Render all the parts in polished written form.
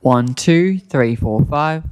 One, two, three, four, five.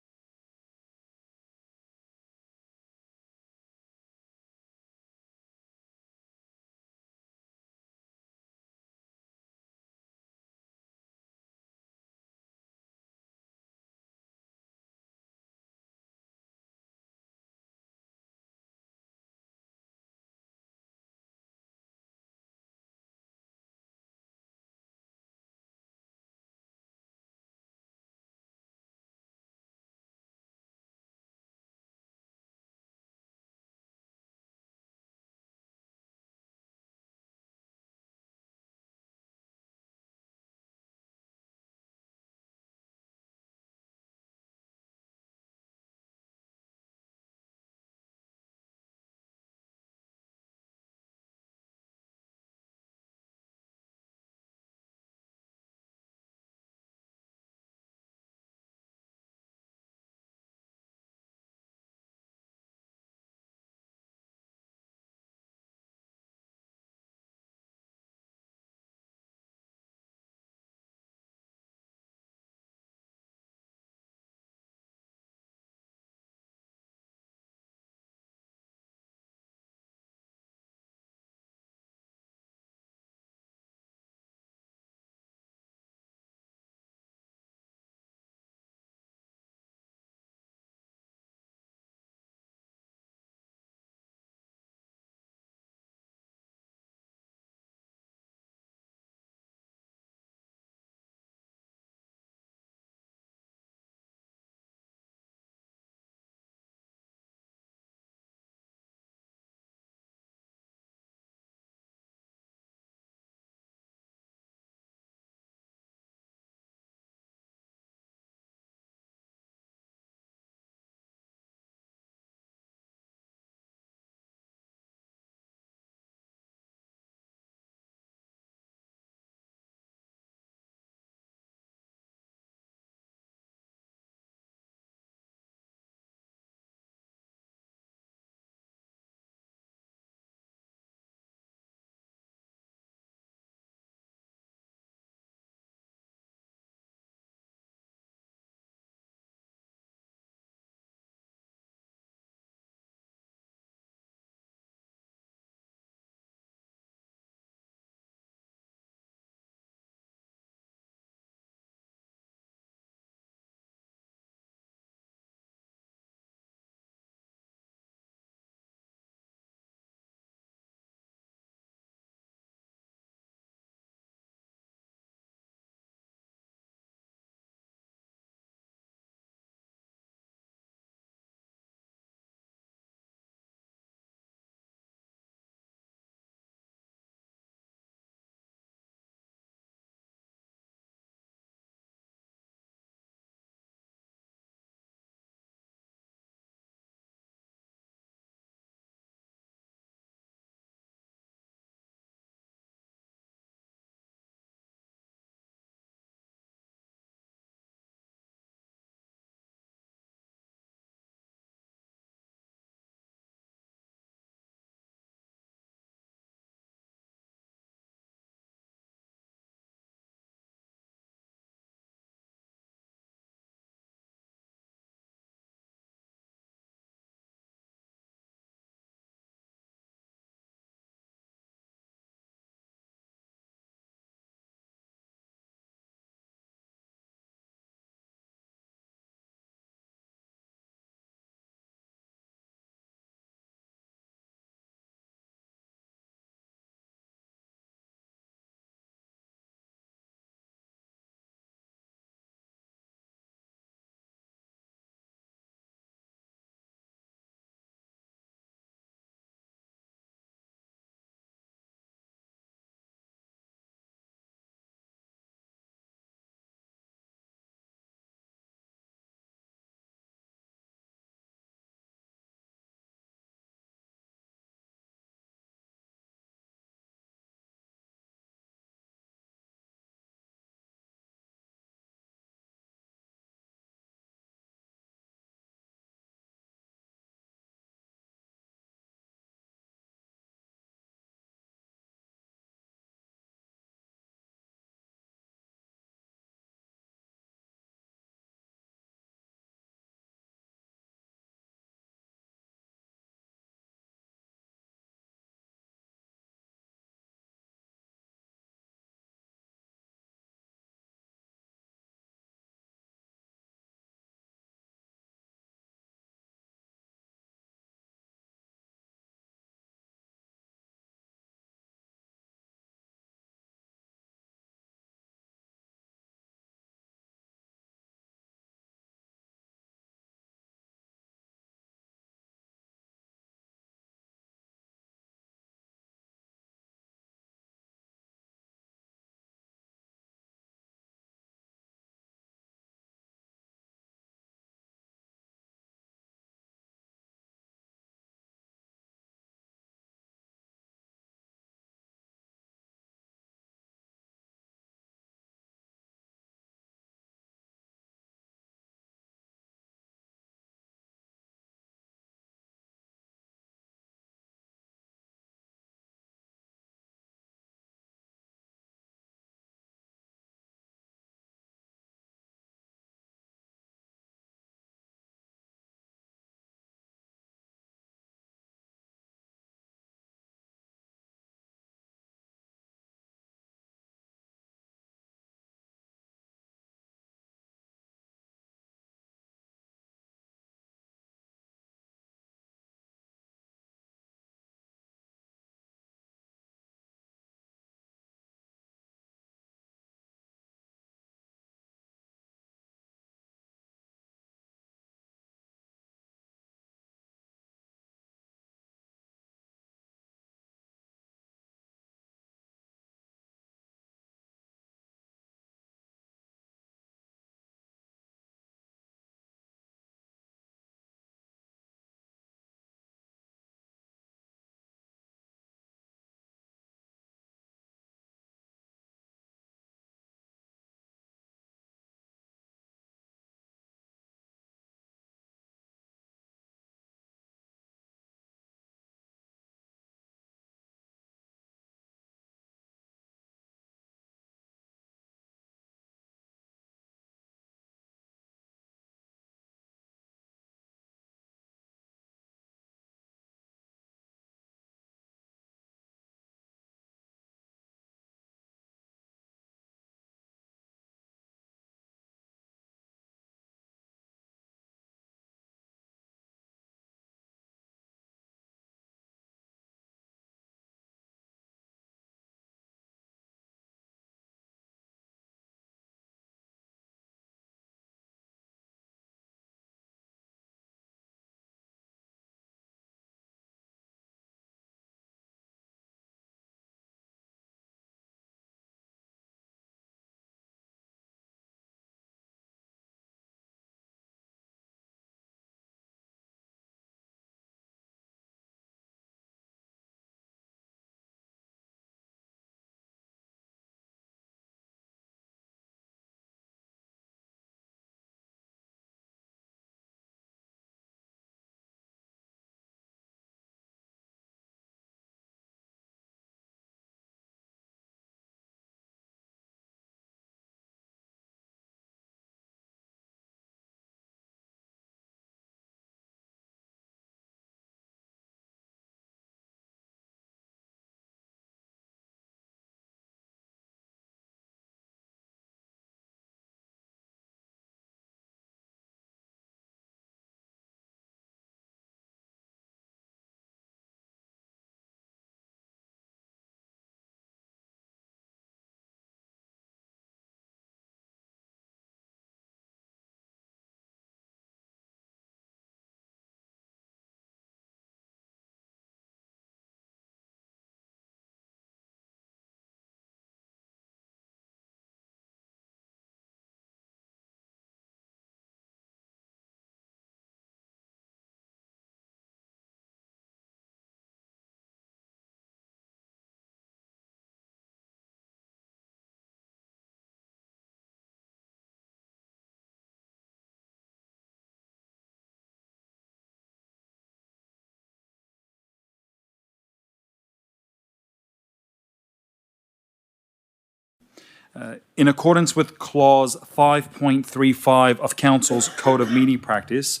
In accordance with Clause 5.35 of Council's Code of Meeting Practice,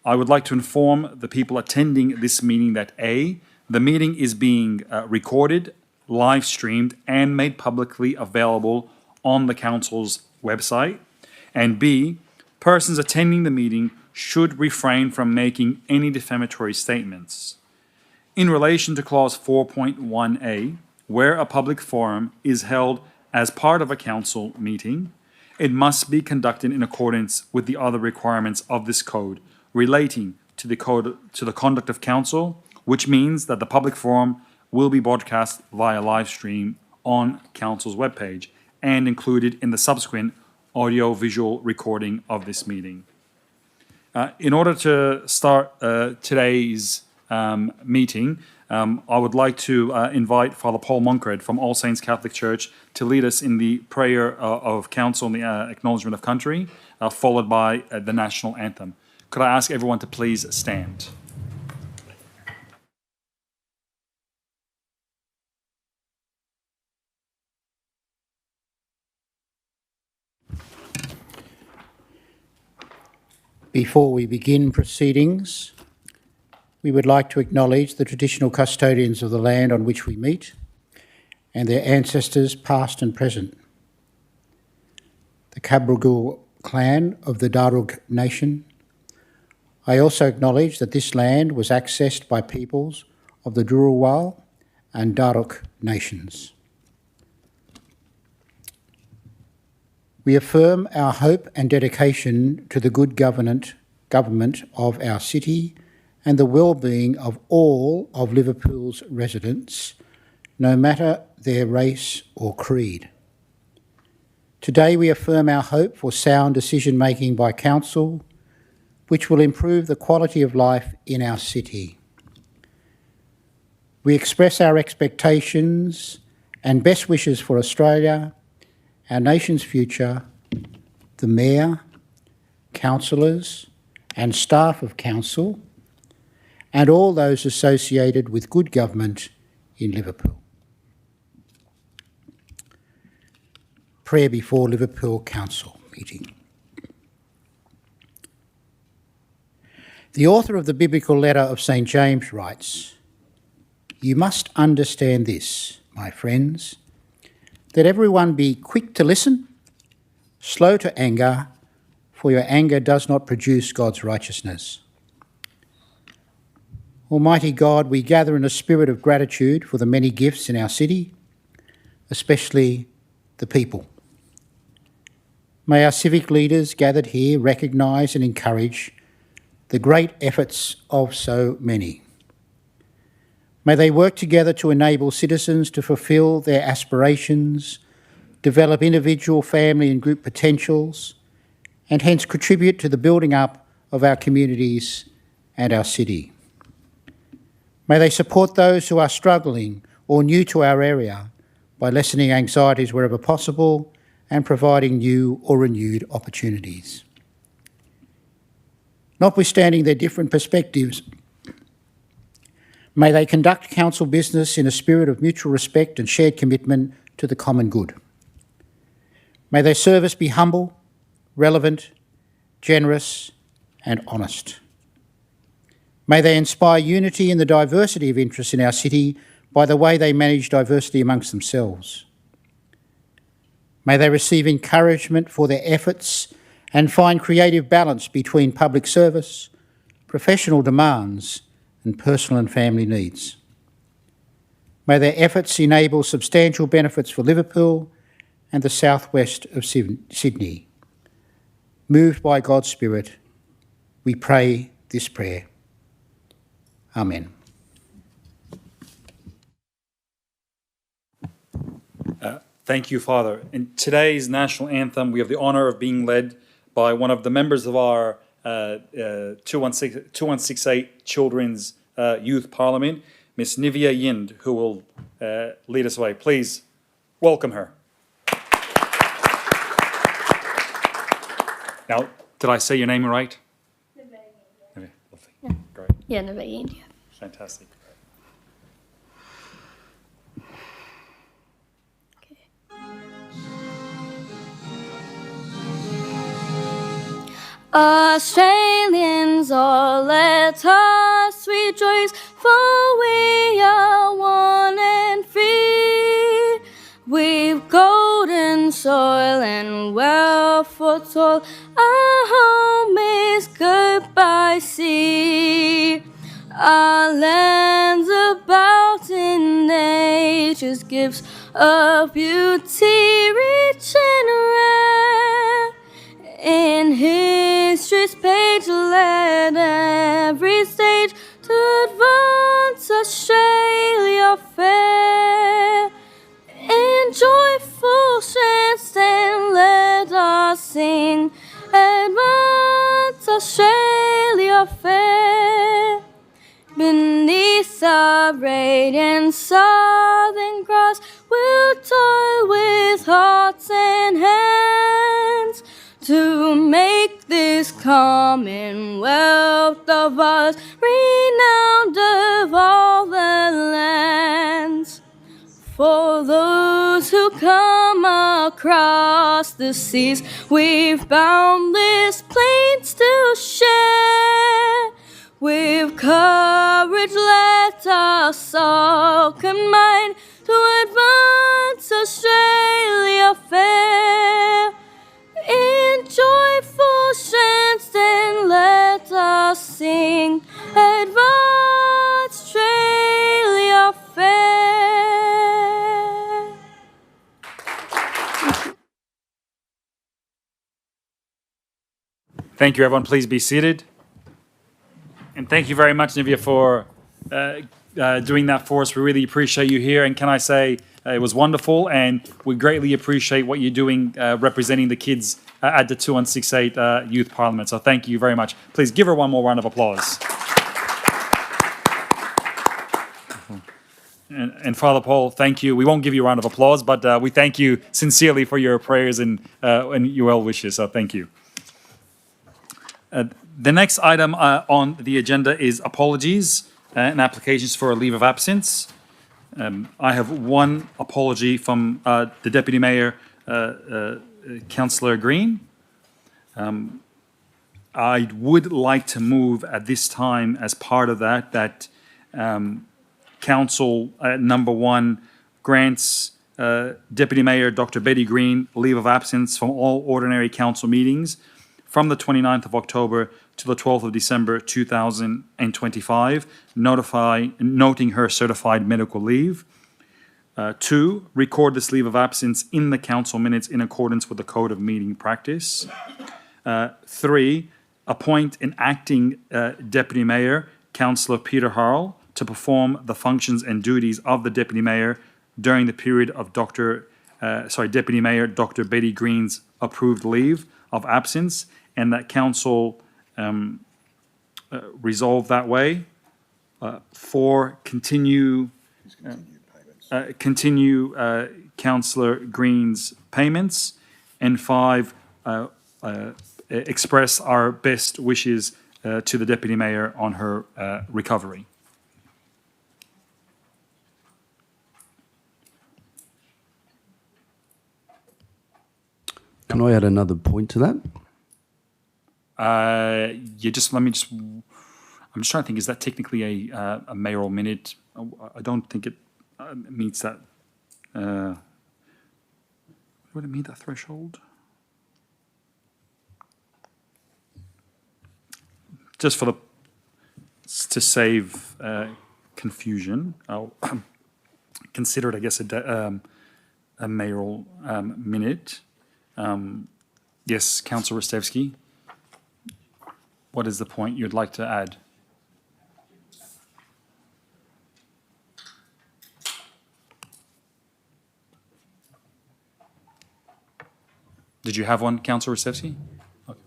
I would like to inform the people attending this meeting that A, the meeting is being recorded, live streamed, and made publicly available on the Council's website, and B, persons attending the meeting should refrain from making any defamatory statements. In relation to Clause 4.1a, where a public forum is held as part of a council meeting, it must be conducted in accordance with the other requirements of this code relating to the conduct of council, which means that the public forum will be broadcast via live stream on council's webpage and included in the subsequent audio-visual recording of this meeting. In order to start today's meeting, I would like to invite Father Paul Moncred from All Saints Catholic Church to lead us in the prayer of council and the acknowledgement of country, followed by the national anthem. Could I ask everyone to please stand? Before we begin proceedings, we would like to acknowledge the traditional custodians of the land on which we meet and their ancestors past and present. The Cabrogal clan of the Darug Nation. I also acknowledge that this land was accessed by peoples of the Dhurawal and Darug nations. We affirm our hope and dedication to the good government of our city and the well-being of all of Liverpool's residents, no matter their race or creed. Today we affirm our hope for sound decision-making by Council, which will improve the quality of life in our city. We express our expectations and best wishes for Australia, our nation's future, the Mayor, councillors and staff of Council, and all those associated with good government in Liverpool. Prayer before Liverpool Council meeting. The author of the biblical letter of St. James writes, "You must understand this, my friends, that everyone be quick to listen, slow to anger, for your anger does not produce God's righteousness." Almighty God, we gather in a spirit of gratitude for the many gifts in our city, especially the people. May our civic leaders gathered here recognise and encourage the great efforts of so many. May they work together to enable citizens to fulfil their aspirations, develop individual, family and group potentials, and hence contribute to the building up of our communities and our city. May they support those who are struggling or new to our area by lessening anxieties wherever possible and providing new or renewed opportunities. Notwithstanding their different perspectives, may they conduct council business in a spirit of mutual respect and shared commitment to the common good. May their service be humble, relevant, generous and honest. May they inspire unity in the diversity of interests in our city by the way they manage diversity amongst themselves. May they receive encouragement for their efforts and find creative balance between public service, professional demands and personal and family needs. May their efforts enable substantial benefits for Liverpool and the southwest of Sydney. Moved by God's Spirit, we pray this prayer. Amen. Thank you, Father. In today's national anthem, we have the honour of being led by one of the members of our 2168 Children's Youth Parliament, Miss Nivea Yind, who will lead us away. Please welcome her. Now, did I say your name right? Okay, lovely. Yeah. Great. Yeah, Nivea Yind. Fantastic. Okay. Australians, all let us rejoice, for we are one and free. We've golden soil and wealth for toil. Our home is good by sea. Our land's about in nature's gifts of beauty, rich and rare. In history's page, let every stage to advance Australia fair. In joyful strength, and let us sing, advance Australia fair. Beneath the radiant southern cross, we'll toil with hearts and hands to make this commonwealth of ours renowned of all the lands. For those who come across the seas, we've boundless plains to share. With courage let us all combine to advance Australia fair. In joyful strength then let us sing, advance Australia fair. Thank you, everyone. Please be seated. And thank you very much, Nivea, for doing that for us. We really appreciate you here. And can I say it was wonderful, and we greatly appreciate what you're doing representing the kids at the 2168 Youth Parliament. So thank you very much. Please give her one more round of applause. And Father Paul, thank you. We won't give you a round of applause, but we thank you sincerely for your prayers and your well wishes. So thank you. The next item on the agenda is apologies and applications for a leave of absence. I have one apology from the Deputy Mayor, Councillor Green. I would like to move at this time as part of that Council number 1 grants Deputy Mayor Dr. Betty Green leave of absence from all ordinary council meetings from the 29th of October to the 12th of December 2025, noting her certified medical leave. 2, record this leave of absence in the council minutes in accordance with the Code of Meeting Practice. 3, appoint an acting Deputy Mayor, Councillor Peter Harrell, to perform the functions and duties of the Deputy Mayor during the period of Deputy Mayor Dr. Betty Green's approved leave of absence, and that Council resolve that way. 4, continue Councillor Green's payments, and 5, express our best wishes to the Deputy Mayor on her recovery. Can I add another point to that? I'm just trying to think, is that technically a mayoral minute? I don't think it meets that. Would it meet that threshold? Just to save confusion, I'll consider it, I guess, a mayoral minute. Yes, Councillor Rostevsky. What is the point you'd like to add? Did you have one, Councillor Rostevsky? Okay.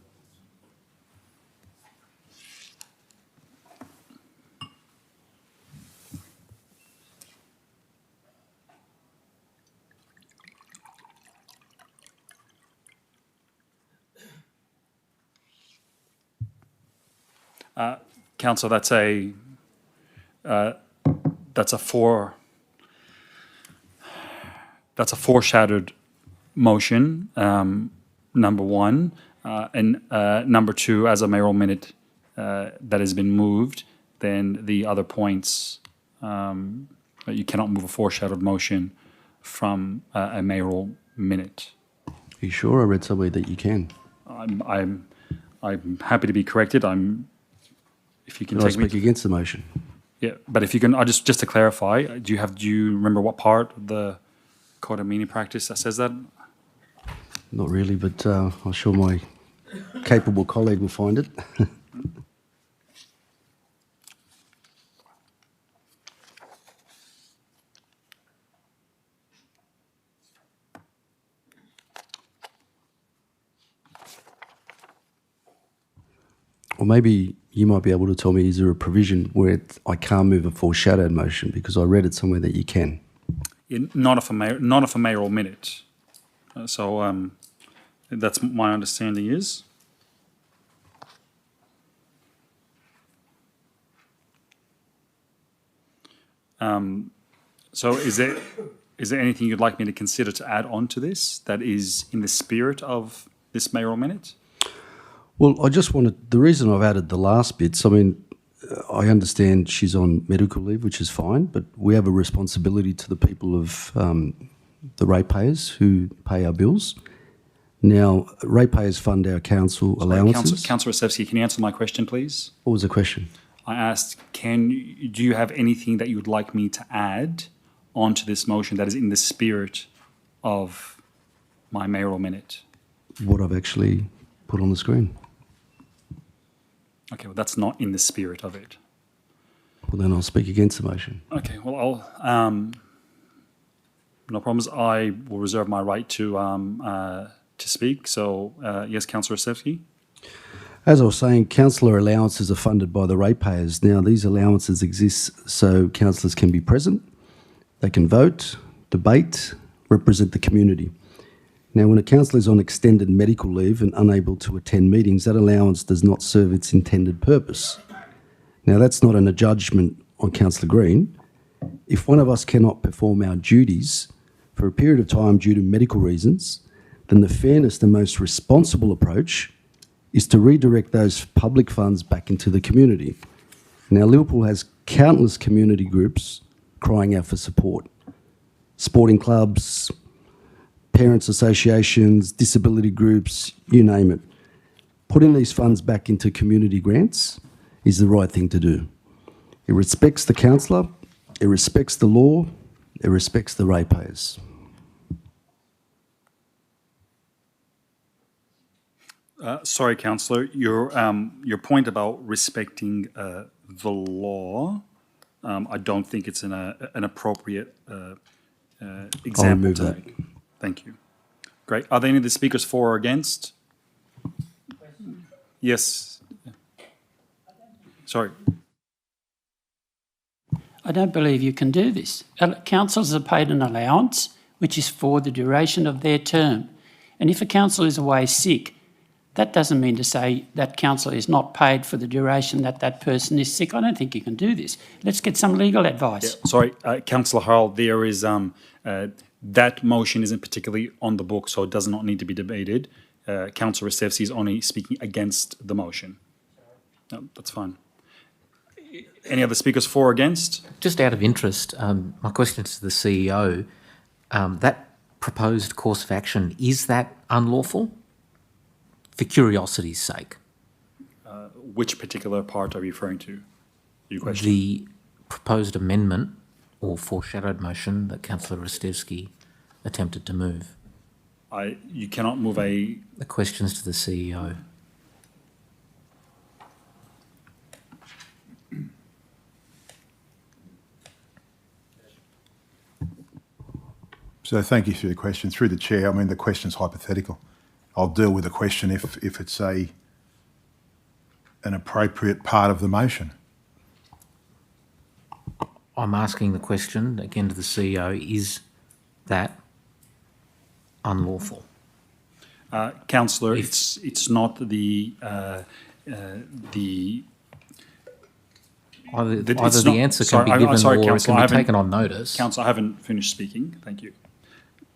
Council, that's a foreshadowed motion. Number 1, And number 2, as a mayoral minute that has been moved, then the other points, you cannot move a foreshadowed motion from a mayoral minute. Are you sure? I read somewhere that you can. I'm happy to be corrected. If you can Can I take me. speak against the motion? Yeah, but if you can, just to clarify, do you remember what part of the Code of Meeting Practice that says that? Not really, but I'm sure my capable colleague will find it. Or maybe you might be able to tell me, is there a provision where I can't move a foreshadowed motion? Because I read it somewhere that you can. Not of a mayoral minute. So that's my understanding is. So is there anything you'd like me to consider to add on to this that is in the spirit of this mayoral minute? Well, I just wanted, the reason I've added the last bits, I mean, I understand she's on medical leave, which is fine, but we have a responsibility to the people of the ratepayers who pay our bills. Now, ratepayers fund our council allowances. Councillor Osevsky, can you answer my question, please? What was the question? I asked, do you have anything that you would like me to add onto this motion that is in the spirit of my mayoral minute? What I've actually put on the screen. Okay, well, that's not in the spirit of it. Well, then I'll speak against the motion. Okay, well, no problems. I will reserve my right to speak. So, yes, Councillor Osevsky? As I was saying, councillor allowances are funded by the ratepayers. Now, these allowances exist so councillors can be present, they can vote, debate, represent the community. Now, when a councillor is on extended medical leave and unable to attend meetings, that allowance does not serve its intended purpose. Now, that's not a judgment on Councillor Green. If one of us cannot perform our duties for a period of time due to medical reasons, then the fairness and most responsible approach is to redirect those public funds back into the community. Now, Liverpool has countless community groups crying out for support. Sporting clubs, parents' associations, disability groups, you name it. Putting these funds back into community grants is the right thing to do. It respects the councillor, it respects the law, it respects the ratepayers. Sorry, Councillor, your point about respecting the law, I don't think it's an appropriate example move to that. make. Thank you. Great. Are there any of the speakers for or against? Yes. Sorry. I don't believe you can do this. Councillors are paid an allowance which is for the duration of their term. And if a councillor is away sick, that doesn't mean to say that councillor is not paid for the duration that that person is sick. I don't think you can do this. Let's get some legal advice. Yeah, sorry, Councillor Harrell, there is that motion isn't particularly on the book, so it does not need to be debated. Councillor Osevsky is only speaking against the motion. No, that's fine. Any other speakers for or against? Just out of interest, my question is to the CEO. That proposed course of action, is that unlawful? For curiosity's sake. Which particular part are you referring to? Your question? The proposed amendment or foreshadowed motion that Councillor Rostevsky attempted to move. You cannot move a... The question's to the CEO. So thank you for your question. Through the chair, I mean, the question's hypothetical. I'll deal with the question if it's an appropriate part of the motion. I'm asking the question again to the CEO, is that unlawful? Councillor, it's not the Either the answer can be given or it can be taken on notice. Councillor, I haven't finished speaking. Thank you.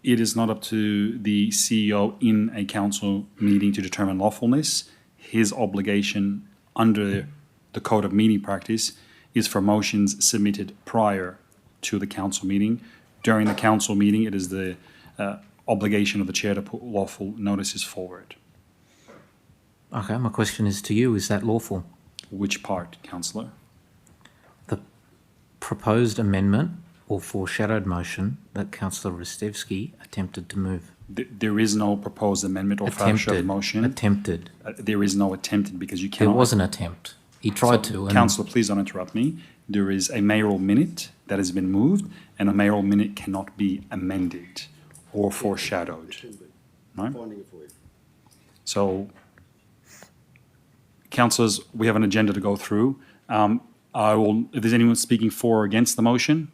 it is not up to the CEO in a council meeting to determine lawfulness. His obligation under the Code of Meeting Practice is for motions submitted prior to the council meeting. During the council meeting, it is the obligation of the chair to put lawful notices forward. Okay, my question is to you, is that lawful? Which part, councillor? The proposed amendment or foreshadowed motion that Councillor Rostevsky attempted to move. There is no proposed amendment or foreshadowed motion. Attempted. There is no attempted because you There cannot. was an attempt. He tried to. And Councillor, please don't interrupt me. There is a mayoral minute that has been moved, and a mayoral minute cannot be amended or foreshadowed. Right? So, councillors, we have an agenda to go through. If there's anyone speaking for or against the motion,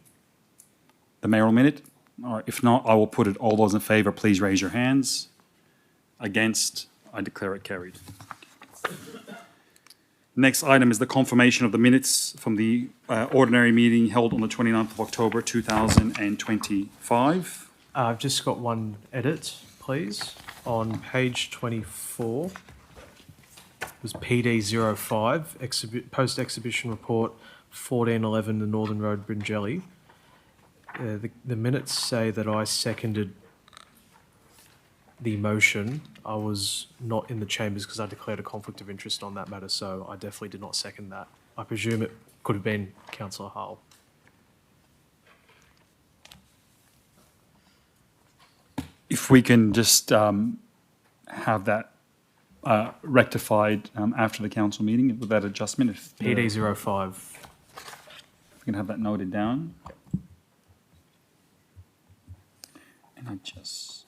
the mayoral minute, or if not, I will put it. All those in favour, please raise your hands. Against, I declare it carried. Next item is the confirmation of the minutes from the ordinary meeting held on the 29th of October 2025. I've just got one edit, please. On page 24, it was PD05, post-exhibition report 1411, the Northern Road, Bringelly. The minutes say that I seconded the motion. I was not in the chambers because I declared a conflict of interest on that matter, so I definitely did not second that. I presume it could have been Councillor Hull. If we can just have that rectified after the council meeting with that adjustment. If PD05. If we can have that noted down. And I just...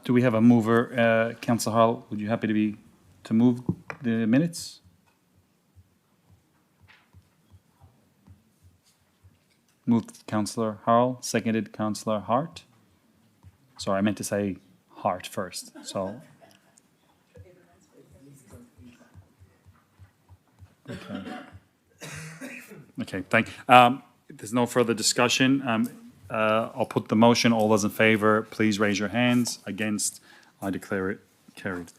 do we have a mover? Councillor Hall, would you happy to move the minutes? Moved Councillor Harrell, seconded Councillor Hart. Sorry, I meant to say Hart first. So. Okay. Okay. There's no further discussion. I'll put the motion. All those in favour, please raise your hands. Against, I declare it carried.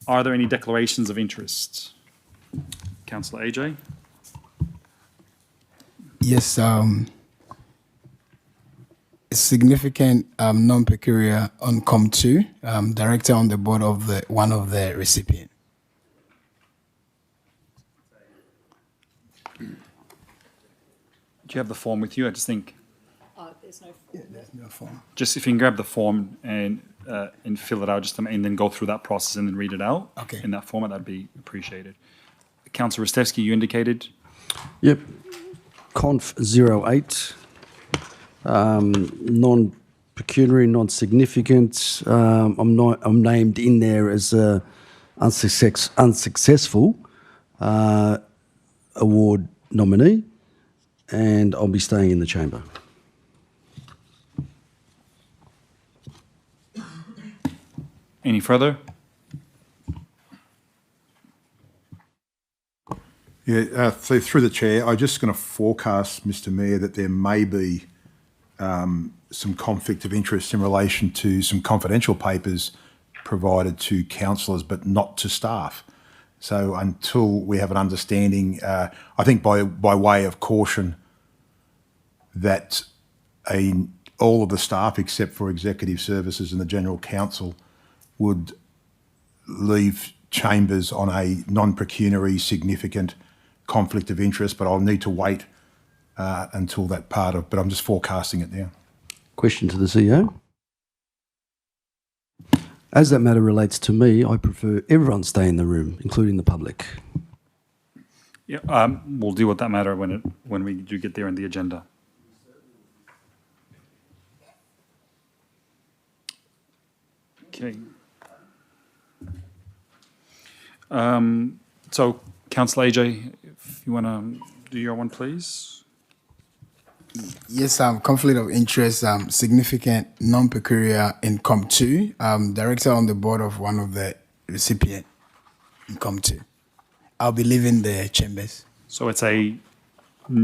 Are there any declarations of interest? Councillor AJ? Yes, significant non-peculiar on COM2, director on the board of one of the recipient. Do you have the form with you? I just think. There's no form. There's no form. Just if you can grab the form and fill it out, and then go through that process and then read it out. Okay. In that format, that'd be appreciated. Councillor Rostevsky, you indicated. Yep. Conf 08. Non-pecuniary, non-significant. I'm named in there as a unsuccessful award nominee, and I'll be staying in the chamber. Any further? Yeah, so through the chair, I'm just going to forecast, Mr. Mayor, that there may be some conflict of interest in relation to some confidential papers provided to councillors but not to staff. So until we have an understanding, I think by way of caution that all of the staff except for executive services and the general counsel would leave chambers on a non-pecuniary significant conflict of interest, but I'll need to wait until that part of, but I'm just forecasting it now. Question to the CEO. As that matter relates to me, I prefer everyone stay in the room, including the public. Yeah, we'll deal with that matter when we do get there in the agenda. Okay. So, Councillor AJ, if you want to do your one, please. Yes, conflict of interest, significant non-peculiar income too. Director on the board of one of the recipient income too. I'll be leaving the chambers. So it's you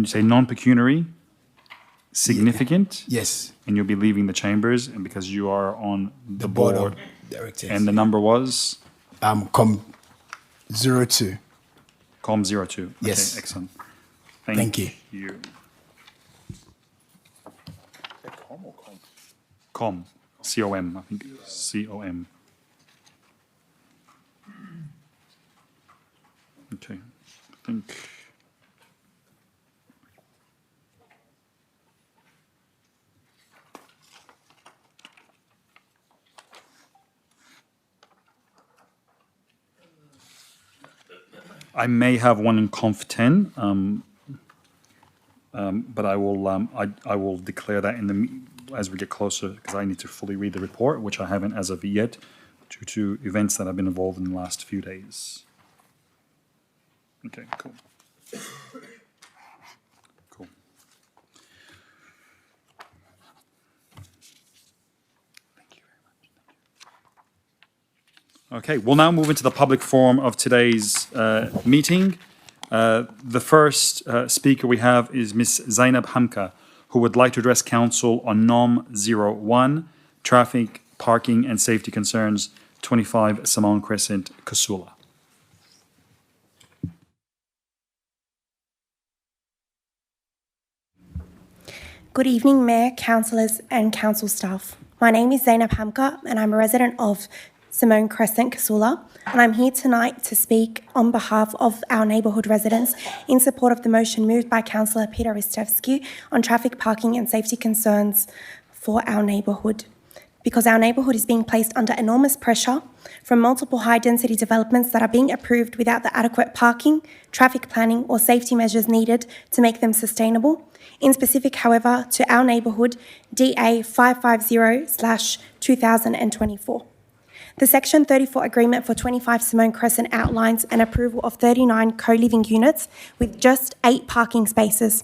say non-pecuniary, significant, Yes, and you'll be leaving the chambers, and because you are on the board board, of directors. and the number was Com 02. COM 02. Yes. Okay, excellent. Thank you. COM, C-O-M, I think, C-O-M. Okay, I think. I may have one in Conf 10, but I will declare that as we get closer, because I need to fully read the report, which I haven't as of yet, due to events that I've been involved in the last few days. Okay, cool. Cool. Thank you very much. Okay, we'll now move into the public forum of today's meeting. The first speaker we have is Ms. Zainab Hamka, who would like to address council on NOM 01, traffic, parking and safety concerns, 25 Simone Crescent, Casula. Good evening, Mayor, councillors and council staff. My name is Zainab Hamka and I'm a resident of Simone Crescent, Casula, and I'm here tonight to speak on behalf of our neighbourhood residents in support of the motion moved by Councillor Peter Ristevski on traffic, parking and safety concerns for our neighbourhood. Because our neighbourhood is being placed under enormous pressure from multiple high-density developments that are being approved without the adequate parking, traffic planning or safety measures needed to make them sustainable. In specific, however, to our neighbourhood, DA 550/2024. The Section 34 agreement for 25 Simone Crescent outlines an approval of 39 co-living units with just 8 parking spaces.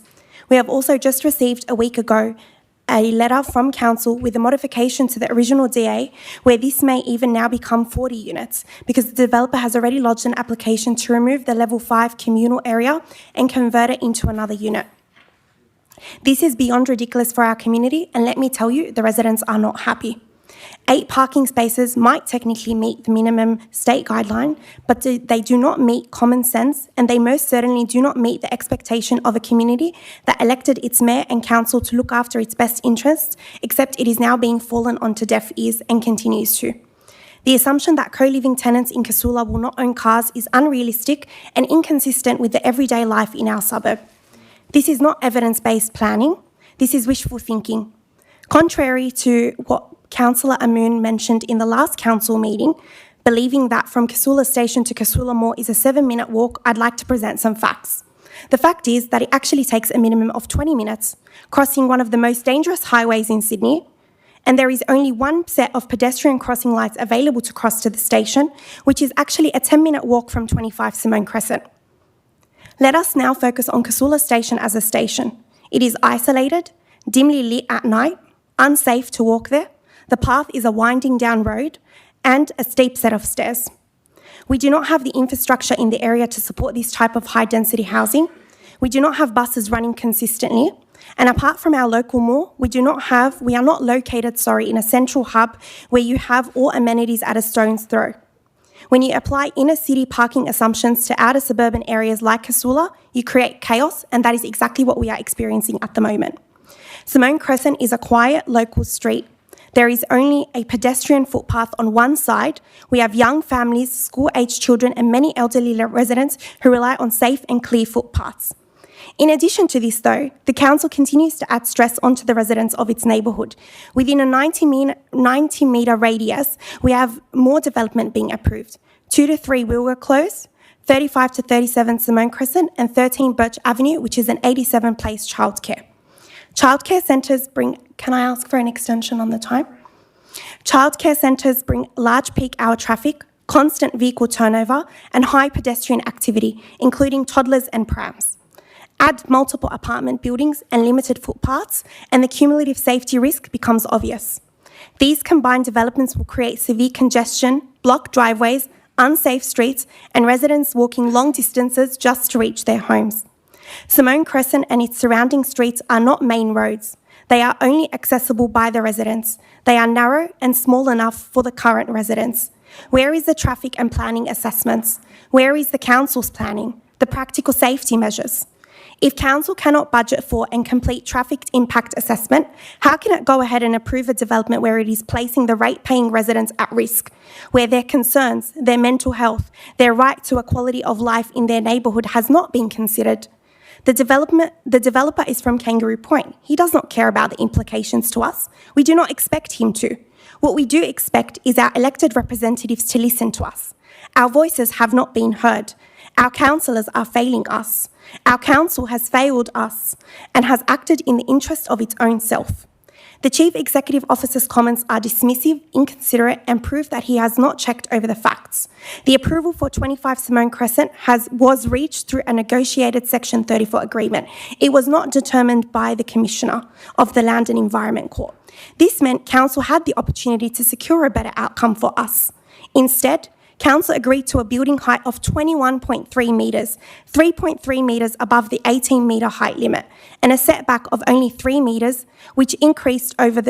We have also just received a week ago a letter from council with a modification to the original DA where this may even now become 40 units because the developer has already lodged an application to remove the level 5 communal area and convert it into another unit. This is beyond ridiculous for our community, and let me tell you, the residents are not happy. 8 parking spaces might technically meet the minimum state guideline, but they do not meet common sense, and they most certainly do not meet the expectation of a community that elected its mayor and council to look after its best interests, except it is now being fallen onto deaf ears and continues to. The assumption that co-living tenants in Casula will not own cars is unrealistic and inconsistent with the everyday life in our suburb. This is not evidence-based planning, this is wishful thinking. Contrary to what Councillor Amoon mentioned in the last council meeting, believing that from Casula Station to Casula Mall is a 7-minute walk, I'd like to present some facts. The fact is that it actually takes a minimum of 20 minutes, crossing one of the most dangerous highways in Sydney, and there is only one set of pedestrian crossing lights available to cross to the station, which is actually a 10-minute walk from 25 Simone Crescent. Let us now focus on Casula Station as a station. It is isolated, dimly lit at night, unsafe to walk there. The path is a winding down road and a steep set of stairs. We do not have the infrastructure in the area to support this type of high-density housing. We do not have buses running consistently. And apart from our local mall, we are not located in a central hub where you have all amenities at a stone's throw. When you apply inner city parking assumptions to outer suburban areas like Casula, you create chaos, and that is exactly what we are experiencing at the moment. Simone Crescent is a quiet local street. There is only a pedestrian footpath on one side. We have young families, school-aged children, and many elderly residents who rely on safe and clear footpaths. In addition to this, though, the council continues to add stress onto the residents of its neighbourhood. Within a 90-metre radius, we have more development being approved. 2 to 3 Wilwer Close, 35 to 37 Simone Crescent, and 13 Birch Avenue, which is an 87-place childcare. Childcare centres bring... Can I ask for an extension on the time? Childcare centres bring large peak hour traffic, constant vehicle turnover, and high pedestrian activity, including toddlers and prams. Add multiple apartment buildings and limited footpaths, and the cumulative safety risk becomes obvious. These combined developments will create severe congestion, blocked driveways, unsafe streets, and residents walking long distances just to reach their homes. Simone Crescent and its surrounding streets are not main roads. They are only accessible by the residents. They are narrow and small enough for the current residents. Where is the traffic and planning assessments? Where is the council's planning? The practical safety measures? If council cannot budget for and complete traffic impact assessment, how can it go ahead and approve a development where it is placing the rate-paying residents at risk, where their concerns, their mental health, their right to a quality of life in their neighbourhood has not been considered? The developer is from Kangaroo Point. He does not care about the implications to us. We do not expect him to. What we do expect is our elected representatives to listen to us. Our voices have not been heard. Our councillors are failing us. Our council has failed us and has acted in the interest of its own self. The Chief Executive Officer's comments are dismissive, inconsiderate, and prove that he has not checked over the facts. The approval for 25 Simone Crescent was reached through a negotiated Section 34 agreement. It was not determined by the Commissioner of the Land and Environment Court. This meant Council had the opportunity to secure a better outcome for us. Instead, Council agreed to a building height of 21.3 metres, 3.3 metres above the 18-metre height limit, and a setback of only 3 metres, which increased over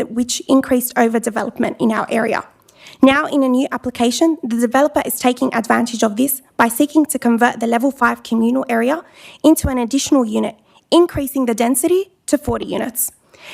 development in our area. Now, in a new application, the developer is taking advantage of this by seeking to convert the Level 5 communal area into an additional unit, increasing the density to 40 units.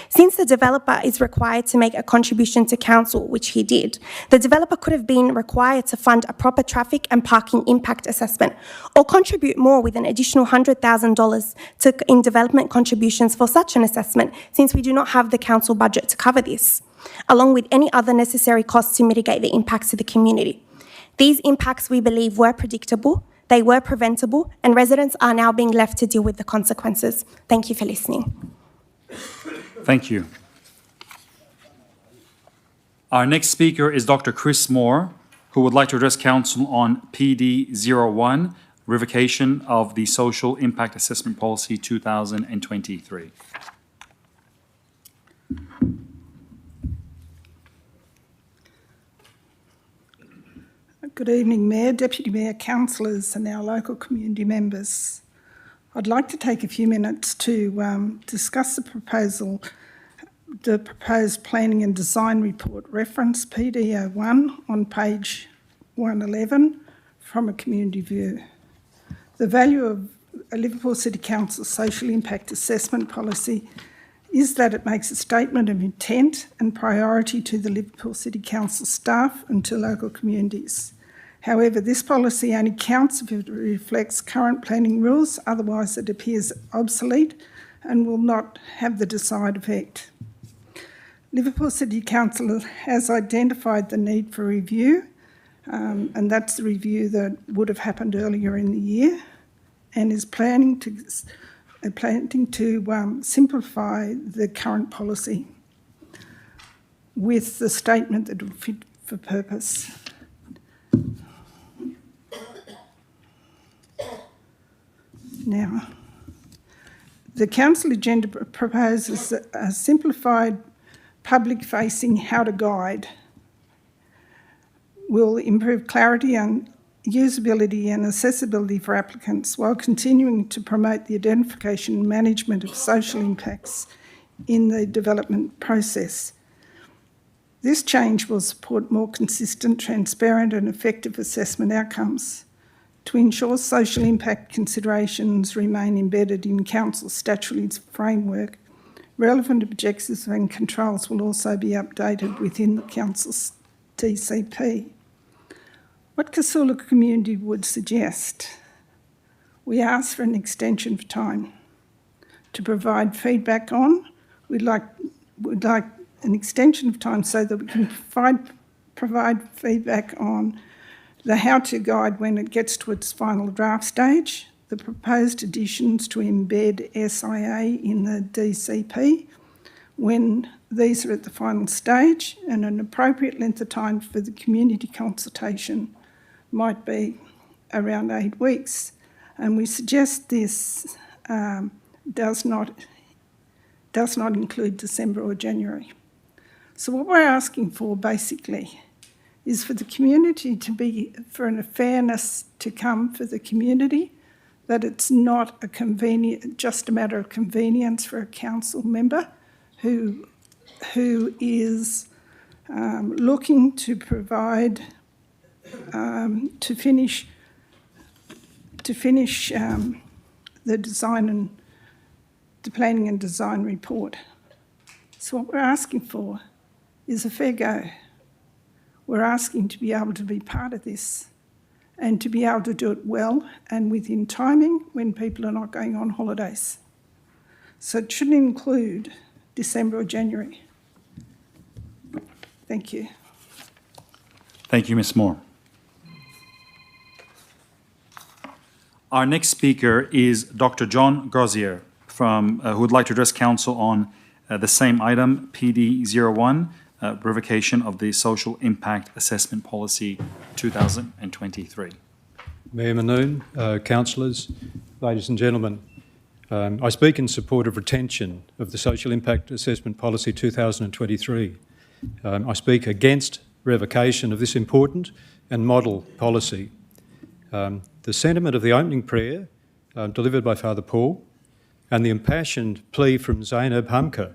Since the developer is required to make a contribution to council, which he did, the developer could have been required to fund a proper traffic and parking impact assessment or contribute more with an additional $100,000 in development contributions for such an assessment, since we do not have the council budget to cover this, along with any other necessary costs to mitigate the impacts to the community. These impacts, we believe, were predictable, they were preventable, and residents are now being left to deal with the consequences. Thank you for listening. Thank you. Our next speaker is Dr. Chris Moore, who would like to address Council on PD 01, Revocation of the Social Impact Assessment Policy 2023. Good evening, Mayor, Deputy Mayor, councillors and our local community members. I'd like to take a few minutes to discuss the proposed Planning and Design Report, reference PD01 on page 111 from a community view. The value of a Liverpool City Council Social Impact Assessment Policy is that it makes a statement of intent and priority to the Liverpool City Council staff and to local communities. However, this policy only counts if it reflects current planning rules, otherwise it appears obsolete and will not have the desired effect. Liverpool City Council has identified the need for review, and that's the review that would have happened earlier in the year, and is planning to simplify the current policy with the statement that would fit for purpose. Now, the council agenda proposes a simplified public-facing how-to guide will improve clarity and usability and accessibility for applicants while continuing to promote the identification and management of social impacts in the development process. This change will support more consistent, transparent and effective assessment outcomes. To ensure social impact considerations remain embedded in Council's statutory framework, relevant objectives and controls will also be updated within the Council's DCP. What Casula community would suggest? We ask for an extension of time to provide feedback on. We'd like an extension of time so that we can provide feedback on the how-to guide when it gets to its final draft stage, the proposed additions to embed SIA in the DCP when these are at the final stage, and an appropriate length of time for the community consultation might be around 8 weeks. And we suggest this does not include December or January. So what we're asking for basically is for the community to be, for a fairness to come for the community, that it's not just a matter of convenience for a council member who is looking to provide to finish the design and the planning and design report. So what we're asking for is a fair go. We're asking to be able to be part of this and to be able to do it well and within timing when people are not going on holidays. So it shouldn't include December or January. Thank you. Thank you, Ms. Moore. Our next speaker is Dr. John Grozier who would like to address Council on the same item, PD 01, revocation of the Social Impact Assessment Policy 2023. Mayor Manoon, councillors, ladies and gentlemen, I speak in support of retention of the Social Impact Assessment Policy 2023. I speak against revocation of this important and model policy. The sentiment of the opening prayer delivered by Father Paul and the impassioned plea from Zainab Hamka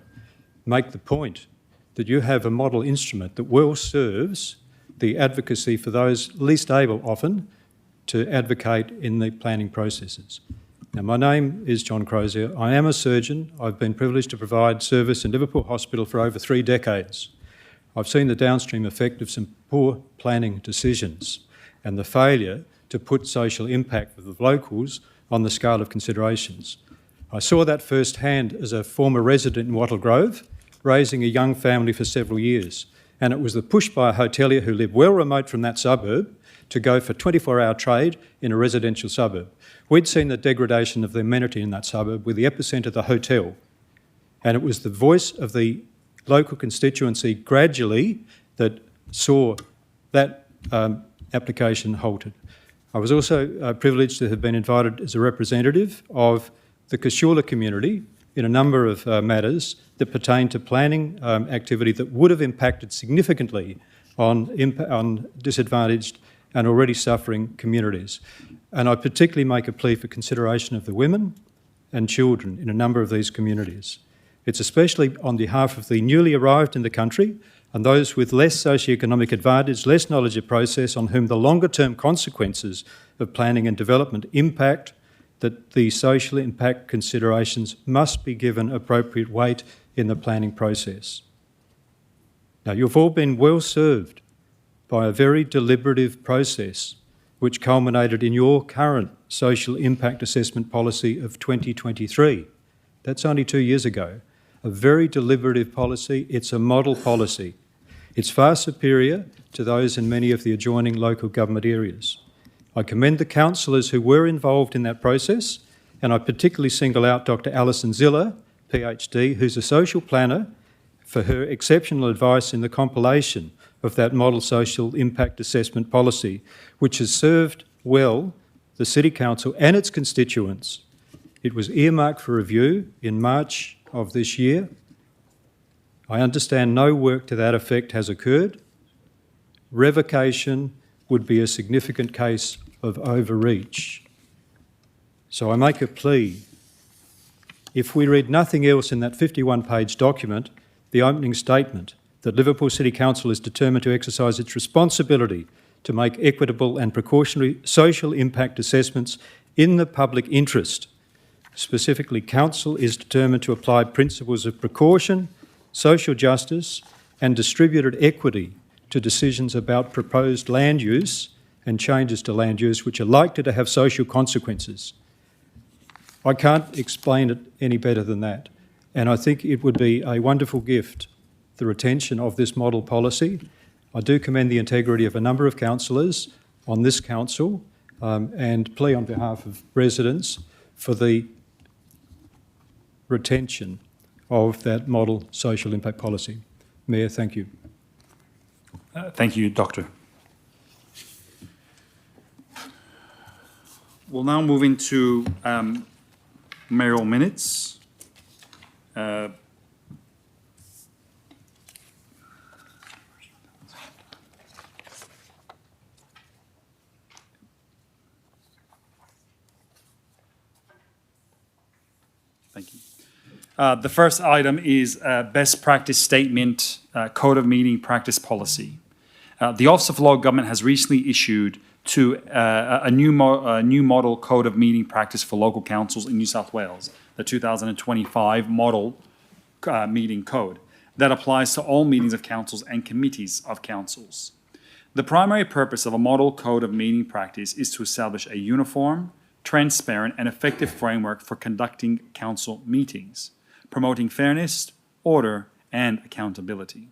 make the point that you have a model instrument that well serves the advocacy for those least able often to advocate in the planning processes. Now, my name is John Crozier. I am a surgeon. I've been privileged to provide service in Liverpool Hospital for over 3 decades. I've seen the downstream effect of some poor planning decisions and the failure to put social impact of the locals on the scale of considerations. I saw that firsthand as a former resident in Wattle Grove, raising a young family for several years. And it was the push by a hotelier who lived well remote from that suburb to go for 24-hour trade in a residential suburb. We'd seen the degradation of the amenity in that suburb with the epicentre the hotel. And it was the voice of the local constituency gradually that saw that application halted. I was also privileged to have been invited as a representative of the Kashula community in a number of matters that pertain to planning activity that would have impacted significantly on disadvantaged and already suffering communities. And I particularly make a plea for consideration of the women and children in a number of these communities. It's especially on behalf of the newly arrived in the country and those with less socioeconomic advantage, less knowledge of process, on whom the longer-term consequences of planning and development impact, that the social impact considerations must be given appropriate weight in the planning process. Now, you've all been well served by a very deliberative process which culminated in your current social impact assessment policy of 2023. That's only 2 years ago. A very deliberative policy. It's a model policy. It's far superior to those in many of the adjoining local government areas. I commend the councillors who were involved in that process, and I particularly single out Dr. Alison Ziller, PhD, who's a social planner, for her exceptional advice in the compilation of that model social impact assessment policy, which has served well the City Council and its constituents. It was earmarked for review in March of this year. I understand no work to that effect has occurred. Revocation would be a significant case of overreach. So I make a plea. If we read nothing else in that 51-page document, the opening statement, that Liverpool City Council is determined to exercise its responsibility to make equitable and precautionary social impact assessments in the public interest. Specifically, Council is determined to apply principles of precaution, social justice and distributed equity to decisions about proposed land use and changes to land use which are likely to have social consequences. I can't explain it any better than that. And I think it would be a wonderful gift, the retention of this model policy. I do commend the integrity of a number of councillors on this council and plea on behalf of residents for the retention of that model social impact policy. Mayor, thank you. Thank you, Doctor. We'll now move into mayoral minutes. Thank you. The first item is best practice statement, code of meeting practice policy. The Office of Law Government has recently issued a new model code of meeting practice for local councils in New South Wales, the 2025 model meeting code that applies to all meetings of councils and committees of councils. The primary purpose of a model code of meeting practice is to establish a uniform, transparent, and effective framework for conducting council meetings, promoting fairness, order, and accountability.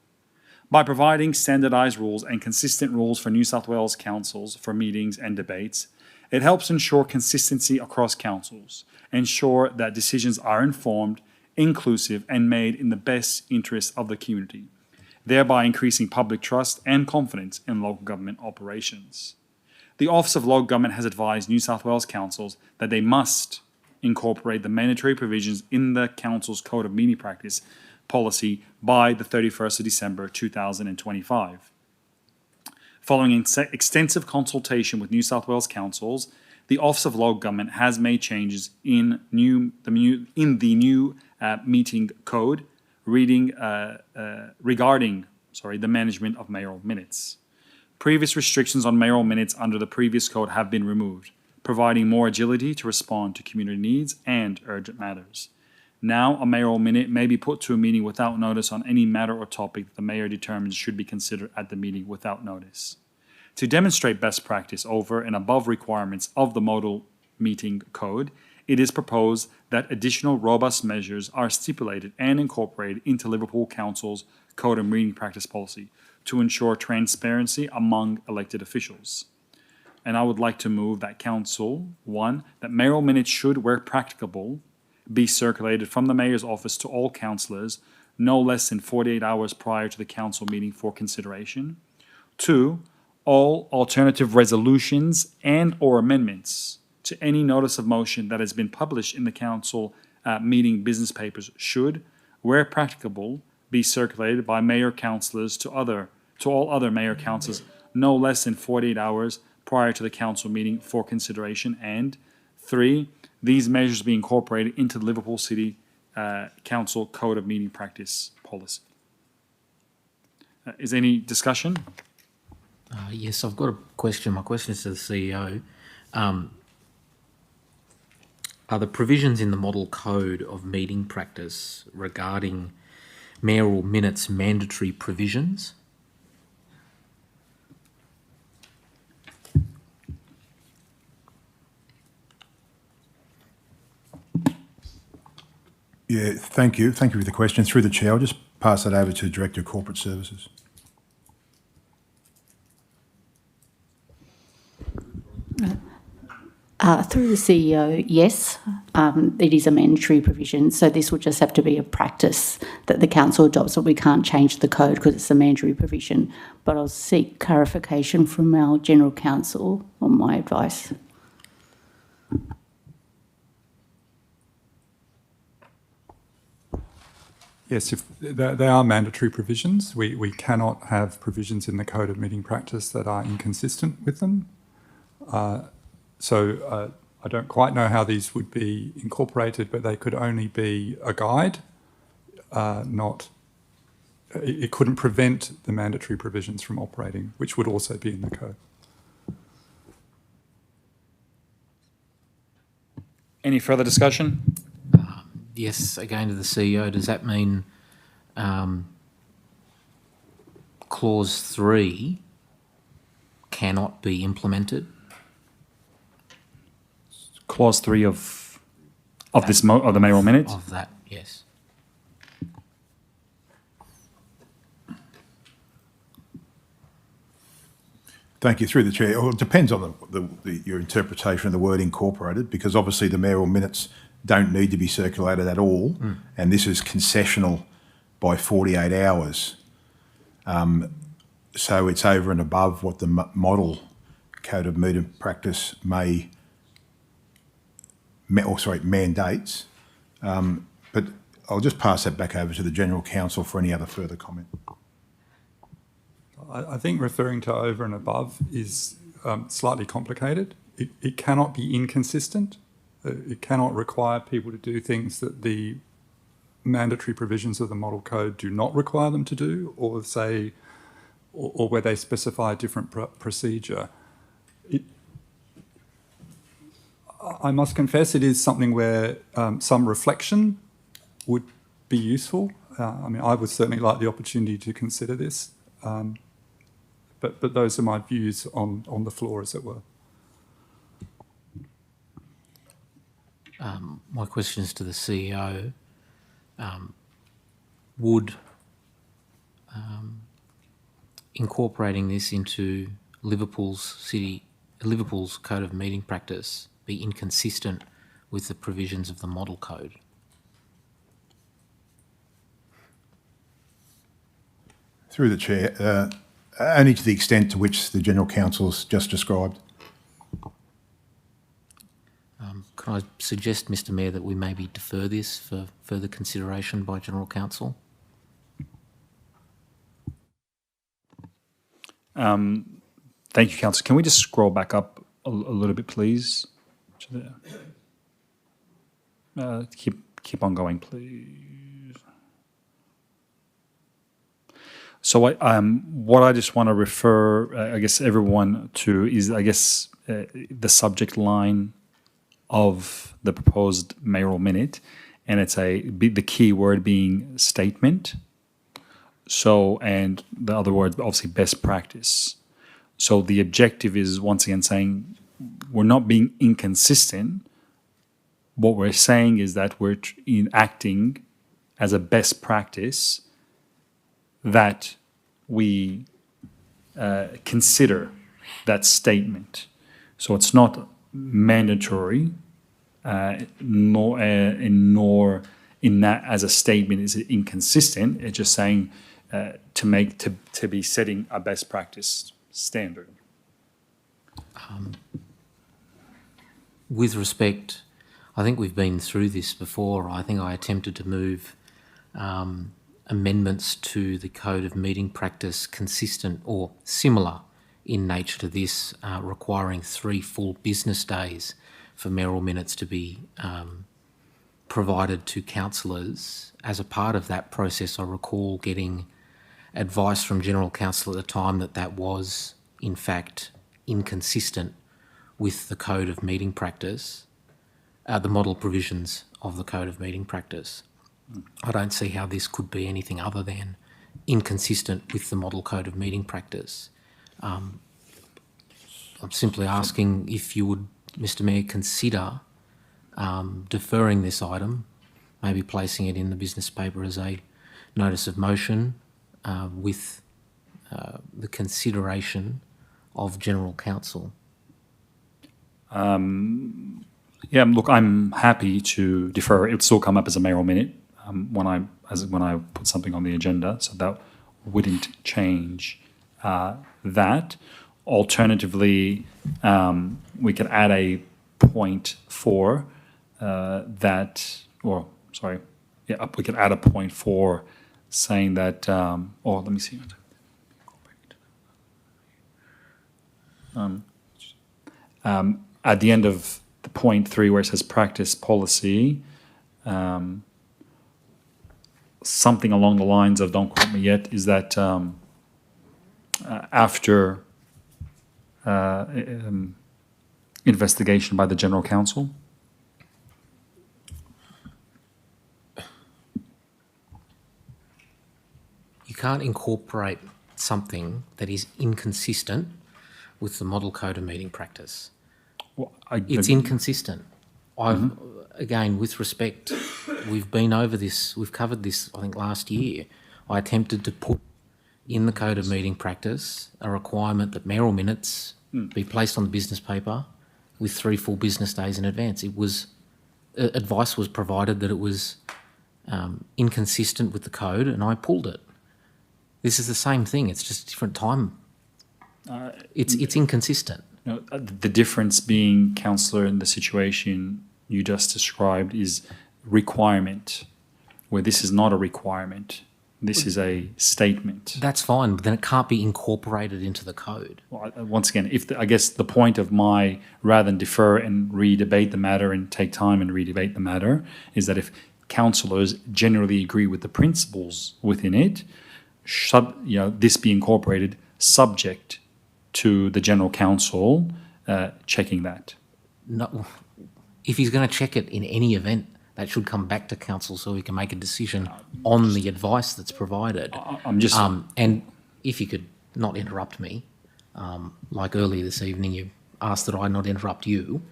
By providing standardized rules and consistent rules for New South Wales councils for meetings and debates, it helps ensure consistency across councils, ensure that decisions are informed, inclusive, and made in the best interest of the community, thereby increasing public trust and confidence in local government operations. The Office of Local Government has advised New South Wales councils that they must incorporate the mandatory provisions in the council's Code of Meeting Practice policy by the 31st of December 2025. Following extensive consultation with New South Wales councils, the Office of Local Government has made changes in the new meeting code regarding the management of mayoral minutes. Previous restrictions on mayoral minutes under the previous code have been removed, providing more agility to respond to community needs and urgent matters. Now, a mayoral minute may be put to a meeting without notice on any matter or topic that the mayor determines should be considered at the meeting without notice. To demonstrate best practice over and above requirements of the model meeting code, it is proposed that additional robust measures are stipulated and incorporated into Liverpool Council's Code of Meeting Practice policy to ensure transparency among elected officials. And I would like to move that Council, 1, that mayoral minutes should, where practicable, be circulated from the Mayor's office to all councillors no less than 48 hours prior to the Council meeting for consideration. 2, all alternative resolutions and or amendments to any notice of motion that has been published in the Council meeting business papers should, where practicable, be circulated by Mayor councillors to all other Mayor councillors no less than 48 hours prior to the Council meeting for consideration. And 3, these measures be incorporated into the Liverpool City Council Code of Meeting Practice policy. Is there any discussion? Yes, I've got a question. My question is to the CEO. Are the provisions in the model code of meeting practice regarding mayoral minutes mandatory provisions? Yeah, thank you. Thank you for the question. Through the Chair, I'll just pass that over to Director of Corporate Services. Through the CEO, yes, it is a mandatory provision. So this will just have to be a practice that the council adopts, but we can't change the code because it's a mandatory provision. But I'll seek clarification from our General Counsel on my advice. Yes, if they are mandatory provisions. We cannot have provisions in the Code of Meeting Practice that are inconsistent with them. So I don't quite know how these would be incorporated, but they could only be a guide, it couldn't prevent the mandatory provisions from operating, which would also be in the code. Any further discussion? Yes, again to the CEO, does that mean clause 3 cannot be implemented? Clause 3 of the mayoral minutes? Of that, yes. Thank you. Through the Chair. Well, it depends on your interpretation of the word incorporated, because obviously the mayoral minutes don't need to be circulated at all, and this is concessional by 48 hours. So it's over and above what the model Code of Meeting Practice may mandates. But I'll just pass that back over to the General Counsel for any other further comment. I think referring to over and above is slightly complicated. It cannot be inconsistent. It cannot require people to do things that the mandatory provisions of the model code do not require them to do, or say, or where they specify a different procedure. I must confess it is something where some reflection would be useful. I mean, I would certainly like the opportunity to consider this, but those are my views on the floor, as it were. My question is to the CEO. Would incorporating this into Liverpool's code of meeting practice be inconsistent with the provisions of the model code? Through the Chair, only to the extent to which the General Counsel's just described. Can I suggest, Mr Mayor, that we maybe defer this for further consideration by General Counsel? Thank you, Councillor. Can we just scroll back up a little bit, please? Keep on going, please. So what I just want to refer, I guess, everyone to is, I guess, the subject line of the proposed mayoral minute, and it's the key word being statement. So, and the other word, obviously, best practice. So the objective is, once again, saying we're not being inconsistent. What we're saying is that we're acting as a best practice that we consider that statement. So it's not mandatory, nor in that as a statement is it inconsistent. It's just saying to be setting a best practice standard. With respect, I think we've been through this before. I think I attempted to move amendments to the Code of Meeting Practice consistent or similar in nature to this, requiring 3 full business days for mayoral minutes to be provided to councillors. As a part of that process, I recall getting advice from General Counsel at the time that was, in fact, inconsistent with the Code of Meeting Practice, the model provisions of the Code of Meeting Practice. I don't see how this could be anything other than inconsistent with the model Code of Meeting Practice. I'm simply asking if you would, Mr Mayor, consider deferring this item, maybe placing it in the business paper as a notice of motion with the consideration of General Counsel. Yeah, look, I'm happy to defer. It would still come up as a mayoral minute when I put something on the agenda, so that wouldn't change that. Alternatively, we could add a point 4 we could add a point 4 saying that, let me see. At the end of the point 3 where it says practice policy, something along the lines of, don't quote me yet, is that after investigation by the General Counsel. You can't incorporate something that is inconsistent with the model Code of Meeting Practice. Well, it's inconsistent. Again, with respect, we've been over this, we've covered this, I think, last year. I attempted to put in the Code of Meeting Practice a requirement that mayoral minutes be placed on the business paper with 3 full business days in advance. It was, advice was provided that it was inconsistent with the code, and I pulled it. This is the same thing, it's just a different time. It's inconsistent. The difference being, councillor, in the situation you just described is requirement, where this is not a requirement. This is a statement. That's fine, but then it can't be incorporated into the code. Well, once again, I guess the point of my, rather than defer and re-debate the matter and take time and re-debate the matter, is that if councillors generally agree with the principles within it, this be incorporated subject to the General Council checking that. No, if he's going to check it in any event, that should come back to council so he can make a decision on the advice that's provided. I'm just... and if you could not interrupt me, like earlier this evening you asked that I not interrupt you,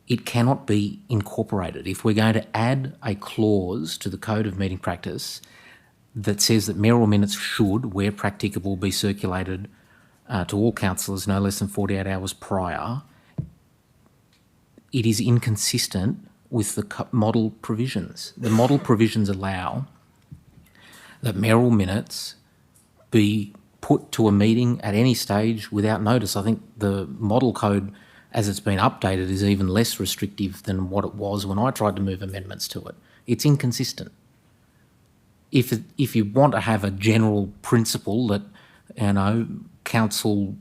it cannot be incorporated. If we're going to add a clause to the Code of Meeting Practice that says that mayoral minutes should, where practicable, be circulated to all councillors no less than 48 hours prior, it is inconsistent with the model provisions. The model provisions allow that mayoral minutes be put to a meeting at any stage without notice. I think the model code, as it's been updated, is even less restrictive than what it was when I tried to move amendments to it. It's inconsistent. If you want to have a general principle that, council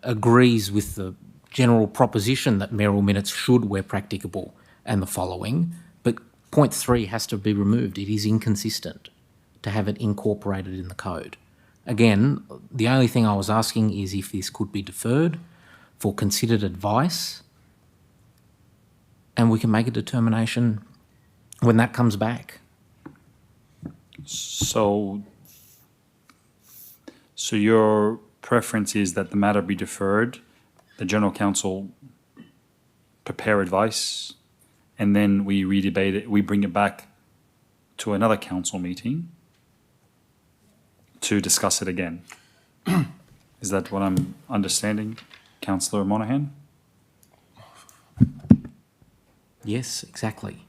agrees with the general proposition that mayoral minutes should, where practicable, and the following, but point 3 has to be removed. It is inconsistent to have it incorporated in the code. Again, the only thing I was asking is if this could be deferred for considered advice, and we can make a determination when that comes back. So your preference is that the matter be deferred, the General Council prepare advice, and then we re-debate it, we bring it back to another council meeting to discuss it again. Is that what I'm understanding, Councillor Monaghan? Yes, exactly.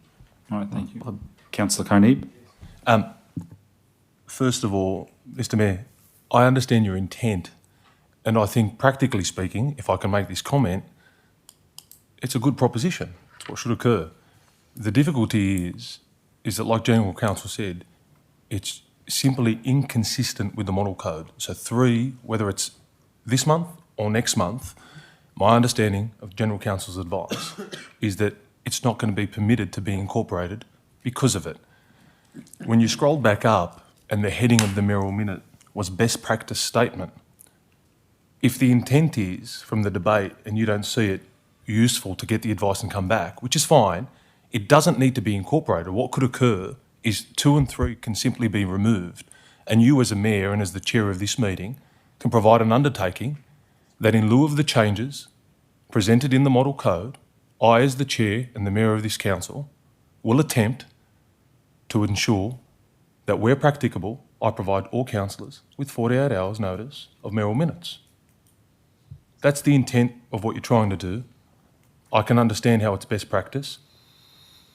All right, thank you. Councillor Carneeb? First of all, Mr Mayor, I understand your intent, and I think practically speaking, if I can make this comment, it's a good proposition. It's what should occur. The difficulty is that, like General Counsel said, it's simply inconsistent with the model code. So 3, whether it's this month or next month, my understanding of General Counsel's advice is that it's not going to be permitted to be incorporated because of it. When you scroll back up and the heading of the mayoral minute was best practice statement, if the intent is from the debate and you don't see it useful to get the advice and come back, which is fine, it doesn't need to be incorporated. What could occur is 2 and 3 can simply be removed, and you as a mayor and as the chair of this meeting can provide an undertaking that in lieu of the changes presented in the model code, I as the chair and the mayor of this council will attempt to ensure that where practicable, I provide all councillors with 48 hours notice of mayoral minutes. That's the intent of what you're trying to do. I can understand how it's best practice.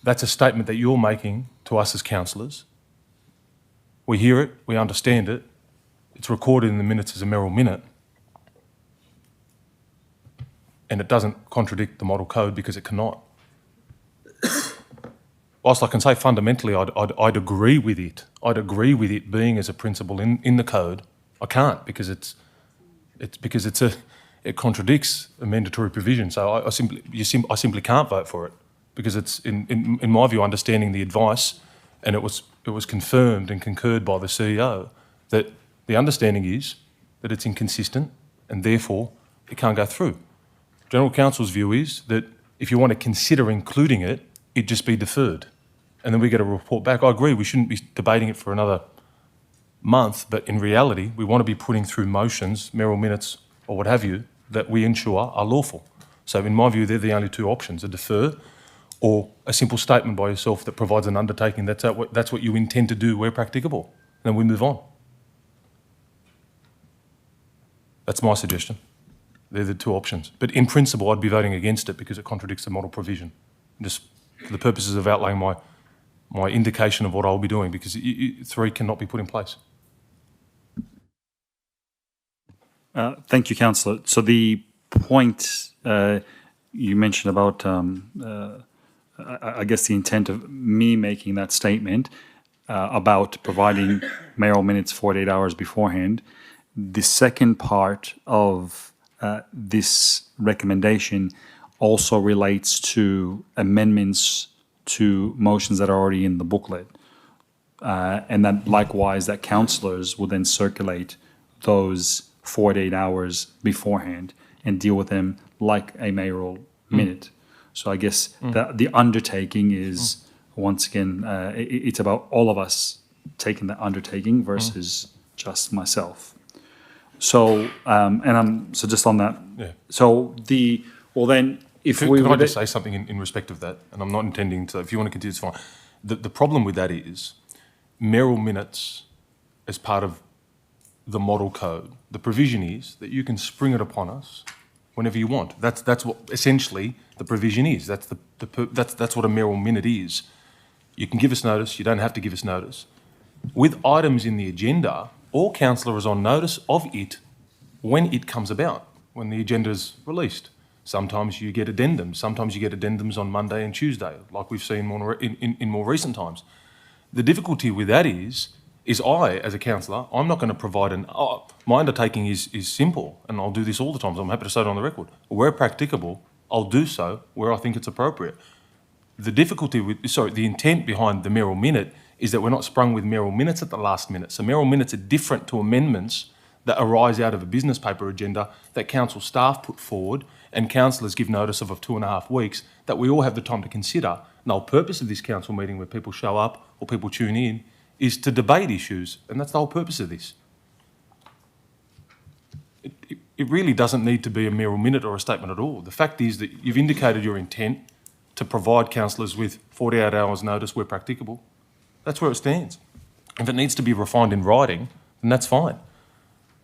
That's a statement that you're making to us as councillors. We hear it, we understand it. It's recorded in the minutes as a mayoral minute. And it doesn't contradict the model code because it cannot. Whilst I can say fundamentally I'd agree with it. I'd agree with it being as a principle in the code. I can't because it contradicts a mandatory provision. So I simply can't vote for it because it's in my view understanding the advice, and it was confirmed and concurred by the CEO that the understanding is that it's inconsistent and therefore it can't go through. General Counsel's view is that if you want to consider including it, it just be deferred. And then we get a report back. I agree, we shouldn't be debating it for another month, but in reality, we want to be putting through motions, mayoral minutes, or what have you, that we ensure are lawful. So in my view, they're the only 2 options, a defer or a simple statement by yourself that provides an undertaking that's what you intend to do where practicable. And then we move on. That's my suggestion. They're the 2 options. But in principle, I'd be voting against it because it contradicts the model provision. Just for the purposes of outlaying my indication of what I'll be doing, because 3 cannot be put in place. Thank you, Councillor. So the point you mentioned about, I guess, the intent of me making that statement about providing mayoral minutes 48 hours beforehand. The second part of this recommendation also relates to amendments to motions that are already in the booklet. And that likewise, that councillors will then circulate those 48 hours beforehand and deal with them like a mayoral minute. So I guess the undertaking is, once again, it's about all of us taking the undertaking versus just myself. So, so just on that. Yeah. So then if Can, we can I would just say something in respect of that? And I'm not intending to, if you want to continue, it's fine. The problem with that is mayoral minutes as part of the model code. The provision is that you can spring it upon us whenever you want. That's what essentially the provision is. That's that's what a mayoral minute is. You can give us notice. You don't have to give us notice. With items in the agenda, all councillor is on notice of it when it comes about, when the agenda is released. Sometimes you get addendums. Sometimes you get addendums on Monday and Tuesday, like we've seen in more recent times. The difficulty with that is I, as a councillor, I'm not going to provide my undertaking is simple, and I'll do this all the time, so I'm happy to say it on the record. Where practicable, I'll do so where I think it's appropriate. The intent behind the mayoral minute is that we're not sprung with mayoral minutes at the last minute. So mayoral minutes are different to amendments that arise out of a business paper agenda that council staff put forward and councillors give notice of 2.5 weeks that we all have the time to consider. And the whole purpose of this council meeting where people show up or people tune in is to debate issues, and that's the whole purpose of this. It really doesn't need to be a mayoral minute or a statement at all. The fact is that you've indicated your intent to provide councillors with 48 hours notice where practicable. That's where it stands. If it needs to be refined in writing, then that's fine.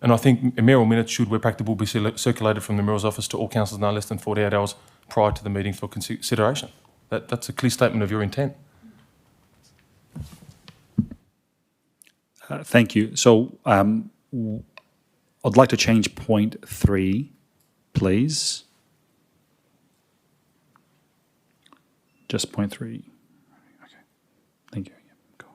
And I think a mayoral minute should, where practicable, be circulated from the mayor's office to all councillors no less than 48 hours prior to the meeting for consideration. That's a clear statement of your intent. Thank you. So I'd like to change point 3, please. Just point 3. Okay. Thank you. Yeah, go.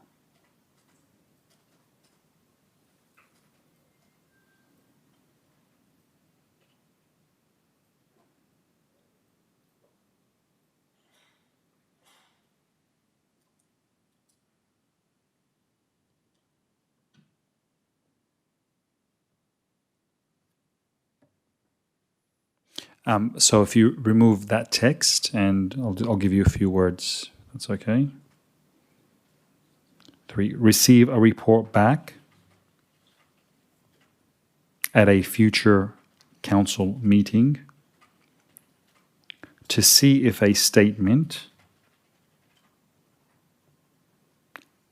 So if you remove that text, and I'll give you a few words, that's okay. 3, receive a report back at a future council meeting to see if a statement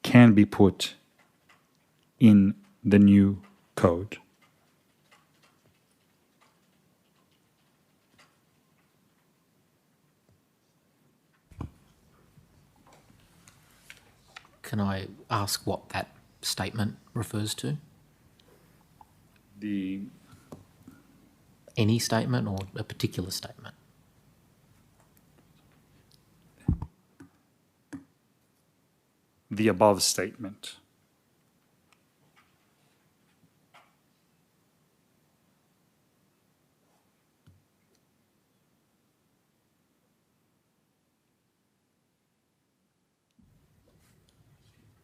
can be put in the new code. Can I ask what that statement refers to? Any statement or a particular statement? The above statement.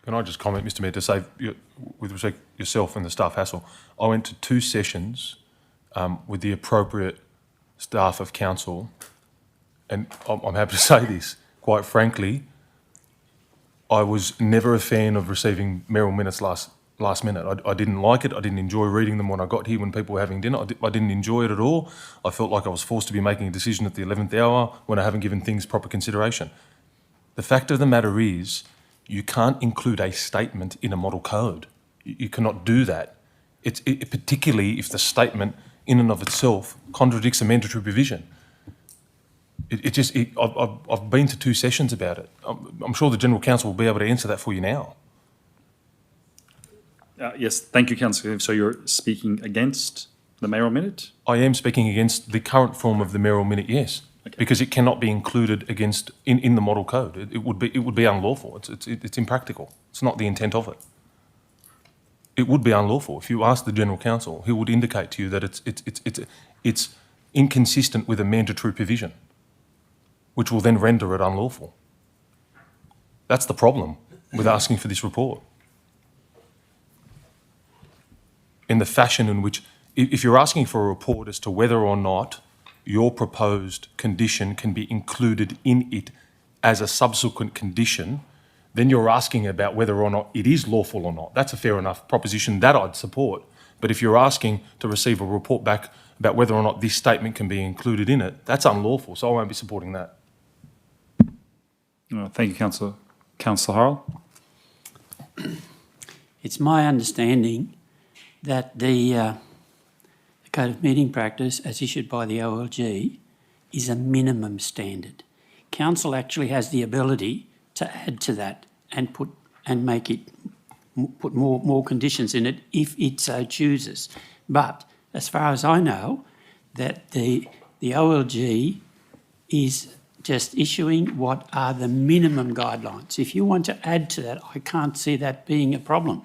Can I just comment, Mr Mayor, to say, with respect to yourself and the staff hassle, I went to 2 sessions with the appropriate staff of council, and I'm happy to say this, quite frankly, I was never a fan of receiving mayoral minutes last minute. I didn't like it. I didn't enjoy reading them when I got here when people were having dinner. I didn't enjoy it at all. I felt like I was forced to be making a decision at the 11th hour when I haven't given things proper consideration. The fact of the matter is, you can't include a statement in a model code. You cannot do that. Particularly if the statement in and of itself contradicts a mandatory provision. I've been to 2 sessions about it. I'm sure the General Counsel will be able to answer that for you now. Yes, thank you, Councillor. So you're speaking against the mayoral minute? I am speaking against the current form of the mayoral minute, yes, because it cannot be included against in the model code. It would be unlawful. It's impractical. It's not the intent of it. It would be unlawful. If you ask the General Counsel, he would indicate to you that it's inconsistent with a mandatory provision, which will then render it unlawful. That's the problem with asking for this report. In the fashion in which, if you're asking for a report as to whether or not your proposed condition can be included in it as a subsequent condition, then you're asking about whether or not it is lawful or not. That's a fair enough proposition that I'd support. But if you're asking to receive a report back about whether or not this statement can be included in it, that's unlawful, so I won't be supporting that. Thank you, Councillor. Councillor Harrell? It's my understanding that the Code of Meeting Practice, as issued by the OLG, is a minimum standard. Council actually has the ability to add to that and put more conditions in it if it so chooses. But as far as I know, that the OLG is just issuing what are the minimum guidelines. If you want to add to that, I can't see that being a problem.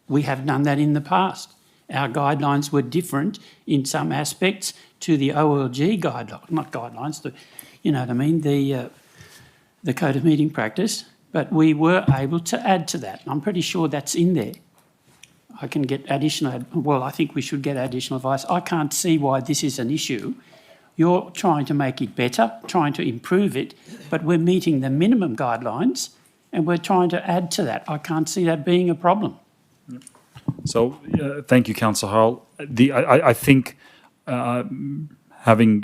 We have done that in the past. Our guidelines were different in some aspects to the OLG guidelines, not guidelines, you know what I mean, the Code of Meeting Practice, but we were able to add to that. I'm pretty sure that's in there. I can get additional, well, I think we should get additional advice. I can't see why this is an issue. You're trying to make it better, trying to improve it, but we're meeting the minimum guidelines and we're trying to add to that. I can't see that being a problem. So, thank you, Councillor Harrell. I think, having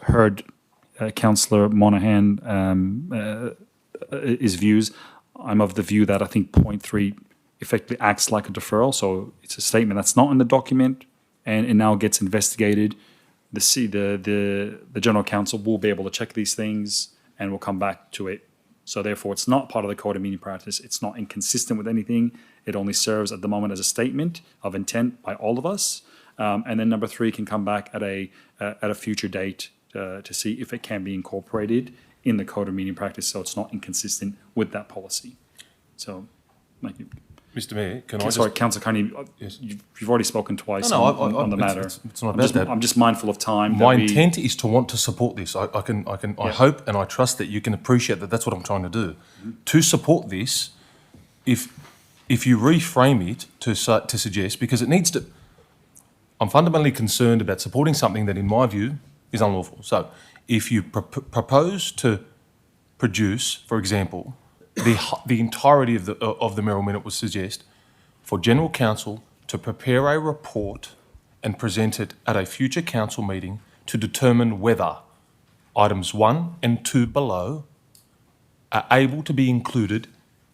heard Councillor Monaghan his views, I'm of the view that I think point 3 effectively acts like a deferral. So it's a statement that's not in the document, and it now gets investigated. The General Counsel will be able to check these things and will come back to it. So therefore, it's not part of the Code of Meeting Practice. It's not inconsistent with anything. It only serves at the moment as a statement of intent by all of us. And then number 3 can come back at a future date to see if it can be incorporated in the Code of Meeting Practice, so it's not inconsistent with that policy. So, thank you. Mr. Mayor, can I just... Sorry, Councillor Carney, yes. You've already spoken twice on the matter. It's not about that. I'm just mindful of time. My intent is to want to support this. I hope and I trust that you can appreciate that that's what I'm trying to do. Mm-hmm. To support this, if you reframe it to suggest, because it needs to... I'm fundamentally concerned about supporting something that, in my view, is unlawful. So, if you propose to produce, for example, the entirety of the mayoral minute would suggest for General Counsel to prepare a report and present it at a future council meeting to determine whether items 1 and 2 below are able to be included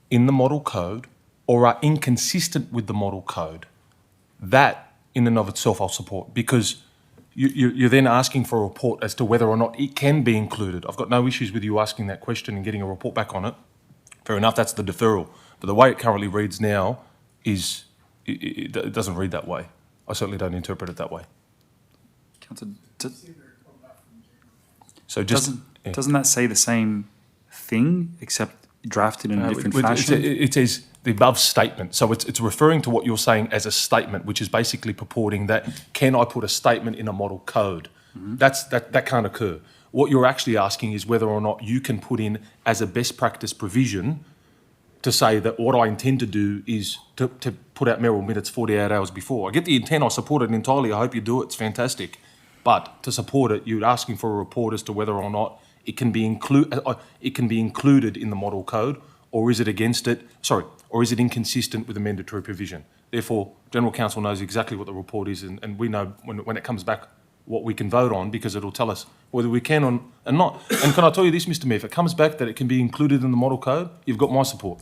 in the model code or are inconsistent with the model code. That, in and of itself, I'll support, because you're then asking for a report as to whether or not it can be included. I've got no issues with you asking that question and getting a report back on it. Fair enough, that's the deferral. But the way it currently reads now is, it doesn't read that way. I certainly don't interpret it that way. Councillor, so just... Doesn't that say the same thing, except drafted in a different fashion? It says the above statement. So it's referring to what you're saying as a statement, which is basically purporting that, can I put a statement in a model code? Mm-hmm. That can't occur. What you're actually asking is whether or not you can put in as a best practice provision to say that what I intend to do is to put out mayoral minutes 48 hours before. I get the intent, I support it entirely, I hope you do it, it's fantastic. But to support it, you're asking for a report as to whether or not it can be included in the model code, or is it against it, or is it inconsistent with a mandatory provision? Therefore, General Counsel knows exactly what the report is, and we know when it comes back what we can vote on, because it'll tell us whether we can or not. And can I tell you this, Mr. Mayor, if it comes back that it can be included in the model code, you've got my support.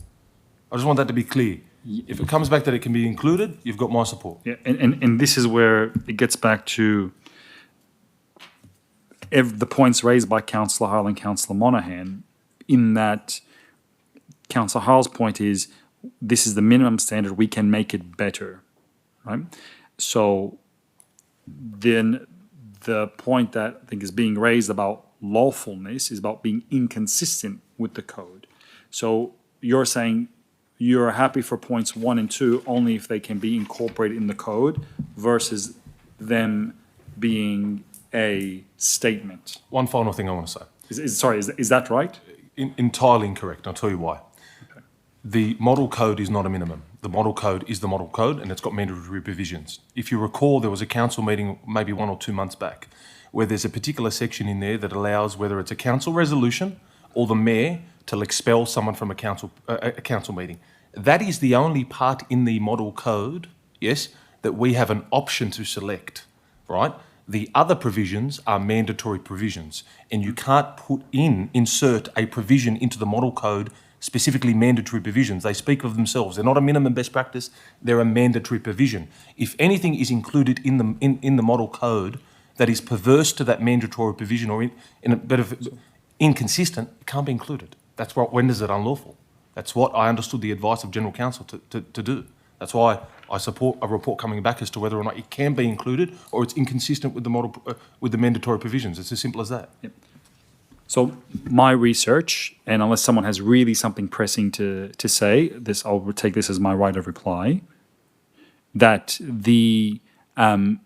I just want that to be clear. If it comes back that it can be included, you've got my support. Yeah, and this is where it gets back to the points raised by Councillor Harrell and Councillor Monaghan, in that Councillor Harrell's point is, this is the minimum standard, we can make it better, right? So then the point that I think is being raised about lawfulness is about being inconsistent with the code. So you're saying you're happy for points 1 and 2 only if they can be incorporated in the code versus them being a statement. One final thing I want to say. Is that right? Entirely incorrect. I'll tell you why. Okay. The model code is not a minimum. The model code is the model code, and it's got mandatory provisions. If you recall, there was a council meeting maybe 1 or 2 months back where there's a particular section in there that allows, whether it's a council resolution or the mayor, to expel someone from a council meeting. That is the only part in the model code, yes, that we have an option to select, right? The other provisions are mandatory provisions, and you can't insert a provision into the model code, specifically mandatory provisions. They speak of themselves. They're not a minimum best practice, they're a mandatory provision. If anything is included in the model code that is perverse to that mandatory provision or in a bit of inconsistent, it can't be included. That's what renders it unlawful. That's what I understood the advice of General Counsel to do. That's why I support a report coming back as to whether or not it can be included or it's inconsistent with the model with the mandatory provisions. It's as simple as that. Yep. So my research, and unless someone has really something pressing to say, this I'll take this as my right of reply. That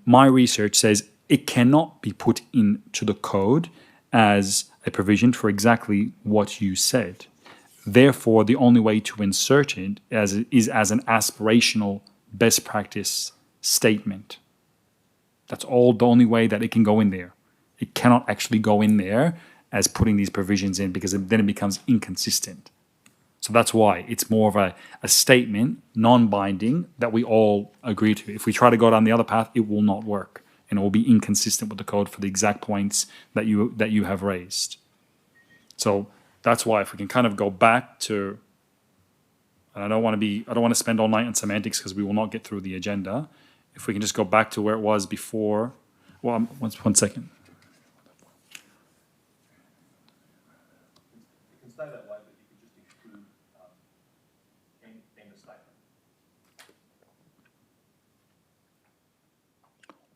my research says it cannot be put into the code as a provision for exactly what you said. Therefore, the only way to insert it is as an aspirational best practice statement. That's the only way that it can go in there. It cannot actually go in there as putting these provisions in because then it becomes inconsistent. So that's why it's more of a statement, non-binding, that we all agree to. If we try to go down the other path, it will not work. And it will be inconsistent with the code for the exact points that you have raised. So that's why if we can kind of go back to, and I don't want to spend all night on semantics because we will not get through the agenda. If we can just go back to where it was before, well, one second. You can stay that way, but you could just exclude end of statement.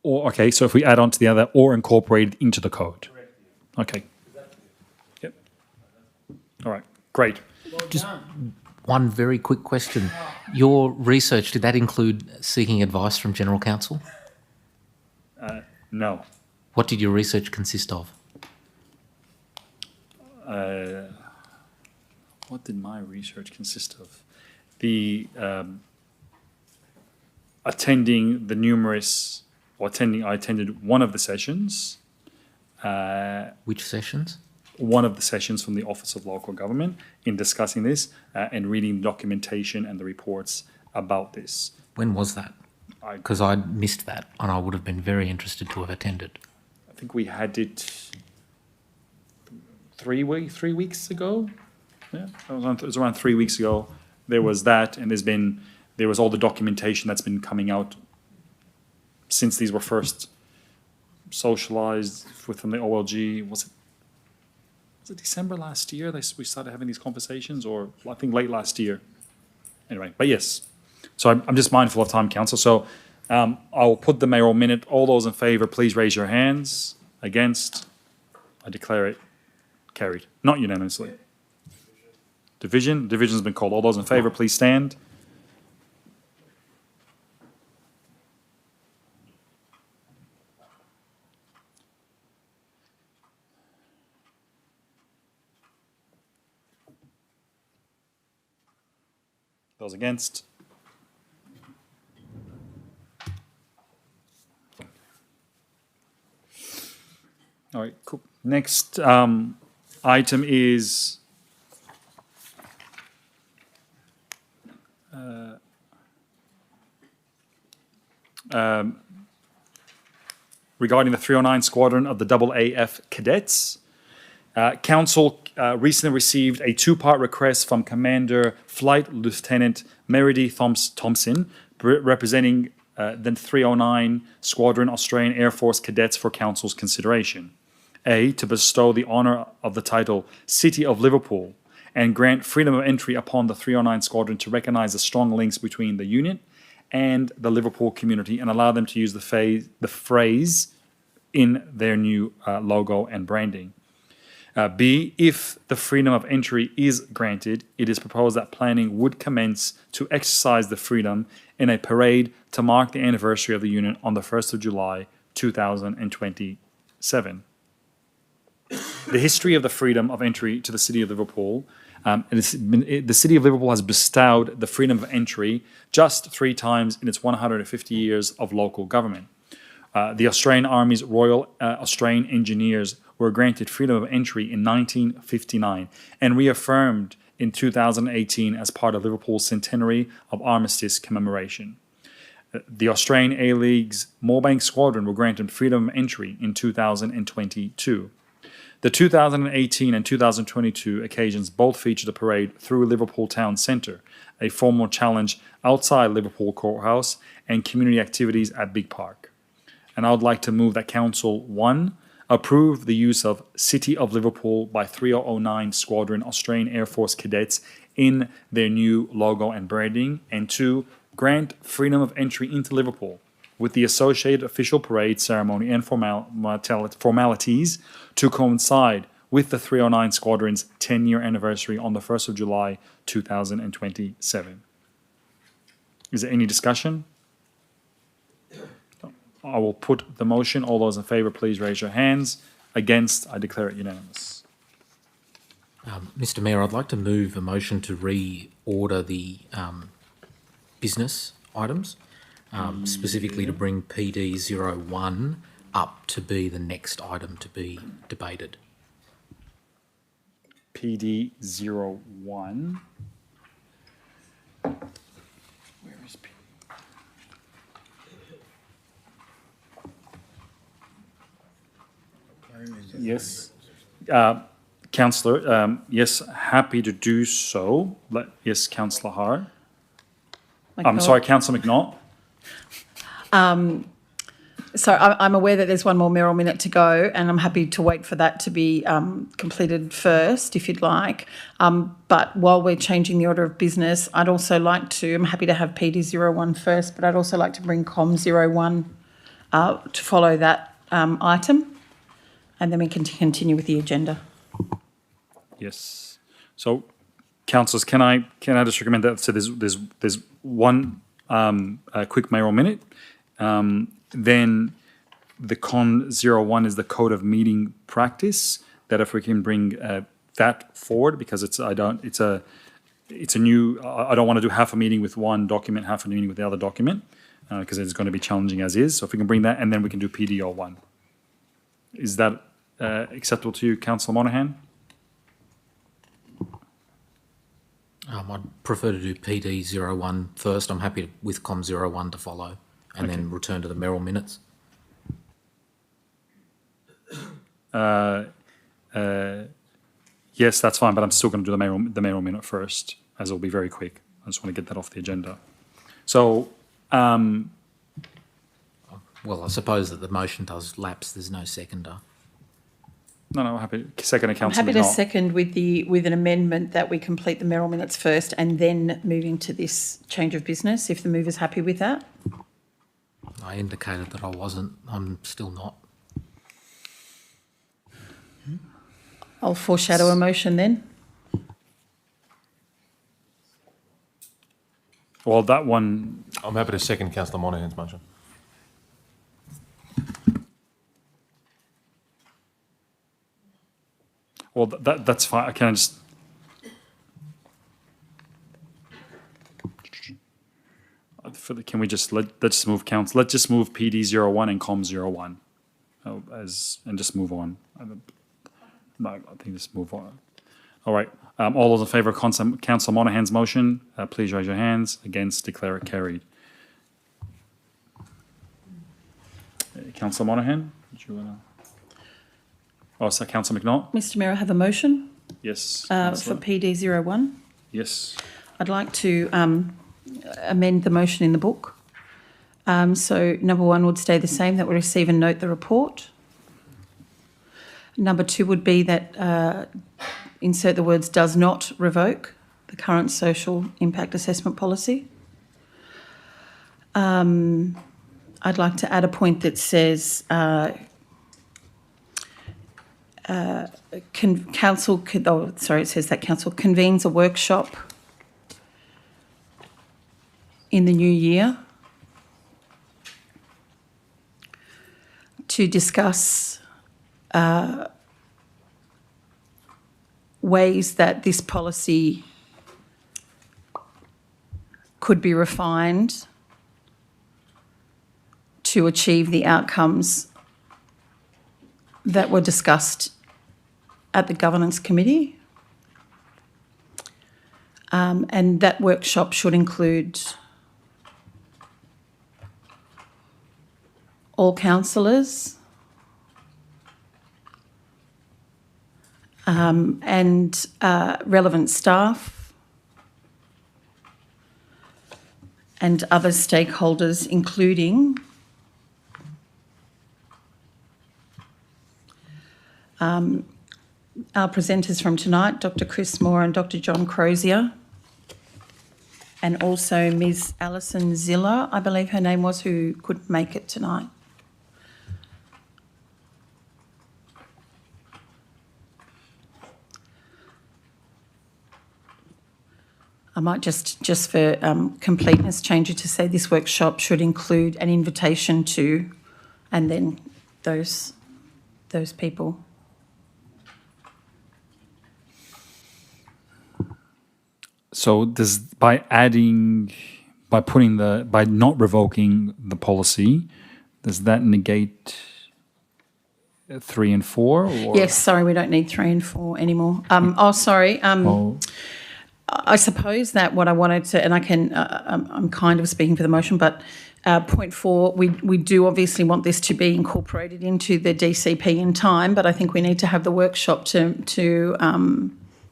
Or, okay, so if we add on to the other, or incorporated into the code. Correct. Okay. Yep. All right, great. Just one very quick question. Your research, did that include seeking advice from General Counsel? No. What did your research consist of? What did my research consist of? The attending the numerous, or I attended one of the sessions. Which sessions? One of the sessions from the Office of Local Government in discussing this and reading documentation and the reports about this. When was that? Because I missed that and I would have been very interested to have attended. I think we had it 3 weeks ago. Yeah, it was around 3 weeks ago. There was that, and there was all the documentation that's been coming out since these were first socialized within the OLG. Was it December last year we started having these conversations, or I think late last year? Anyway, but yes. So I'm just mindful of time, Council. So I'll put the mayoral minute. All those in favour, please raise your hands. Against? I declare it carried. Not unanimously. Division? Division's been called. All those in favour, please stand. Those against? All right, cool. Next item is regarding the 309 Squadron of the AAF Cadets. Council recently received a two-part request from Commander Flight Lieutenant Meredith Thompson, representing the 309 Squadron Australian Air Force Cadets for Council's consideration. A, to bestow the honour of the title City of Liverpool and grant freedom of entry upon the 309 Squadron to recognise the strong links between the unit and the Liverpool community and allow them to use the phrase in their new logo and branding. B, if the freedom of entry is granted, it is proposed that planning would commence to exercise the freedom in a parade to mark the anniversary of the Union on the 1st of July 2027. The history of the freedom of entry to the City of Liverpool, the City of Liverpool has bestowed the freedom of entry just 3 times in its 150 years of local government. The Australian Army's Royal Australian Engineers were granted freedom of entry in 1959 and reaffirmed in 2018 as part of Liverpool's centenary of armistice commemoration. The Australian A-League's Moorebank Squadron were granted freedom of entry in 2022. The 2018 and 2022 occasions both featured a parade through Liverpool Town Centre, a formal challenge outside Liverpool Courthouse, and community activities at Big Park. And I would like to move that Council 1, approve the use of City of Liverpool by 3009 Squadron Australian Air Force cadets in their new logo and branding, and 2, grant freedom of entry into Liverpool with the associated official parade ceremony and formalities to coincide with the 309 Squadron's 10-year anniversary on the 1st of July 2027. Is there any discussion? I will put the motion. All those in favour, please raise your hands. Against, I declare it unanimous. Mr. Mayor, I'd like to move a motion to reorder the business items, specifically to bring PD 01 up to be the next item to be debated. PD 01. Where is PD? Yes. Councillor, yes, happy to do so. Yes, Councillor Hart. I'm sorry, Councillor McNaught. So I'm aware that there's one more mayoral minute to go, and I'm happy to wait for that to be completed first, if you'd like. But while we're changing the order of business, I'd also like to, I'm happy to have PD 01 first, but I'd also like to bring COM 01 to follow that item, and then we can continue with the agenda. Yes. So, councillors, can I just recommend that? So there's one quick mayoral minute. Then the CON 01 is the code of meeting practice. That if we can bring that forward, because I don't want to do half a meeting with one document, half a meeting with the other document, because it's going to be challenging as is. So if we can bring that, and then we can do PD 01. Is that acceptable to you, Councillor Monaghan? I'd prefer to do PD 01 first. I'm happy with COM 01 to follow, and then return to the mayoral minutes. Yes, that's fine, but I'm still going to do the mayoral minute first, as it'll be very quick. I just want to get that off the agenda. So, well, I suppose that the motion does lapse. There's no seconder. No, happy second. I'm Councillor happy to McNaught. second with an amendment that we complete the mayoral minutes first and then move into this change of business, if the mover's happy with that. I indicated that I wasn't. I'm still not. I'll foreshadow a motion then. Well, that one. I'm happy to second Councillor Monaghan's motion. Well, that's fine. Can I just? Can we just let's move council? Let's just move PD 01 and COM 01, and just move on. No, I think just move on. All right. All those in favour of Councillor Monaghan's motion, please raise your hands. Against, declare it carried. Councillor Monaghan, did you want to? Oh, so Councillor McNaught? Mr Mayor, I have a motion Yes. for PD 01. Yes. I'd like to amend the motion in the book. So number 1 would stay the same, that we receive and note the report. Number 2 would be that insert the words does not revoke the current social impact assessment policy. I'd like to add a point that says council convenes a workshop in the new year to discuss ways that this policy could be refined to achieve the outcomes that were discussed at the Governance Committee. And that workshop should include all councillors and relevant staff and other stakeholders, including our presenters from tonight, Dr. Chris Moore and Dr. John Crozier, and also Ms. Alison Ziller, I believe her name was, who couldn't make it tonight. I might just for completeness, change it to say this workshop should include an invitation to, and then those people. So does by not revoking the policy, does that negate 3 and 4? Or? Yes, sorry, we don't need 3 and 4 anymore. I suppose that what I wanted to, and I can, I'm kind of speaking for the motion, but point 4, we do obviously want this to be incorporated into the DCP in time, but I think we need to have the workshop to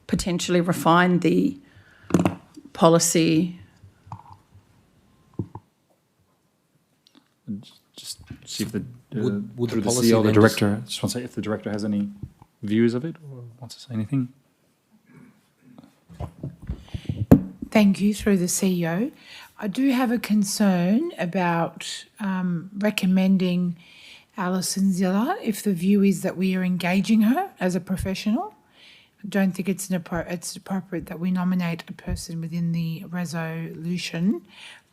potentially refine the policy. Just see if the would through the the policy CEO, the then director, just want to say if the director has any views of it or wants to say anything. Thank you, through the CEO. I do have a concern about recommending Alison Ziller if the view is that we are engaging her as a professional. I don't think it's appropriate that we nominate a person within the resolution,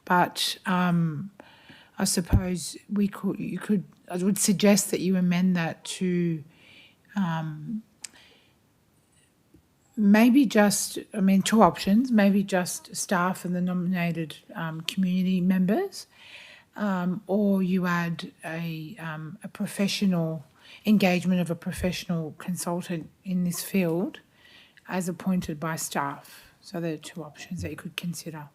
but I suppose I would suggest that you amend that to maybe just, two options, maybe just staff and the nominated community members, or you add a professional engagement of a professional consultant in this field as appointed by staff. So there are 2 options that you could consider.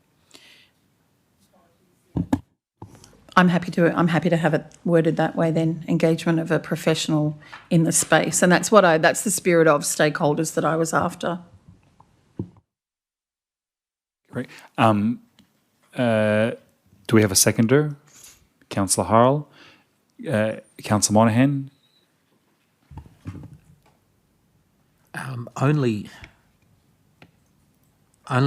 I'm happy to have it worded that way then, engagement of a professional in the space. And that's that's the spirit of stakeholders that I was after. Great. Do we have a seconder? Councillor Harrell? Councillor Monahan? Only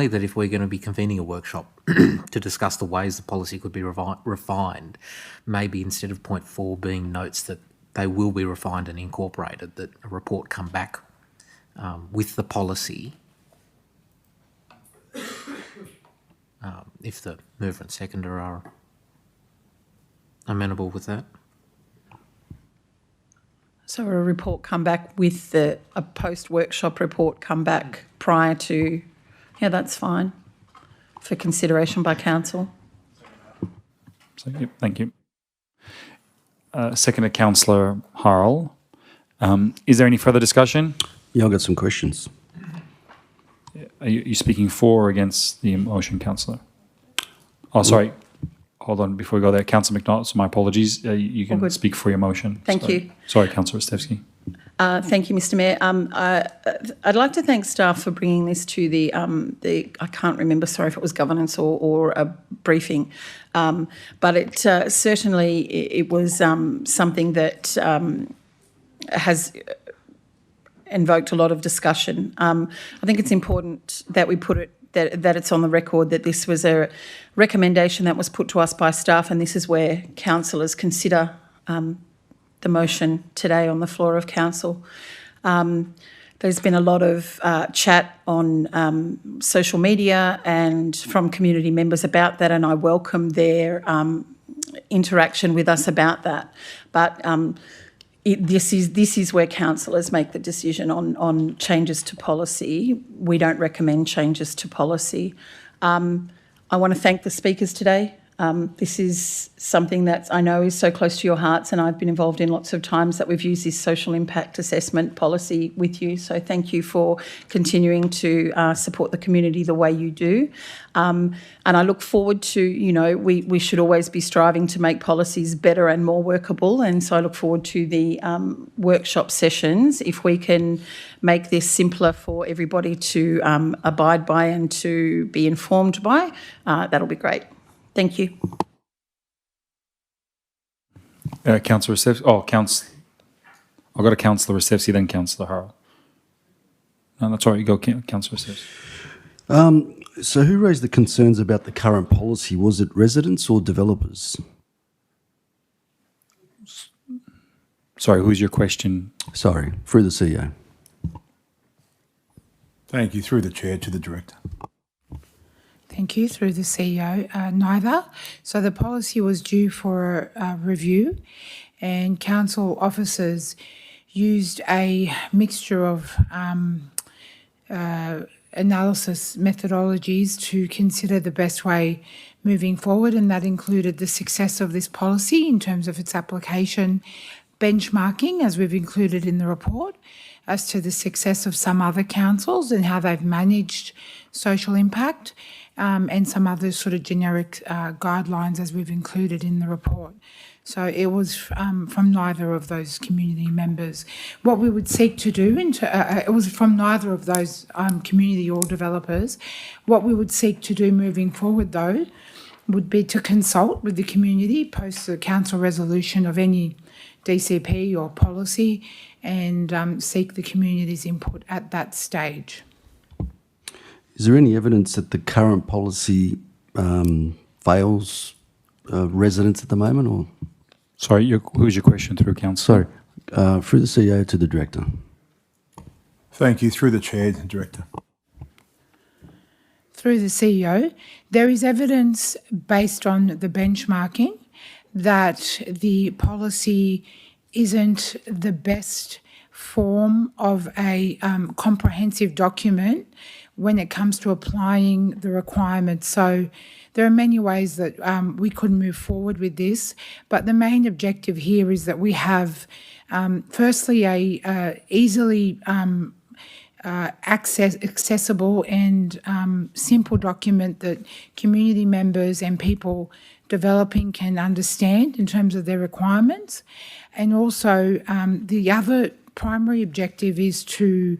that if we're going to be convening a workshop to discuss the ways the policy could be refined, maybe instead of point 4 being notes that they will be refined and incorporated, that a report come back with the policy, if the mover and seconder are amenable with that. So a report come back with a post-workshop report come back prior to, yeah, that's fine, for consideration by council. So, yep, thank you. Second to Councillor Harrell. Is there any further discussion? Yeah, I've got some questions. Are you speaking for or against the motion, Councillor? Oh, sorry. Hold on, before we go there, Councillor McNaught, so my apologies. You can speak for your motion. Thank you. Sorry, Councillor Stevsky. Thank you, Mr. Mayor. I'd like to thank staff for bringing this to the I can't remember, sorry, if it was governance or a briefing, but it certainly it was something that has invoked a lot of discussion. I think it's important that we put it that it's on the record that this was a recommendation that was put to us by staff, and this is where councillors consider the motion today on the floor of council. There's been a lot of chat on social media and from community members about that, and I welcome their interaction with us about that. But this is where councillors make the decision on changes to policy. We don't recommend changes to policy. I want to thank the speakers today. This is something that I know is so close to your hearts, and I've been involved in lots of times that we've used this social impact assessment policy with you. So thank you for continuing to support the community the way you do. And I look forward to, we should always be striving to make policies better and more workable. And so I look forward to the workshop sessions. If we can make this simpler for everybody to abide by and to be informed by, that'll be great. Thank you. Councillor Recevsi. I'll go to Councillor Recevsi, then Councillor Harrell. No, that's all right. You go, Councillor Recevsi. So who raised the concerns about the current policy? Was it residents or developers? Sorry, who's your question? Sorry, through the CEO. Thank you. Through the chair to the director. Thank you. Through the CEO, neither. So the policy was due for review, and council officers used a mixture of analysis methodologies to consider the best way moving forward, and that included the success of this policy in terms of its application, benchmarking, as we've included in the report, as to the success of some other councils and how they've managed social impact, and some other sort of generic guidelines as we've included in the report. So it was from neither of those community members. What we would seek to do, it was from neither of those community or developers. What we would seek to do moving forward, though, would be to consult with the community post the council resolution of any DCP or policy and seek the community's input at that stage. Is there any evidence that the current policy fails residents at the moment? Or Sorry, who's your question through, Councillor? Sorry, through the CEO to the director. Thank you. Through the chair to the director. Through the CEO, there is evidence based on the benchmarking that the policy isn't the best form of a comprehensive document when it comes to applying the requirements. So there are many ways that we could move forward with this, but the main objective here is that we have, firstly, a easily accessible and simple document that community members and people developing can understand in terms of their requirements. And also the other primary objective is to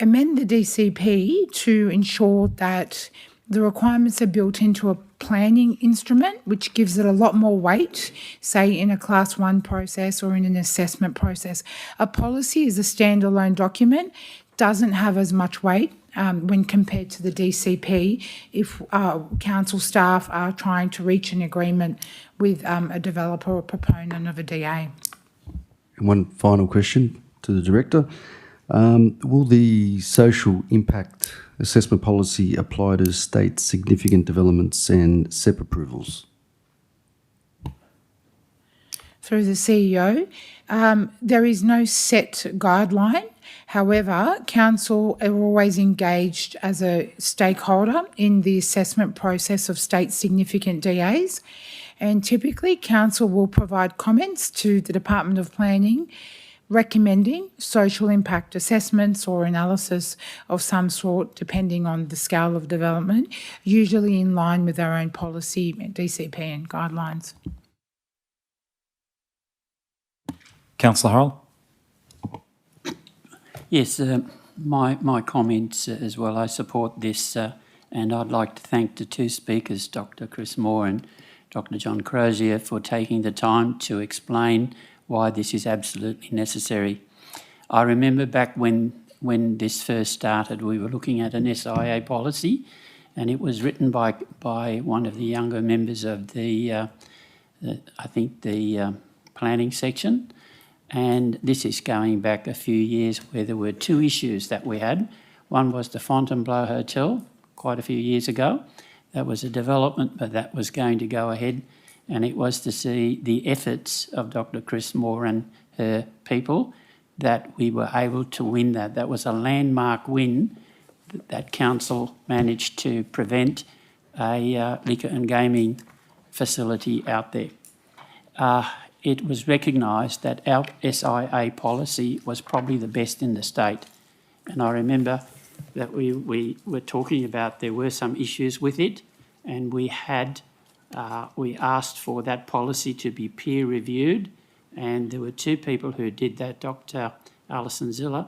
amend the DCP to ensure that the requirements are built into a planning instrument, which gives it a lot more weight, say in a Class 1 process or in an assessment process. A policy is a standalone document, doesn't have as much weight when compared to the DCP if council staff are trying to reach an agreement with a developer or proponent of a DA. And one final question to the director. Will the social impact assessment policy apply to state significant developments and SEP approvals? Through the CEO, there is no set guideline. However, council are always engaged as a stakeholder in the assessment process of state significant DAs, and typically council will provide comments to the Department of Planning recommending social impact assessments or analysis of some sort, depending on the scale of development, usually in line with our own policy, DCP and guidelines. Councillor Harrell? Yes, my comments as well. I support this and I'd like to thank the two speakers, Dr. Chris Moore and Dr. John Crozier, for taking the time to explain why this is absolutely necessary. I remember back when when this first started, we were looking at an SIA policy, and it was written by one of the younger members of the planning section. And this is going back a few years where there were two issues that we had. One was the Fontainebleau Hotel quite a few years ago. That was a development, but that was going to go ahead, and it was to see the efforts of Dr. Chris Moore and her people that we were able to win that. That was a landmark win that council managed to prevent a liquor and gaming facility out there. It was recognised that our SIA policy was probably the best in the state. And I remember that we were talking about there were some issues with it, and we asked for that policy to be peer reviewed, and there were two people who did that, Dr. Alison Ziller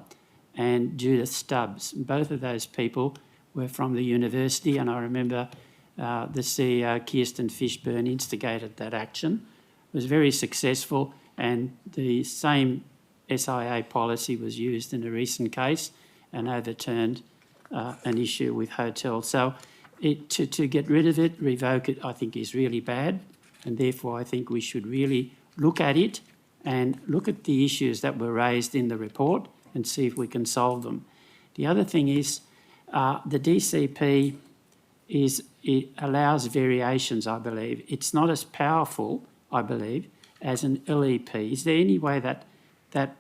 and Judith Stubbs. Both of those people were from the university, and I remember the CEO, Kirsten Fishburn, instigated that action. It was very successful, and the same SIA policy was used in a recent case and overturned an issue with hotels. So to get rid of it, revoke it, I think is really bad, and therefore I think we should really look at it and look at the issues that were raised in the report and see if we can solve them. The other thing is the DCP it allows variations, I believe. It's not as powerful, I believe, as an LEP. Is there any way that that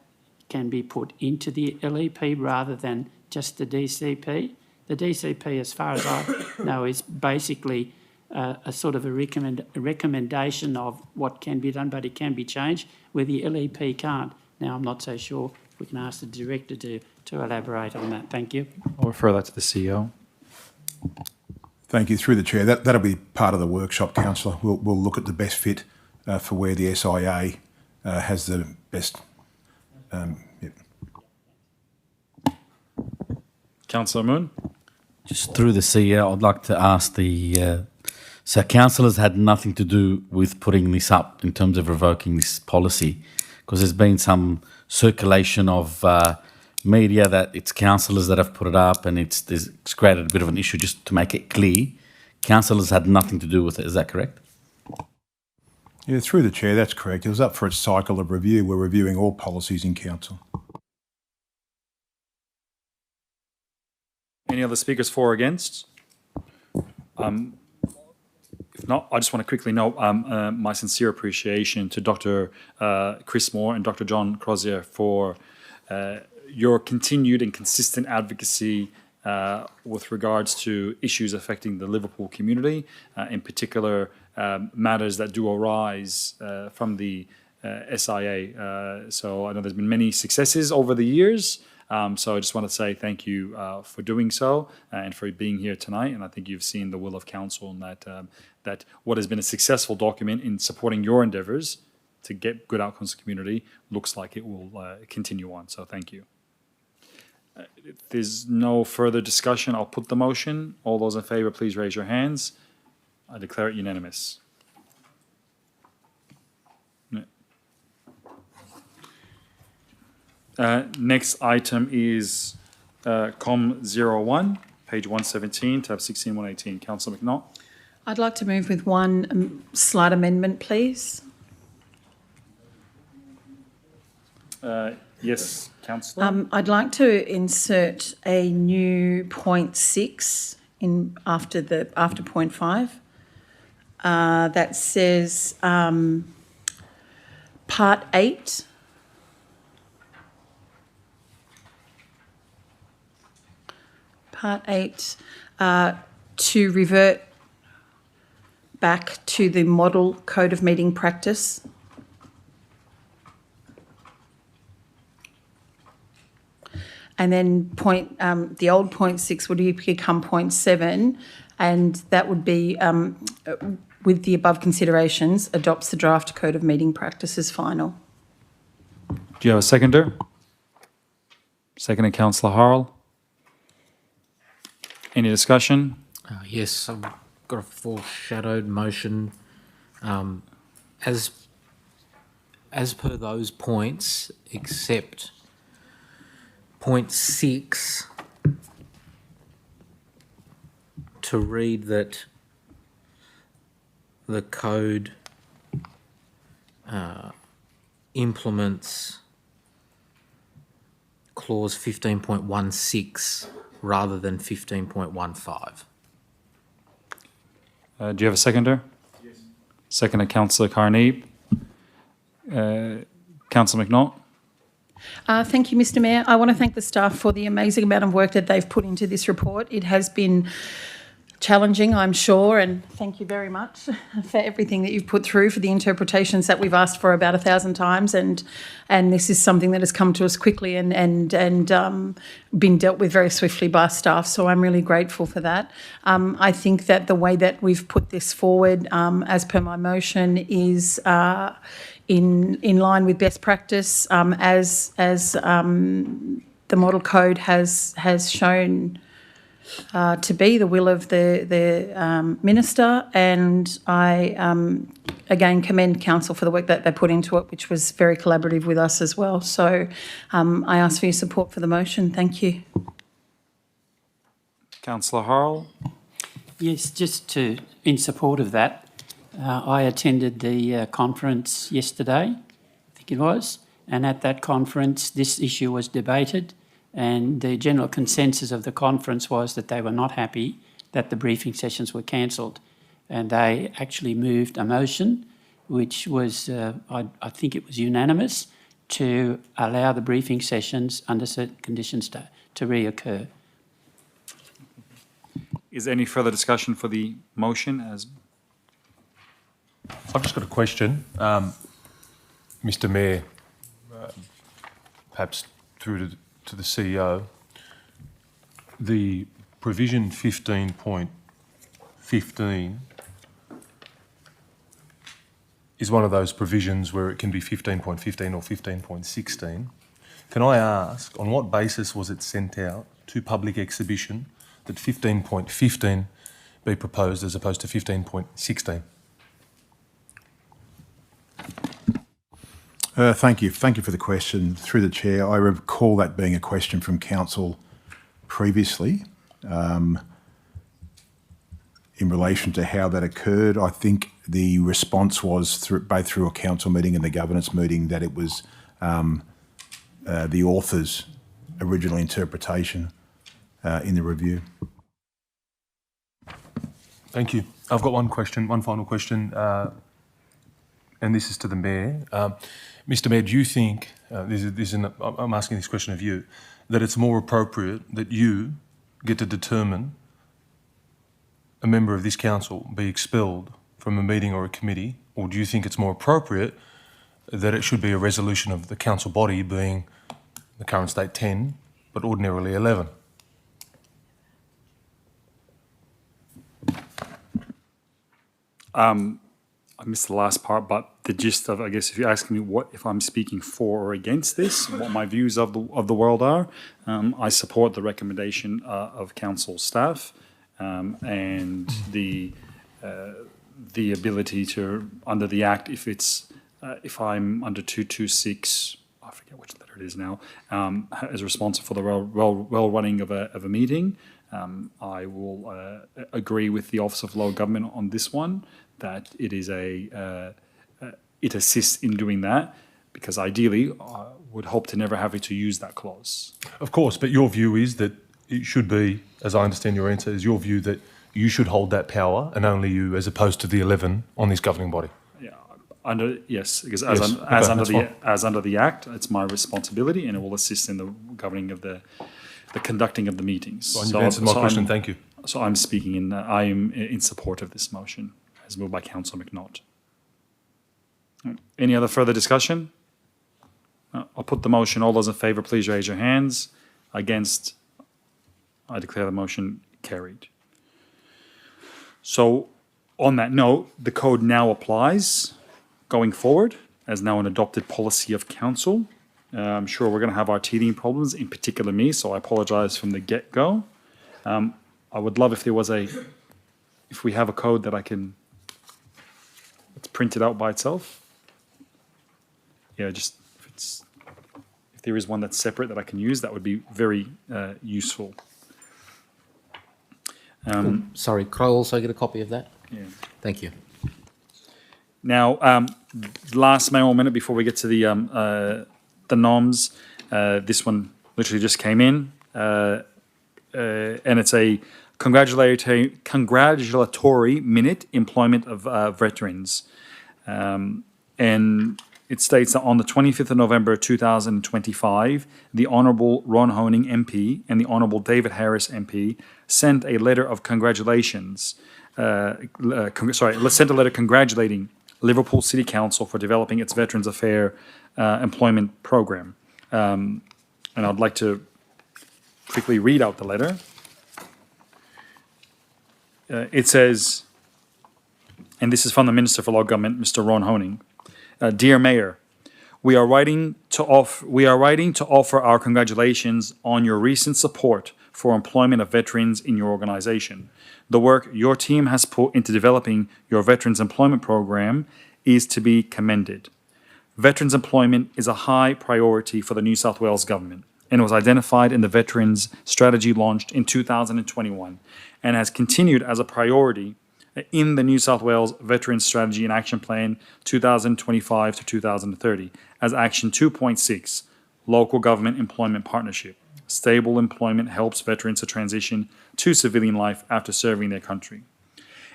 can be put into the LEP rather than just the DCP? The DCP, as far as I know, is basically a sort of a recommendation of what can be done, but it can be changed, where the LEP can't. Now, I'm not so sure. We can ask the director to elaborate on that. Thank you. I'll refer that to the CEO. Thank you. Through the chair, that'll be part of the workshop, councillor. We'll look at the best fit for where the SIA has the best. Councillor Moon. Just through the CEO, I'd like to ask so councillors had nothing to do with putting this up in terms of revoking this policy, because there's been some circulation of media that it's councillors that have put it up, and it's created a bit of an issue. Just to make it clear, councillors had nothing to do with it. Is that correct? Yeah, through the chair, that's correct. It was up for its cycle of review. We're reviewing all policies in council. Any other speakers for or against? If not, I just want to quickly note my sincere appreciation to Dr. Chris Moore and Dr. John Crozier for your continued and consistent advocacy with regards to issues affecting the Liverpool community, in particular matters that do arise from the SIA. So I know there's been many successes over the years. So I just want to say thank you for doing so and for being here tonight. And I think you've seen the will of council and that what has been a successful document in supporting your endeavours to get good outcomes to the community looks like it will continue on. So thank you. If there's no further discussion, I'll put the motion. All those in favour, please raise your hands. I declare it unanimous. Next item is COM 01, page 117, tab 16, 118. Councillor McNaught. I'd like to move with one slight amendment, please. Yes, Councillor. I'd like to insert a new point 6 in after point 5 that says part 8. Part 8 to revert back to the model code of meeting practice. And then the old point 6 would become point 7, and that would be, with the above considerations, adopts the draft code of meeting practices final. Do you have a seconder? Seconded, Councillor Harrell. Any discussion? Yes, I've got a foreshadowed motion. As per those points, except point 6 to read that the code implements clause 15.16 rather than 15.15. Do you have a seconder? Yes. Seconder, Councillor Carneep. Councillor McNaught. Thank you, Mr Mayor. I want to thank the staff for the amazing amount of work that they've put into this report. It has been challenging, I'm sure, and thank you very much for everything that you've put through, for the interpretations that we've asked for about 1,000 times, and this is something that has come to us quickly and been dealt with very swiftly by staff, so I'm really grateful for that. I think that the way that we've put this forward, as per my motion, is in line with best practice, as the model code has shown to be the will of the minister, and I again commend council for the work that they put into it, which was very collaborative with us as well. So I ask for your support for the motion. Thank you. Councillor Harrell. Yes, just in support of that, I attended the conference yesterday, I think it was, and at that conference this issue was debated, and the general consensus of the conference was that they were not happy that the briefing sessions were cancelled, and they actually moved a motion, which was, I think it was unanimous, to allow the briefing sessions under certain conditions to reoccur. Is there any further discussion for the motion? I've just got a question. Mr Mayor, perhaps through to the CEO, the provision 15.15 is one of those provisions where it can be 15.15 or 15.16. Can I ask, on what basis was it sent out to public exhibition that 15.15 be proposed as opposed to 15.16? Thank you. Thank you for the question. Through the chair, I recall that being a question from council previously in relation to how that occurred. I think the response was both through a council meeting and the governance meeting that it was the author's original interpretation in the review. Thank you. I've got one final question, and this is to the Mayor. Mr Mayor, do you think, I'm asking this question of you, that it's more appropriate that you get to determine a member of this council be expelled from a meeting or a committee, or do you think it's more appropriate that it should be a resolution of the council body, being the current state 10, but ordinarily 11? I missed the last part, but the gist of, I guess, if you're asking me if I'm speaking for or against this, what my views of the world are, I support the recommendation of council staff and the ability to, under the Act, if I'm under 226, I forget which letter it is now, as responsible for the well running of a meeting, I will agree with the Office of Local Government on this one, that it is it assists in doing that, because ideally I would hope to never have to use that clause. Of course, but your view is that it should be, as I understand your answer, is your view that you should hold that power and only you, as opposed to the 11 on this governing body. Yeah, yes, because as under the Act, it's my responsibility, and it will assist in the governing of the conducting of the meetings. Well, you've answered my question. Thank you. So I'm speaking I am in support of this motion, as moved by Councillor McNaught. Any other further discussion? I'll put the motion. All those in favour, please raise your hands. Against, I declare the motion carried. So, on that note, the code now applies going forward as now an adopted policy of council. I'm sure we're going to have our teething problems, in particular me, so I apologise from the get-go. I would love if there was if we have a code that it's printed out by itself. Yeah, just if there is one that's separate that I can use, that would be very useful. Sorry, could I also get a copy of that? Yeah. Thank you. Now, last mayoral minute before we get to the noms. This one literally just came in, and it's a congratulatory minute employment of veterans, and it states that on the 25th of November 2025, the Honourable Ron Honing MP and the Honourable David Harris MP sent a letter of congratulations. Sent a letter congratulating Liverpool City Council for developing its Veterans Affairs employment program. And I'd like to quickly read out the letter. It says, and this is from the Minister for Local Government, Mr. Ron Honing. Dear Mayor, we are writing to offer our congratulations on your recent support for employment of veterans in your organization. The work your team has put into developing your veterans employment program is to be commended. Veterans employment is a high priority for the New South Wales government and was identified in the Veterans Strategy launched in 2021 and has continued as a priority in the New South Wales Veterans Strategy and Action Plan 2025 to 2030 as Action 2.6, Local Government Employment Partnership. Stable employment helps veterans to transition to civilian life after serving their country.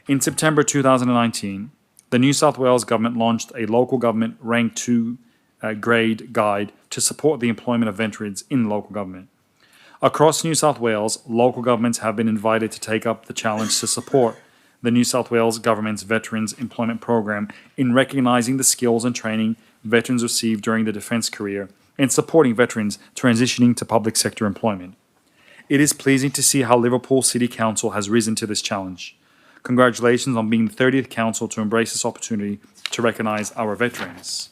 In September 2019, the New South Wales government launched a local government rank 2 grade guide to support the employment of veterans in local government. Across New South Wales, local governments have been invited to take up the challenge to support the New South Wales government's Veterans Employment Program in recognising the skills and training veterans receive during their defence career and supporting veterans transitioning to public sector employment. It is pleasing to see how Liverpool City Council has risen to this challenge. Congratulations on being the 30th council to embrace this opportunity to recognise our veterans.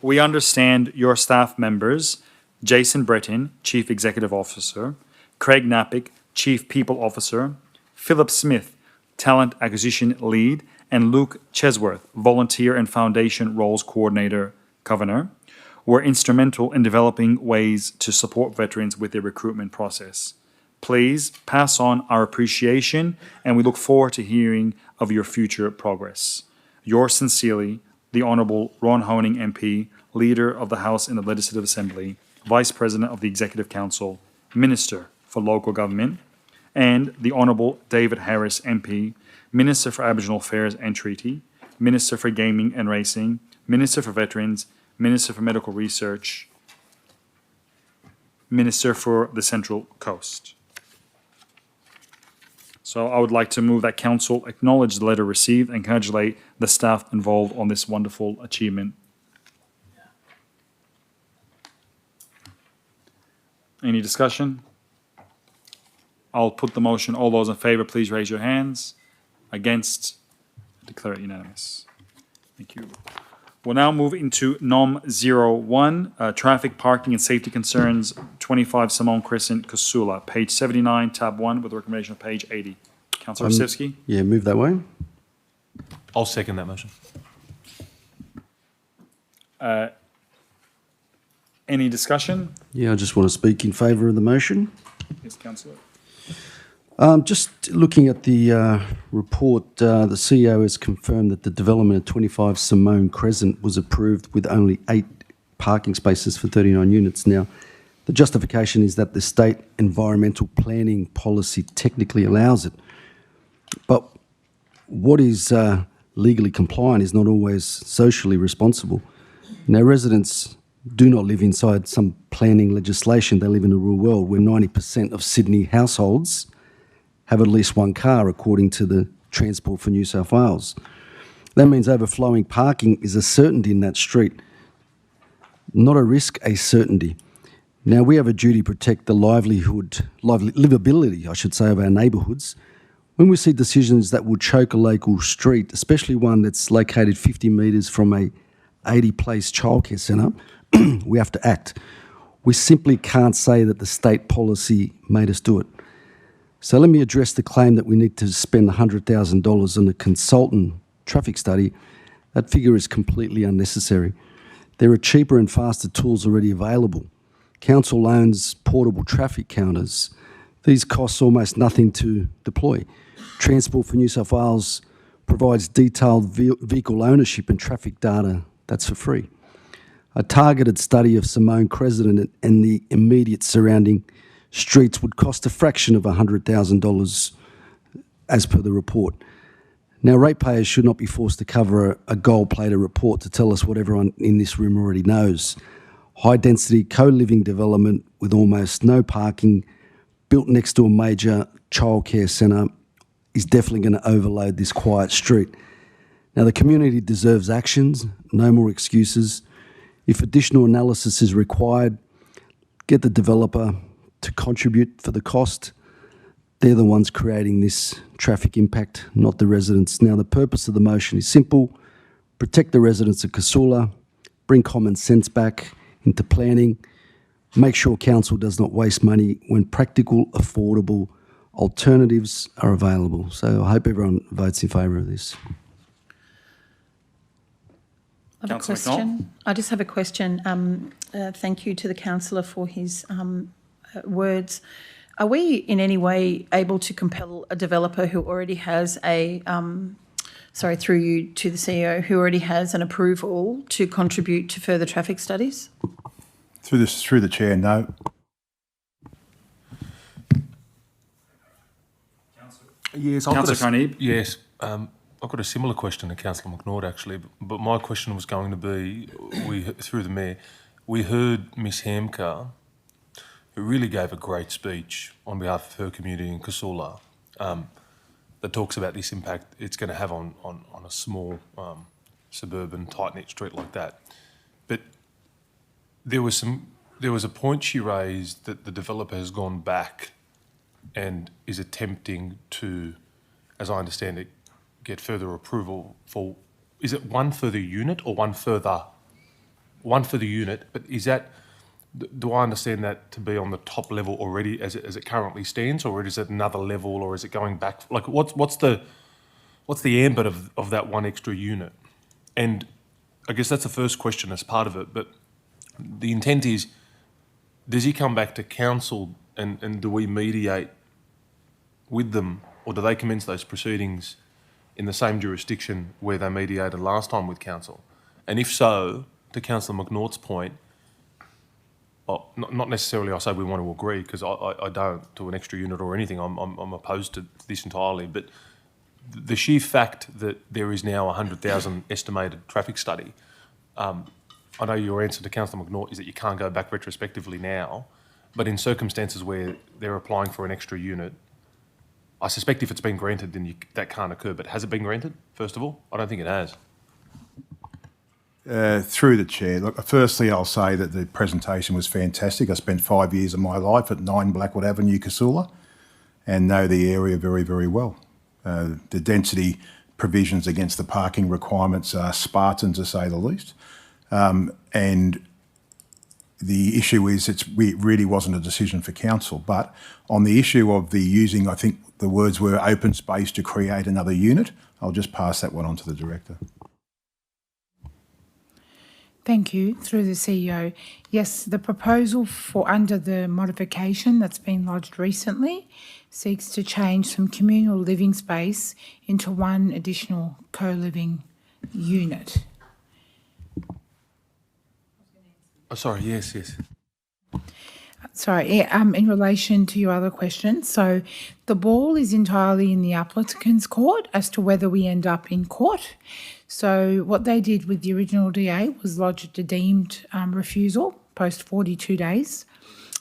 We understand your staff members, Jason Breton, Chief Executive Officer, Craig Napick, Chief People Officer, Philip Smith, Talent Acquisition Lead, and Luke Chesworth, Volunteer and Foundation Roles Coordinator, Governor, were instrumental in developing ways to support veterans with their recruitment process. Please pass on our appreciation, and we look forward to hearing of your future progress. Yours sincerely, the Honourable Ron Honing MP, Leader of the House in the Legislative Assembly, Vice President of the Executive Council, Minister for Local Government, and the Honourable David Harris MP, Minister for Aboriginal Affairs and Treaty, Minister for Gaming and Racing, Minister for Veterans, Minister for Medical Research, Minister for the Central Coast. So I would like to move that Council acknowledge the letter received and congratulate the staff involved on this wonderful achievement. Any discussion? I'll put the motion. All those in favour, please raise your hands. Against? Declare it unanimous. Thank you. We'll now move into NOM 01, Traffic, Parking and Safety Concerns, 25 Simone Crescent, Casula, page 79, tab 1, with a recommendation of page 80. Councillor Osevsky? Yeah, move that way. I'll second that motion. Any discussion? Yeah, I just want to speak in favour of the motion. Yes, Councillor. Just looking at the report, the CEO has confirmed that the development of 25 Simone Crescent was approved with only 8 parking spaces for 39 units. Now, the justification is that the state environmental planning policy technically allows it. But what is legally compliant is not always socially responsible. Now, residents do not live inside some planning legislation. They live in a real world where 90% of Sydney households have at least one car, according to the Transport for New South Wales. That means overflowing parking is a certainty in that street, not a risk, a certainty. Now, we have a duty to protect the livability, I should say, of our neighbourhoods. When we see decisions that will choke a local street, especially one that's located 50 metres from a 80-place childcare centre, we have to act. We simply can't say that the state policy made us do it. So let me address the claim that we need to spend $100,000 on a consultant traffic study That figure is completely unnecessary. There are cheaper and faster tools already available. Council owns portable traffic counters. These cost almost nothing to deploy. Transport for New South Wales provides detailed vehicle ownership and traffic data that's for free. A targeted study of Simone Crescent and the immediate surrounding streets would cost a fraction of $100,000 as per the report. Now, ratepayers should not be forced to cover a gold-plated report to tell us what everyone in this room already knows. High-density co-living development with almost no parking, built next to a major childcare centre, is definitely going to overload this quiet street. Now, the community deserves actions, no more excuses. If additional analysis is required, get the developer to contribute for the cost. They're the ones creating this traffic impact, not the residents. Now, the purpose of the motion is simple: protect the residents of Casula, bring common sense back into planning, make sure council does not waste money when practical, affordable alternatives are available. So I hope everyone votes in favour of this. I have a question. I just have a question. Thank you to the councillor for his words. Are we in any way able to compel a developer who already has a, through you to the CEO, who already has an approval to contribute to further traffic studies? Through the chair, no. Yes, Councillor Carnegie. Yes, I've got a similar question to Councillor McNaught actually, but my question was going to be, through the mayor, we heard Ms Hamka, who really gave a great speech on behalf of her community in Casula, that talks about this impact it's going to have on a small suburban tight-knit street like that. But there was a point she raised that the developer has gone back and is attempting to, as I understand it, get further approval for, is it one further unit or one further unit? But is that, do I understand that to be on the top level already as it currently stands, or is it another level, or is it going back? Like, what's the ambit of that one extra unit? And I guess that's the first question as part of it. But the intent is, does he come back to council and do we mediate with them, or do they commence those proceedings in the same jurisdiction where they mediated last time with council? And if so, to Councillor McNaught's point, well, not necessarily I say we want to agree, because I don't, to an extra unit or anything. I'm opposed to this entirely. But the sheer fact that there is now a 100,000 estimated traffic study, I know your answer to Councillor McNaught is that you can't go back retrospectively now, but in circumstances where they're applying for an extra unit, I suspect if it's been granted, then that can't occur. But has it been granted, first of all? I don't think it has. Through the chair, look, firstly, I'll say that the presentation was fantastic. I spent 5 years of my life at 9 Blackwood Avenue, Casula, and know the area very, very well. The density provisions against the parking requirements are Spartan, to say the least. And the issue is it really wasn't a decision for council. But on the issue of the using, I think the words were open space to create another unit, I'll just pass that one on to the director. Thank you. Through the CEO. Yes, the proposal for under the modification that's been lodged recently seeks to change some communal living space into one additional co-living unit. Oh, sorry, yes. Sorry, in relation to your other question, so the ball is entirely in the applicant's court as to whether we end up in court. So what they did with the original DA was lodge a deemed refusal post 42 days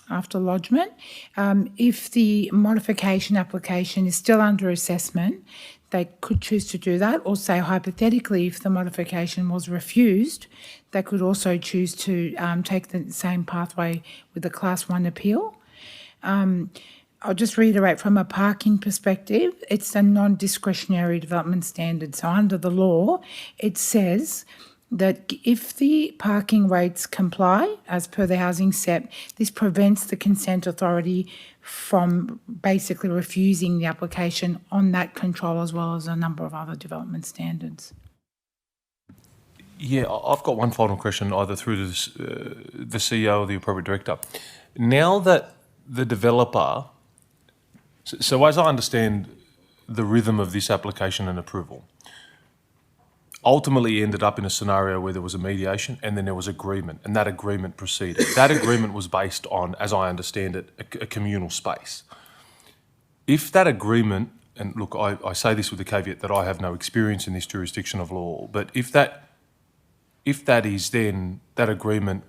after lodgement. If the modification application is still under assessment, they could choose to do that, or say hypothetically if the modification was refused, they could also choose to take the same pathway with the Class 1 appeal. I'll just reiterate from a parking perspective, it's a non-discretionary development standard. So under the law, it says that if the parking rates comply as per the housing SEP, this prevents the consent authority from basically refusing the application on that control as well as a number of other development standards. Yeah, I've got one final question, either through the CEO or the appropriate director. Now that the developer, so as I understand the rhythm of this application and approval, ultimately ended up in a scenario where there was a mediation and then there was agreement, and that agreement proceeded. That agreement was based on, as I understand it, a communal space. If that agreement, and look, I say this with the caveat that I have no experience in this jurisdiction of law, but if that is then, that agreement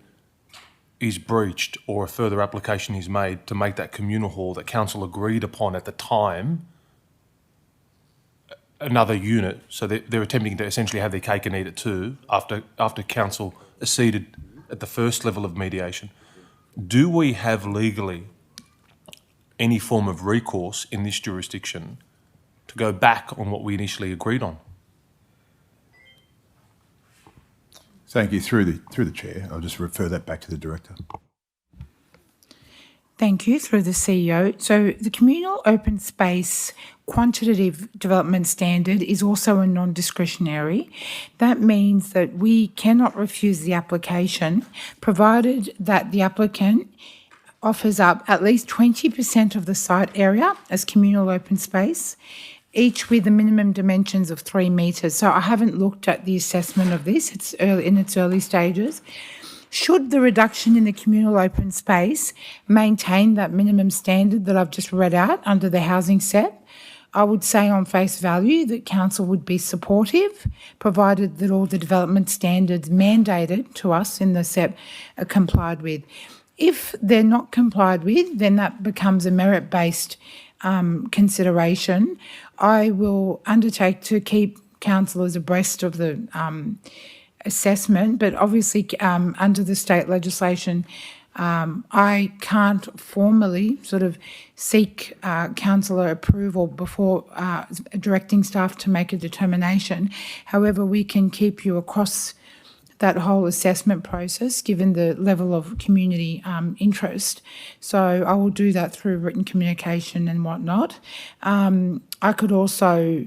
is breached or a further application is made to make that communal hall that council agreed upon at the time another unit, so they're attempting to essentially have their cake and eat it too after council acceded at the first level of mediation, do we have legally any form of recourse in this jurisdiction to go back on what we initially agreed on? Thank you. Through the chair, I'll just refer that back to the director. Thank you, through the CEO. So the communal open space quantitative development standard is also a non-discretionary. That means that we cannot refuse the application, provided that the applicant offers up at least 20% of the site area as communal open space, each with the minimum dimensions of 3 metres. So I haven't looked at the assessment of this. It's in its early stages. Should the reduction in the communal open space maintain that minimum standard that I've just read out under the housing SEP, I would say on face value that council would be supportive, provided that all the development standards mandated to us in the SEP are complied with. If they're not complied with, then that becomes a merit-based consideration. I will undertake to keep councillors abreast of the assessment, but obviously under the state legislation, I can't formally sort of seek councillor approval before directing staff to make a determination. However, we can keep you across that whole assessment process given the level of community interest. So I will do that through written communication and whatnot. I could also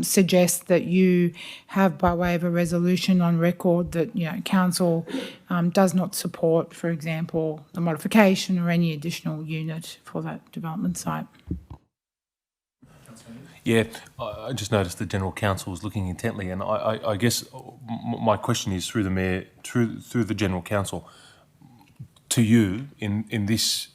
suggest that you have, by way of a resolution on record, that council does not support, for example, the modification or any additional unit for that development site. Yeah, I just noticed the General Counsel was looking intently, and I guess my question is through the Mayor, through the General Counsel, to you in this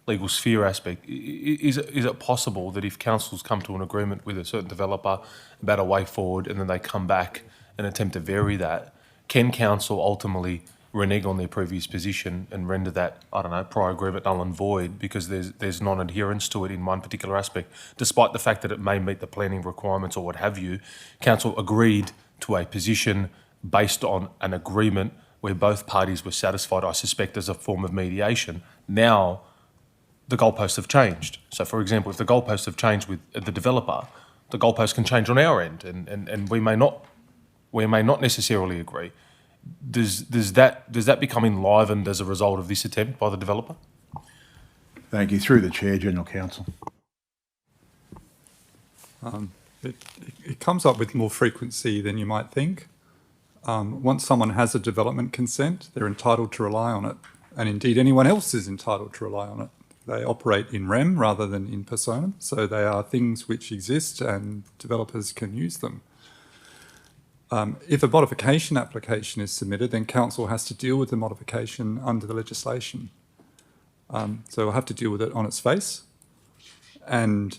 legal sphere aspect, is it possible that if councils come to an agreement with a certain developer about a way forward and then they come back and attempt to vary that, can council ultimately renege on their previous position and render that, I don't know, prior agreement null and void because there's non-adherence to it in one particular aspect, despite the fact that it may meet the planning requirements or what have you? Council agreed to a position based on an agreement where both parties were satisfied, I suspect, as a form of mediation. Now, the goalposts have changed. So, for example, if the goalposts have changed with the developer, the goalposts can change on our end, and we may not necessarily agree. Does that become enlivened as a result of this attempt by the developer? Thank you. Through the chair, General Counsel. It comes up with more frequency than you might think. Once someone has a development consent, they're entitled to rely on it, and indeed anyone else is entitled to rely on it. They operate in rem rather than in personam, so they are things which exist and developers can use them. If a modification application is submitted, then council has to deal with the modification under the legislation. So we'll have to deal with it on its face, and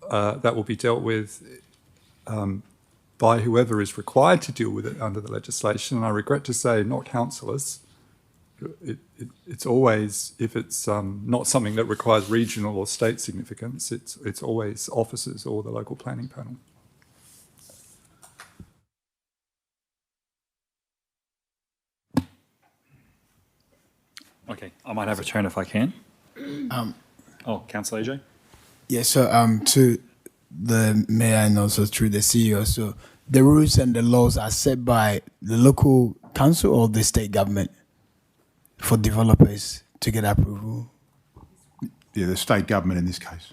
that will be dealt with by whoever is required to deal with it under the legislation. And I regret to say, not councillors. It's always, if it's not something that requires regional or state significance, it's always officers or the local planning panel. Okay, I might have a turn if I can. Councillor AJ? Yeah, so to the Mayor and also through the CEO, so the rules and the laws are set by the local council or the state government for developers to get approval? Yeah, the state government in this case.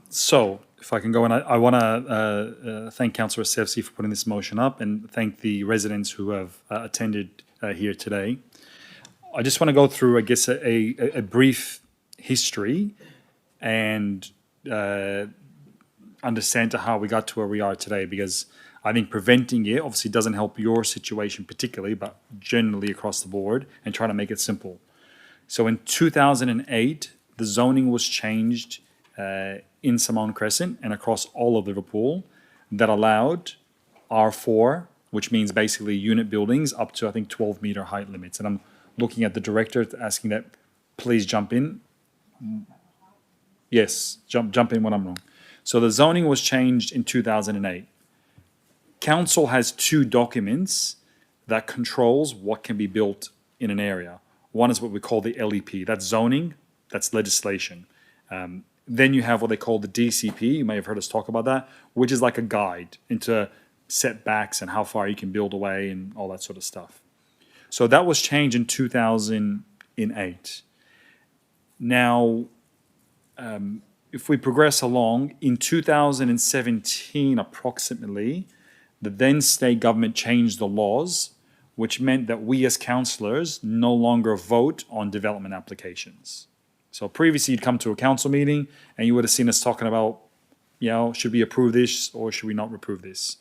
So if I can go, and I want to thank Councillor Sefsi for putting this motion up and thank the residents who have attended here today. I just want to go through, I guess, a brief history and understand to how we got to where we are today, because I think preventing it obviously doesn't help your situation particularly, but generally across the board, and trying to make it simple. So in 2008, the zoning was changed in Simone Crescent and across all of Liverpool that allowed R4, which means basically unit buildings up to, I think, 12-meter height limits. And I'm looking at the director asking that please jump in. Yes, jump in when I'm wrong. So the zoning was changed in 2008. Council has two documents that controls what can be built in an area. One is what we call the LEP. That's zoning, that's legislation. Then you have what they call the DCP. You may have heard us talk about that, which is like a guide into setbacks and how far you can build away and all that sort of stuff. So that was changed in 2008. Now, if we progress along, in 2017 approximately, the then state government changed the laws, which meant that we as councillors no longer vote on development applications. So previously you'd come to a council meeting and you would have seen us talking about, should we approve this or should we not approve this?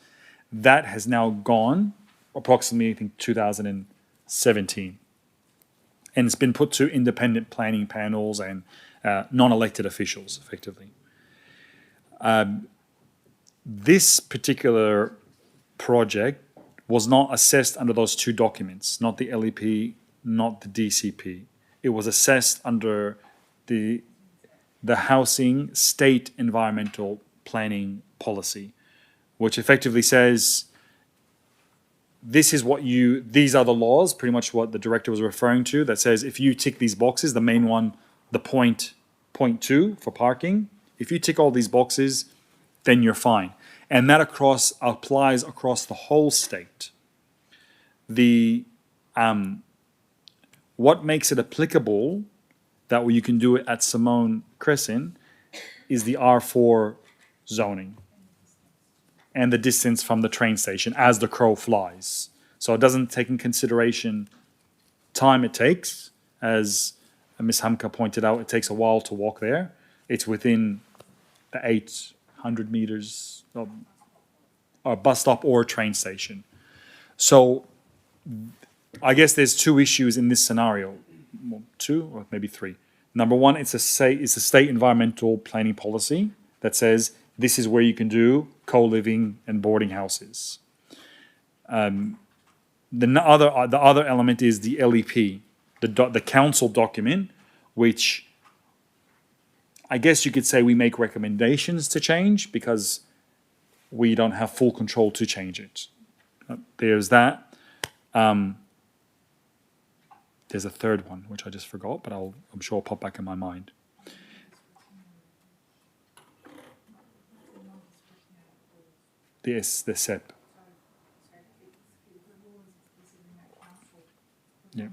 That has now gone, approximately, I think, 2017. And it's been put to independent planning panels and non-elected officials, effectively. This particular project was not assessed under those two documents, not the LEP, not the DCP. It was assessed under the Housing State Environmental Planning Policy, which effectively says, these are the laws, pretty much what the director was referring to, that says if you tick these boxes, the main one, the point 2 for parking, if you tick all these boxes, then you're fine. And that applies across the whole state. What makes it applicable that you can do it at Simone Crescent is the R4 zoning and the distance from the train station as the crow flies. So it doesn't take in consideration time it takes. As Ms. Hamka pointed out, it takes a while to walk there. It's within the 800 meters of a bus stop or a train station. So I guess there's two issues in this scenario. Well, two or maybe three. Number one, it's a state environmental planning policy that says this is where you can do co-living and boarding houses. The other element is the LEP, the council document, which I guess you could say we make recommendations to change because we don't have full control to change it. There's that. There's a third one, which I just forgot, but I'm sure it'll pop back in my mind. Yes, the SEP. Yeah.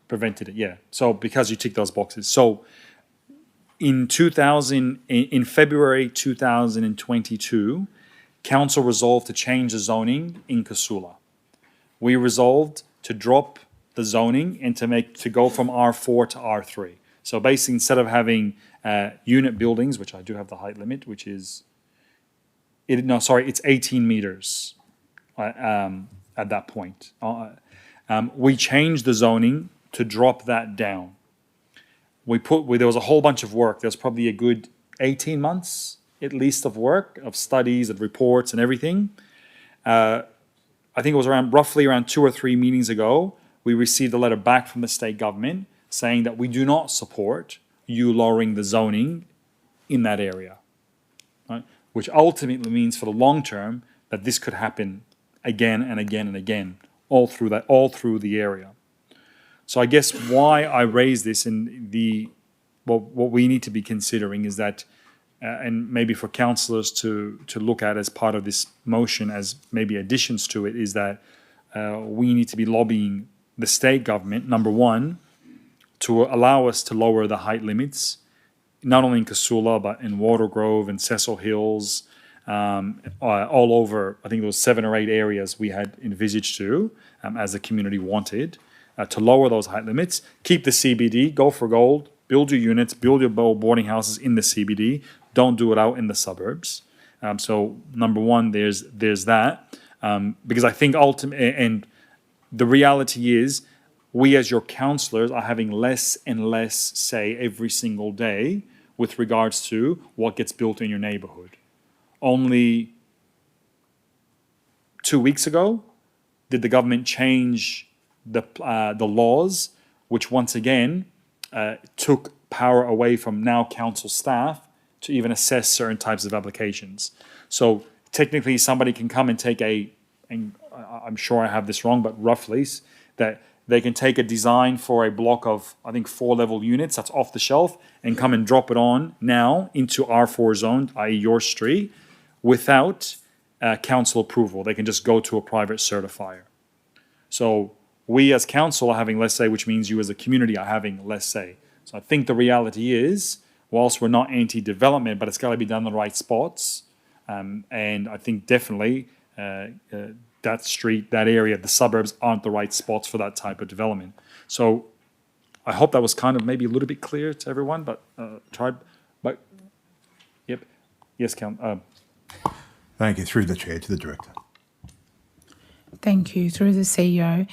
Prevented it, yeah. So because you tick those boxes. So in February 2022, council resolved to change the zoning in Casula. We resolved to drop the zoning and to go from R4 to R3. So basically, instead of having unit buildings, which I do have the height limit, which is, it's 18 meters at that point. We changed the zoning to drop that down. There was a whole bunch of work. There was probably a good 18 months at least of work, of studies, of reports and everything. I think it was roughly around 2 or 3 meetings ago, we received a letter back from the state government saying that we do not support you lowering the zoning in that area, right? Which ultimately means for the long term that this could happen again and again and again, all through the area. So I guess why I raise this in what we need to be considering is that, and maybe for councillors to look at as part of this motion as maybe additions to it, is that we need to be lobbying the state government, number one, to allow us to lower the height limits not only in Casula, but in Watergrove and Cecil Hills, all over. I think there was 7 or 8 areas we had envisaged to, as the community wanted, to lower those height limits, keep the CBD, go for gold, build your units, build your boarding houses in the CBD, don't do it out in the suburbs. So number one, there's that, because I think ultimately, and the reality is, we as your councillors are having less and less say every single day with regards to what gets built in your neighbourhood. Only 2 weeks ago did the government change the laws, which once again took power away from now council staff to even assess certain types of applications. So technically somebody can come and take and I'm sure I have this wrong, but roughly, that they can take a design for a block of, I think, 4-level units that's off the shelf and come and drop it on now into R4 zone, i.e. your street, without council approval. They can just go to a private certifier. So we as council are having less say, which means you as a community are having less say. So I think the reality is, whilst we're not anti-development, but it's got to be done in the right spots. And I think definitely that street, that area, the suburbs aren't the right spots for that type of development. So I hope that was kind of maybe a little bit clear to everyone, but yep. Yes, Count. Thank you. Through the chair to the director. Thank you. Through the CEO.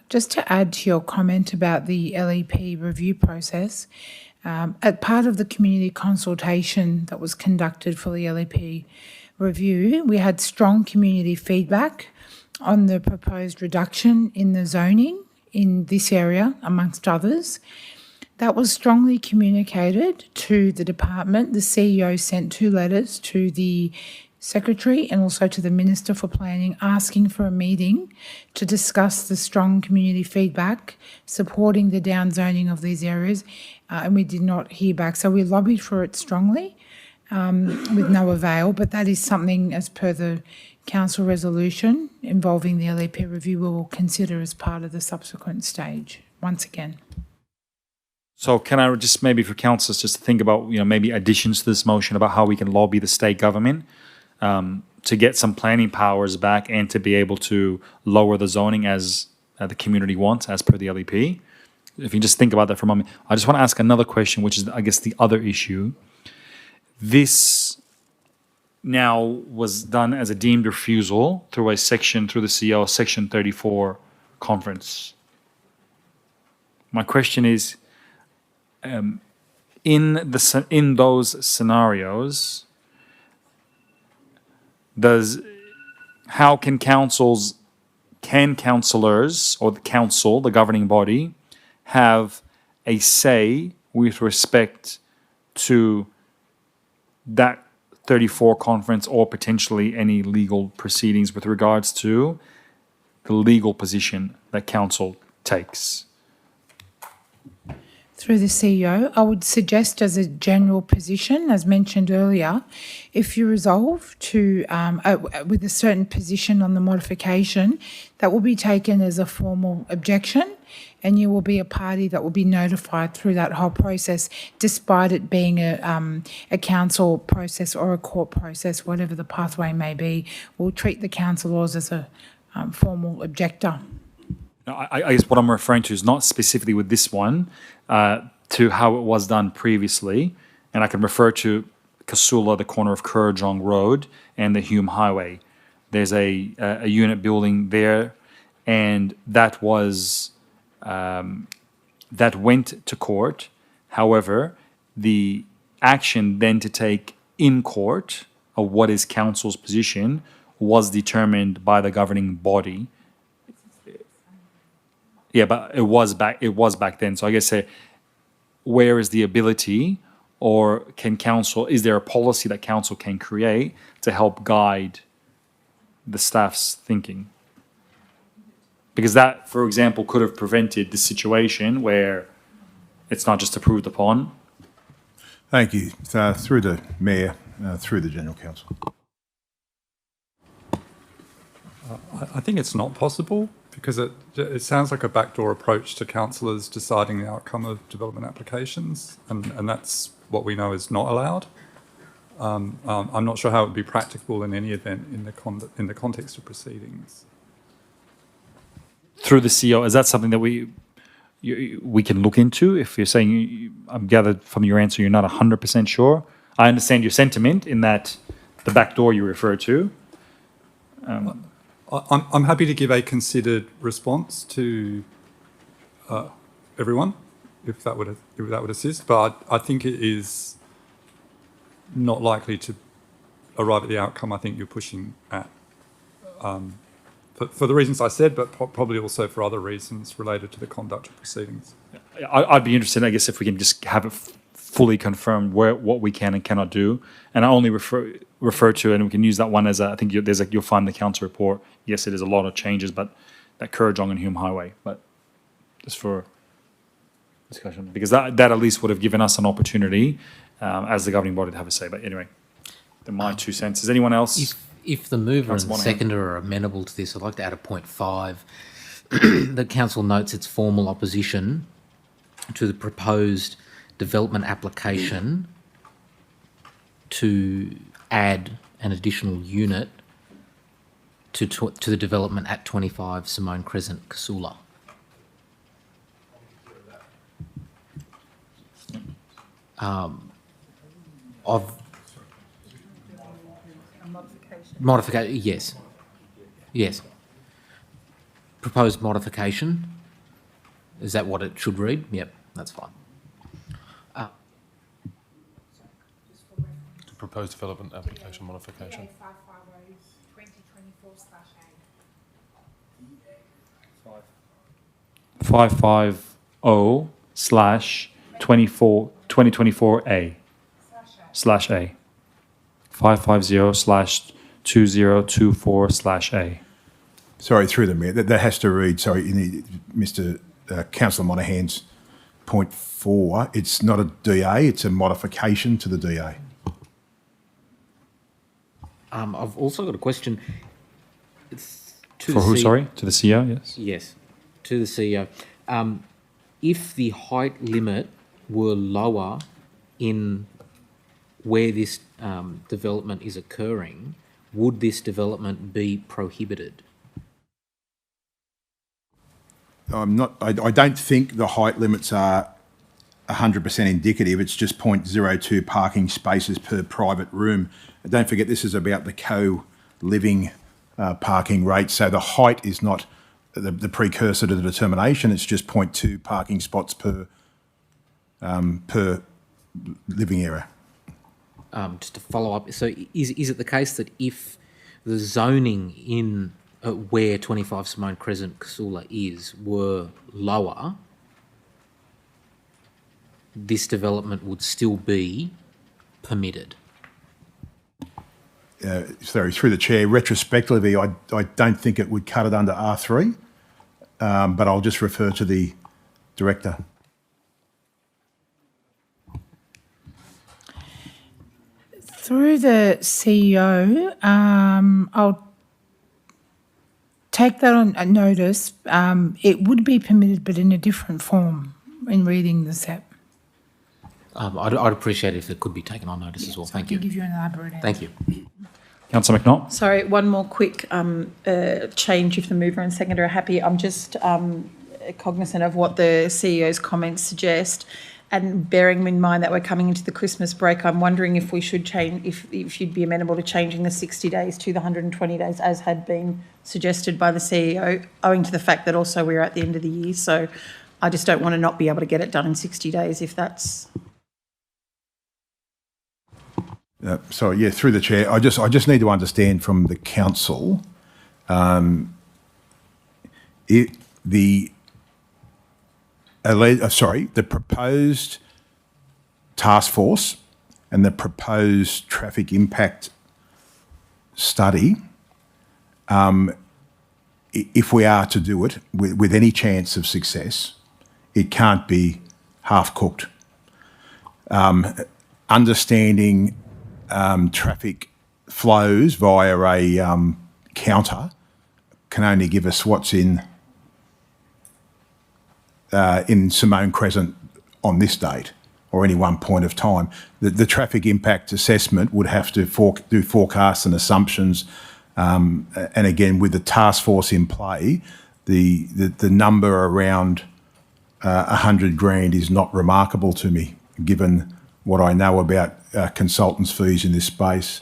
Just to add to your comment about the LEP review process, as part of the community consultation that was conducted for the LEP review, we had strong community feedback on the proposed reduction in the zoning in this area, amongst others. That was strongly communicated to the department. The CEO sent 2 letters to the Secretary and also to the Minister for Planning, asking for a meeting to discuss the strong community feedback supporting the downzoning of these areas, and we did not hear back. So we lobbied for it strongly with no avail, but that is something, as per the council resolution involving the LEP review, we will consider as part of the subsequent stage once again. So can I just maybe for councillors just think about, maybe additions to this motion about how we can lobby the state government to get some planning powers back and to be able to lower the zoning as the community wants as per the LEP. If you just think about that for a moment. I just want to ask another question, which is, I guess, the other issue. This now was done as a deemed refusal through the CEO, Section 34 conference. My question is, in those scenarios, can councillors or the council, the governing body, have a say with respect to that 34 conference or potentially any legal proceedings with regards to the legal position that council takes? Through the CEO, I would suggest as a general position, as mentioned earlier, if you resolve to, with a certain position on the modification, that will be taken as a formal objection, and you will be a party that will be notified through that whole process, despite it being a council process or a court process, whatever the pathway may be. We'll treat the councillors as a formal objector. I guess what I'm referring to is not specifically with this one, to how it was done previously, and I can refer to Casula, the corner of Kurrajong Road and the Hume Highway. There's a unit building there, and that was that went to court. However, the action then to take in court of what is council's position was determined by the governing body. Yeah, but it was back then. So I guess where is the ability, or is there a policy that council can create to help guide the staff's thinking? Because that, for example, could have prevented the situation where it's not just approved upon. Thank you. Through the Mayor, through the General Counsel. I think it's not possible, because it sounds like a backdoor approach to councillors deciding the outcome of development applications, and that's what we know is not allowed. I'm not sure how it would be practicable in any event in the context of proceedings. Through the CEO, is that something that we can look into? If you're saying, I'm gathered from your answer, you're not 100% sure. I understand your sentiment in that the back door you refer to. I'm happy to give a considered response to everyone, if that would assist. But I think it is not likely to arrive at the outcome I think you're pushing at. For the reasons I said, but probably also for other reasons related to the conduct of proceedings. I'd be interested, I guess, if we can just have it fully confirmed what we can and cannot do. And I only refer to, and we can use that one as I think you'll find the council report. Yes, it is a lot of changes, but that Kurrajong and Hume Highway, but just for discussion, because that at least would have given us an opportunity as the governing body to have a say. But anyway, my 2 cents. Is anyone else? If the mover and seconder are amenable to this, I'd like to add a point 5. The council notes its formal opposition to the proposed development application to add an additional unit to the development at 25 Simone Crescent, Casula. Modification, yes. Yes. Proposed modification. Is that what it should read? Yep, that's fine. To proposed development application modification. 550/2024A /A 550/2024/A. Sorry, through the mayor. That has to read. Sorry, Mr. Councillor Monaghan's point 4. It's not a DA. It's a modification to the DA. I've also got a question. For who, sorry? To the CEO, yes? Yes, to the CEO. If the height limit were lower in where this development is occurring, would this development be prohibited? I don't think the height limits are 100% indicative. It's just 0.02 parking spaces per private room. And don't forget, this is about the co-living parking rate. So the height is not the precursor to the determination. It's just 0.2 parking spots per living area. Just to follow up, so is it the case that if the zoning in where 25 Simone Crescent, Casula is, were lower, this development would still be permitted? Sorry, through the chair, retrospectively, I don't think it would cut it under R3, but I'll just refer to the director. Through the CEO, I'll take that on notice. It would be permitted, but in a different form in reading the SEP. I'd appreciate it if it could be taken on notice as well. Thank you. I'll give you an elaborate answer. Thank you. Councillor McNaught. Sorry, one more quick change if the mover and seconder are happy. I'm just cognisant of what the CEO's comments suggest, and bearing in mind that we're coming into the Christmas break, I'm wondering if we should change, if you'd be amenable to changing the 60 days to the 120 days as had been suggested by the CEO, owing to the fact that also we're at the end of the year. So I just don't want to not be able to get it done in 60 days if that's... Sorry, yeah, through the chair, I just need to understand from the council, the proposed task force and the proposed traffic impact study, if we are to do it with any chance of success, it can't be half-cooked. Understanding traffic flows via a counter can only give us what's in Simone Crescent on this date. or any one point of time. The traffic impact assessment would have to do forecasts and assumptions, and again, with the task force in play, the number around 100 grand is not remarkable to me, given what I know about consultants' fees in this space.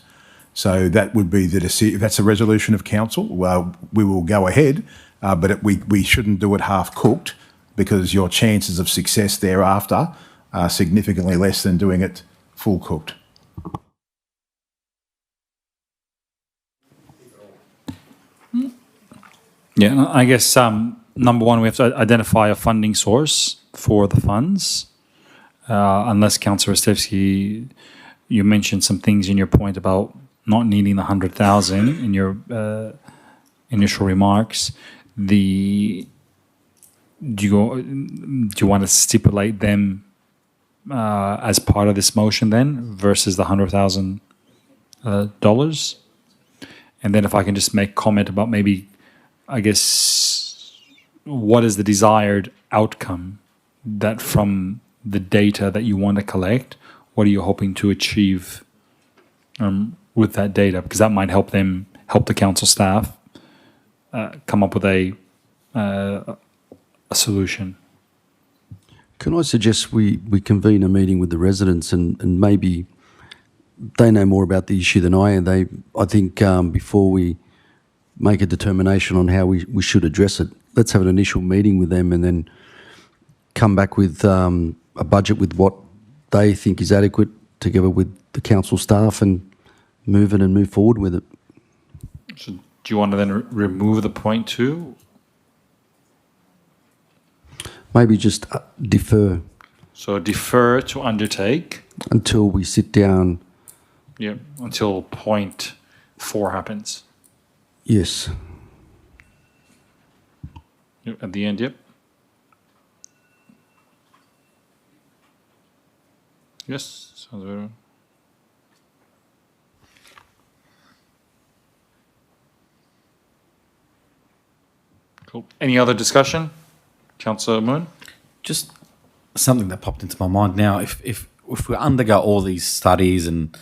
So that would be the decision. If that's a resolution of council, well, we will go ahead, but we shouldn't do it half-cooked, because your chances of success thereafter are significantly less than doing it full-cooked. Yeah, I guess number one, we have to identify a funding source for the funds. Unless Councillor Ostevsky, you mentioned some things in your point about not needing the 100,000 in your initial remarks. Do you want to stipulate them as part of this motion then, versus the $100,000? And then if I can just make comment about maybe, I guess, what is the desired outcome that from the data that you want to collect, what are you hoping to achieve with that data? Because that might help the council staff come up with a solution. Can I suggest we convene a meeting with the residents and maybe they know more about the issue than I, and I think before we make a determination on how we should address it, let's have an initial meeting with them and then come back with a budget with what they think is adequate, together with the council staff, and move forward with it. So do you want to then remove the point 2? Maybe just defer. So defer to undertake until we sit down. Yeah, until point 4 happens. Yes. At the end, yep. Yes, sounds very right. Cool. Any other discussion? Councillor Moon? Just something that popped into my mind now. If we undergo all these studies and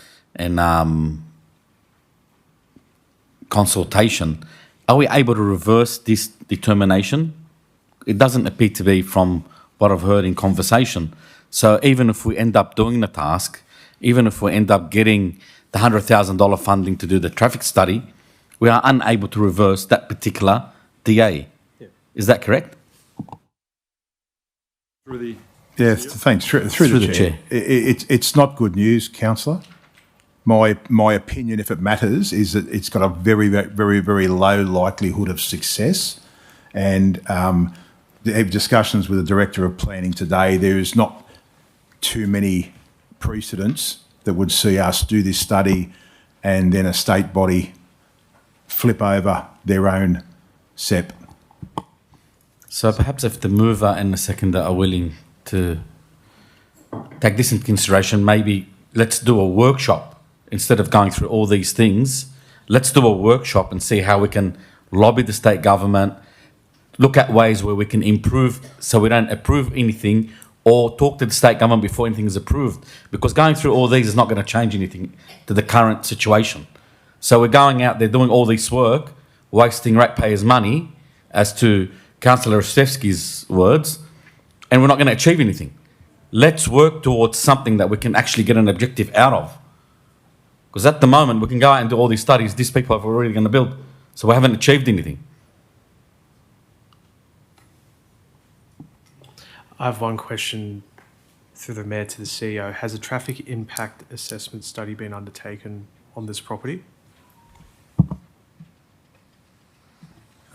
consultation, are we able to reverse this determination? It doesn't appear to be, from what I've heard in conversation. So even if we end up doing the task, even if we end up getting the $100,000 funding to do the traffic study, we are unable to reverse that particular DA. Yeah. Is that correct? Thanks. Through the chair. It's not good news, councillor. My opinion, if it matters, is that it's got a very, very, very low likelihood of success. And the discussions with the Director of Planning today, there is not too many precedents that would see us do this study and then a state body flip over their own SEP. So perhaps if the mover and the seconder are willing to take this into consideration, maybe let's do a workshop. Instead of going through all these things, let's do a workshop and see how we can lobby the state government, look at ways where we can improve so we don't approve anything, or talk to the state government before anything is approved. Because going through all these is not going to change anything to the current situation. So we're going out there doing all this work, wasting ratepayers' money, as to Councillor Ostevsky's words, and we're not going to achieve anything. Let's work towards something that we can actually get an objective out of. Because at the moment, we can go out and do all these studies, these people are already going to build, so we haven't achieved anything. I have one question through the Mayor to the CEO. Has a traffic impact assessment study been undertaken on this property?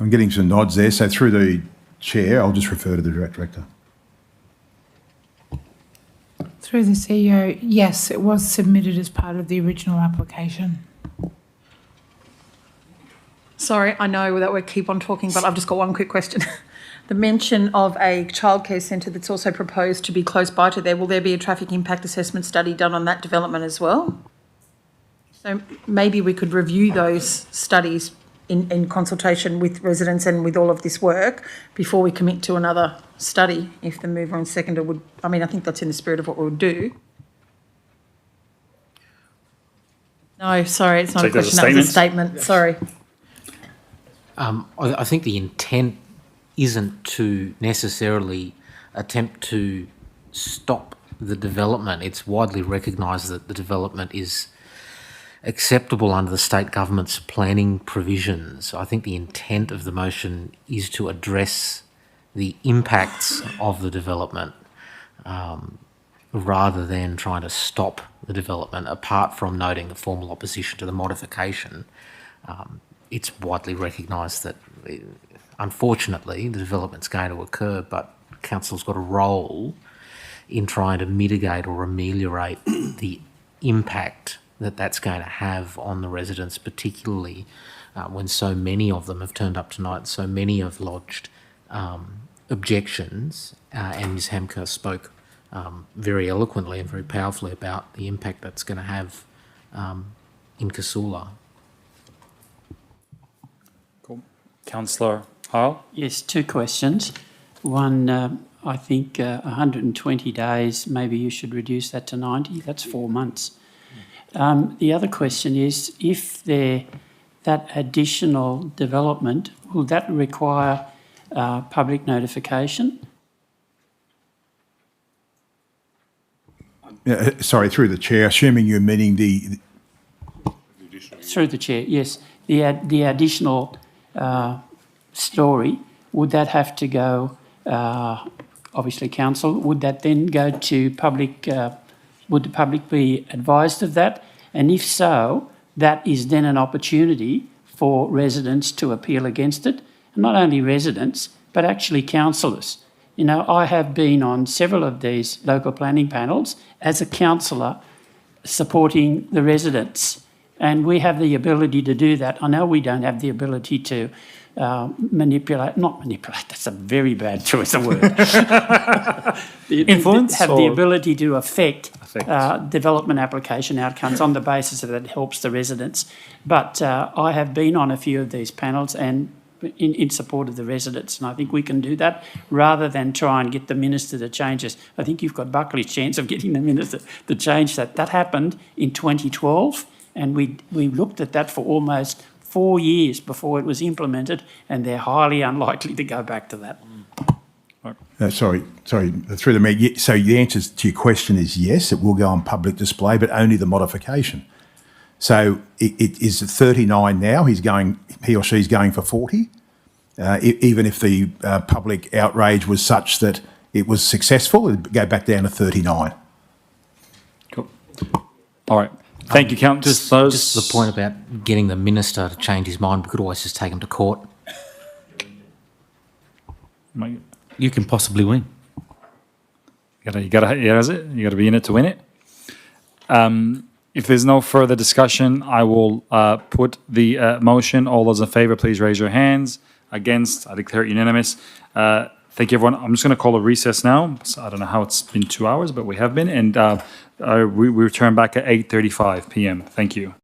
I'm getting some nods there, so through the chair, I'll just refer to the Director. Through the CEO, yes, it was submitted as part of the original application. Sorry, I know that we keep on talking, but I've just got one quick question. The mention of a childcare centre that's also proposed to be close by to there, will there be a traffic impact assessment study done on that development as well? So maybe we could review those studies in consultation with residents and with all of this work before we commit to another study, if the mover and seconder would, I mean, I think that's in the spirit of what we would do. No, sorry, it's not a question, that was a statement, sorry. I think the intent isn't to necessarily attempt to stop the development. It's widely recognised that the development is acceptable under the state government's planning provisions. I think the intent of the motion is to address the impacts of the development rather than trying to stop the development, apart from noting the formal opposition to the modification. It's widely recognised that, unfortunately, the development's going to occur, but council's got a role in trying to mitigate or ameliorate the impact that that's going to have on the residents, particularly when so many of them have turned up tonight, so many have lodged objections, and Ms Hamker spoke very eloquently and very powerfully about the impact that's going to have in Casula. Cool. Councillor Hile? Yes, two questions. One, I think 120 days, maybe you should reduce that to 90. That's 4 months. The other question is, if that additional development, will that require public notification? Sorry, through the chair, assuming you're meaning the... Through the chair, yes. The additional story, would that have to go, obviously council, would that then go to public, would the public be advised of that? And if so, that is then an opportunity for residents to appeal against it. And not only residents, but actually councillors. You know, I have been on several of these local planning panels as a councillor supporting the residents, and we have the ability to do that. I know we don't have the ability to manipulate, that's a very bad choice of word. Influence? Have the ability to affect development application outcomes on the basis that it helps the residents. But I have been on a few of these panels and in support of the residents, and I think we can do that rather than try and get the minister to change this. I think you've got Buckley's chance of getting the minister to change that. That happened in 2012, and we looked at that for almost 4 years before it was implemented, and they're highly unlikely to go back to that. Sorry, through the mayor. So the answer to your question is yes, it will go on public display, but only the modification. So it is 39 now. He or she's going for 40. Even if the public outrage was such that it was successful, it'd go back down to 39. Cool. All right. Thank you, Councillor. Just the point about getting the minister to change his mind, we could always just take him to court. You can possibly win. You gotta be in it to win it. If there's no further discussion, I will put the motion. All those in favour, please raise your hands. Against, I declare it unanimous. Thank you, everyone. I'm just going to call a recess now. So I don't know how it's been 2 hours, but we have been. And we return back at 8:35 p.m. Thank you.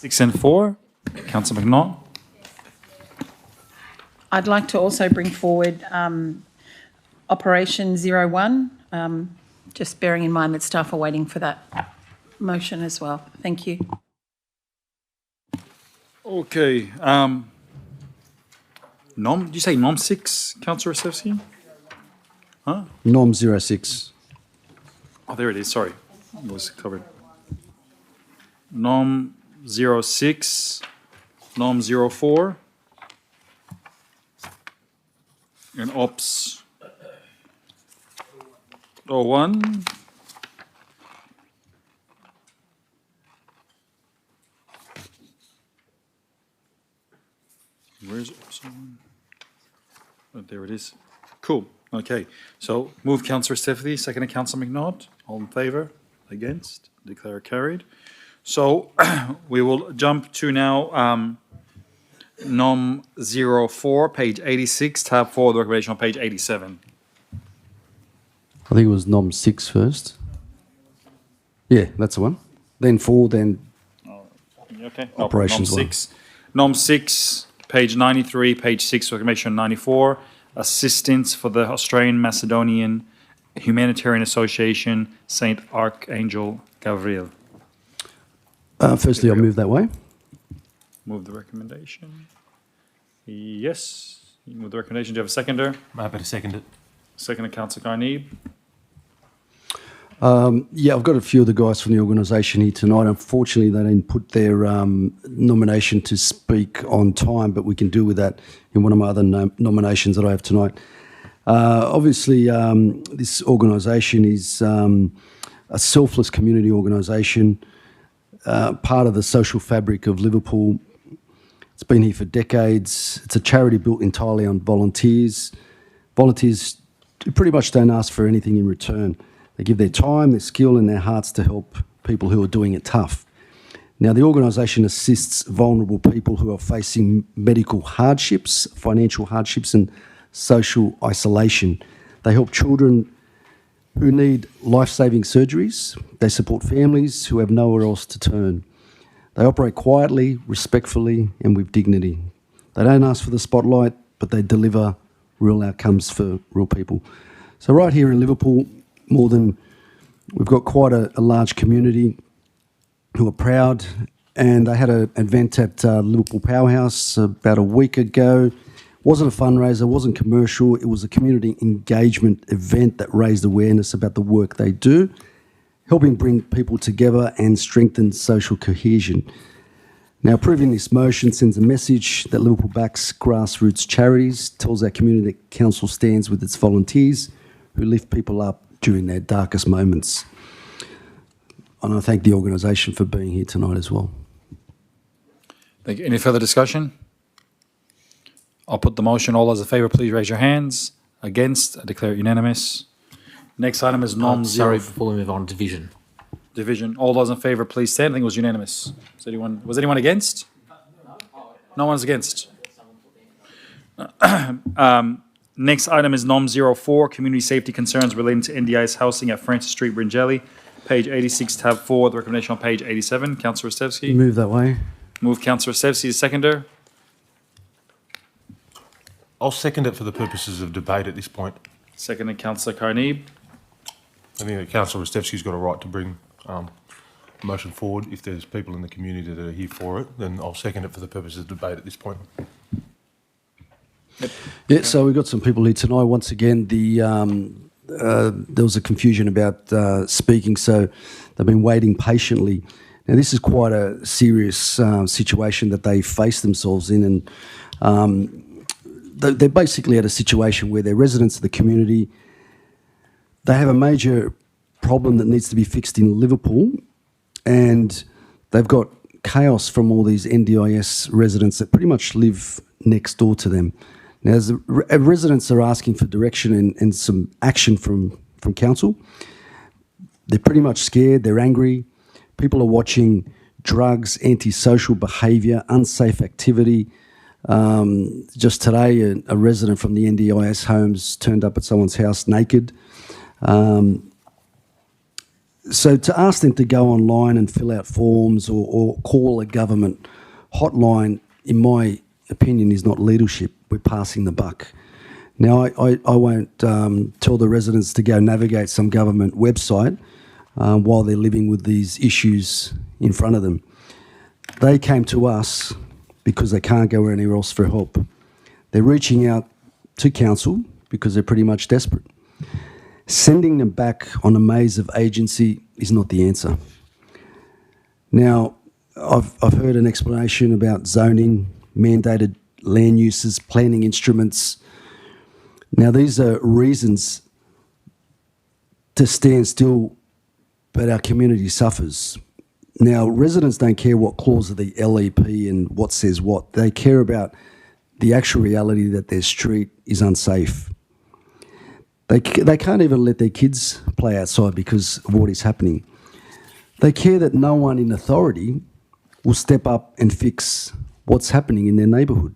6 and 4. Councillor McNaught. I'd like to also bring forward Operation 01, just bearing in mind that staff are waiting for that motion as well. Thank you. Okay. Did you say Nom 6, Councillor Rostevsky? Huh? Nom 06. Oh, there it is. Sorry. It was covered. Nom 06, Nom 04, and Ops 01. Where's Ops 01? Oh, there it is. Cool. Okay. So move Councillor Stephanie, second Councillor McNaught. All in favour? Against? Declare carried. So we will jump to now Nom 04, page 86, tab 4 of the recommendation on page 87. I think it was Nom 6 first. Yeah, that's the one. Then 4, then Okay. Operations Nom 6. Nom 6, page 93, page 6, recommendation 94. Assistance for the Australian Macedonian Humanitarian Association, St. Archangel Gabriel. Firstly, I'll move that way. Move the recommendation. Yes. You move the recommendation. Do you have a seconder? I'm happy to second it. Second, Councillor Carneeb. Yeah, I've got a few of the guys from the organisation here tonight. Unfortunately, they didn't put their nomination to speak on time, but we can deal with that in one of my other nominations that I have tonight. Obviously, this organisation is a selfless community organisation, part of the social fabric of Liverpool. It's been here for decades. It's a charity built entirely on volunteers. Volunteers pretty much don't ask for anything in return. They give their time, their skill and their hearts to help people who are doing it tough. Now, the organisation assists vulnerable people who are facing medical hardships, financial hardships and social isolation. They help children who need life-saving surgeries. They support families who have nowhere else to turn. They operate quietly, respectfully and with dignity. They don't ask for the spotlight, but they deliver real outcomes for real people. So right here in Liverpool, we've got quite a large community who are proud, and they had an event at Liverpool Powerhouse about a week ago. Wasn't a fundraiser, wasn't commercial, it was a community engagement event that raised awareness about the work they do, helping bring people together and strengthen social cohesion. Now, approving this motion sends a message that Liverpool backs grassroots charities, tells our community that council stands with its volunteers who lift people up during their darkest moments. And I thank the organisation for being here tonight as well. Thank you. Any further discussion? I'll put the motion. All those in favour, please raise your hands. Against, I declare it unanimous. Next item is Nom 0. Sorry, before we move on, division. Division. All those in favour, please stand. I think it was unanimous. Was anyone against? No one's against. Next item is Nom 04, community safety concerns relating to NDIS housing at Francis Street, Bringelly. Page 86, tab 4, the recommendation on page 87. Councillor Rostevsky. Move that way. Move Councillor Rostevsky, seconder. I'll second it for the purposes of debate at this point. Second, Councillor Carneeb. I think that Councillor Rostevsky's got a right to bring a motion forward. If there's people in the community that are here for it, then I'll second it for the purposes of debate at this point. Yep. Yeah, so we've got some people here tonight. Once again, there was a confusion about speaking, so they've been waiting patiently. Now, this is quite a serious situation that they face themselves in, and they're basically at a situation where they're residents of the community. They have a major problem that needs to be fixed in Liverpool, and they've got chaos from all these NDIS residents that pretty much live next door to them. Now, as the residents are asking for direction and some action from council, they're pretty much scared, they're angry. People are watching drugs, antisocial behaviour, unsafe activity. Just today, a resident from the NDIS homes turned up at someone's house naked. So to ask them to go online and fill out forms or call a government hotline, in my opinion, is not leadership. We're passing the buck. Now, I won't tell the residents to go navigate some government website while they're living with these issues in front of them. They came to us because they can't go anywhere else for help. They're reaching out to council because they're pretty much desperate. Sending them back on a maze of agency is not the answer. Now, I've heard an explanation about zoning, mandated land uses, planning instruments. Now, these are reasons to stand still, but our community suffers. Now, residents don't care what clause of the LEP and what says what. They care about the actual reality that their street is unsafe. They can't even let their kids play outside because of what is happening. They care that no one in authority will step up and fix what's happening in their neighbourhood.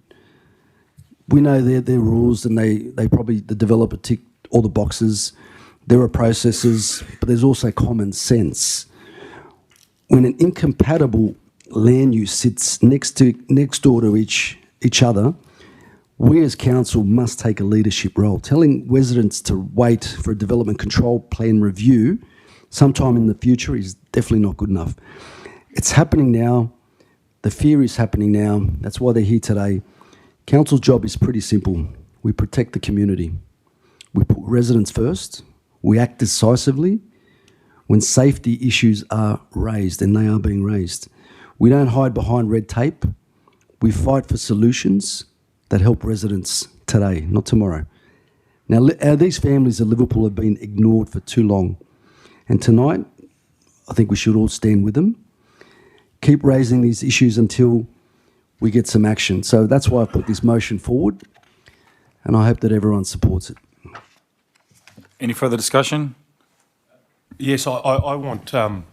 We know their rules, and the developer ticked all the boxes. There are processes, but there's also common sense. When an incompatible land use sits next door to each other, we as council must take a leadership role. Telling residents to wait for a development control plan review sometime in the future is definitely not good enough. It's happening now. The fear is happening now. That's why they're here today. Council's job is pretty simple. We protect the community. We put residents first. We act decisively when safety issues are raised, and they are being raised. We don't hide behind red tape. We fight for solutions that help residents today, not tomorrow. Now, these families of Liverpool have been ignored for too long. And tonight, I think we should all stand with them. Keep raising these issues until we get some action. So that's why I put this motion forward, and I hope that everyone supports it. Any further discussion? Yes, I want. I'd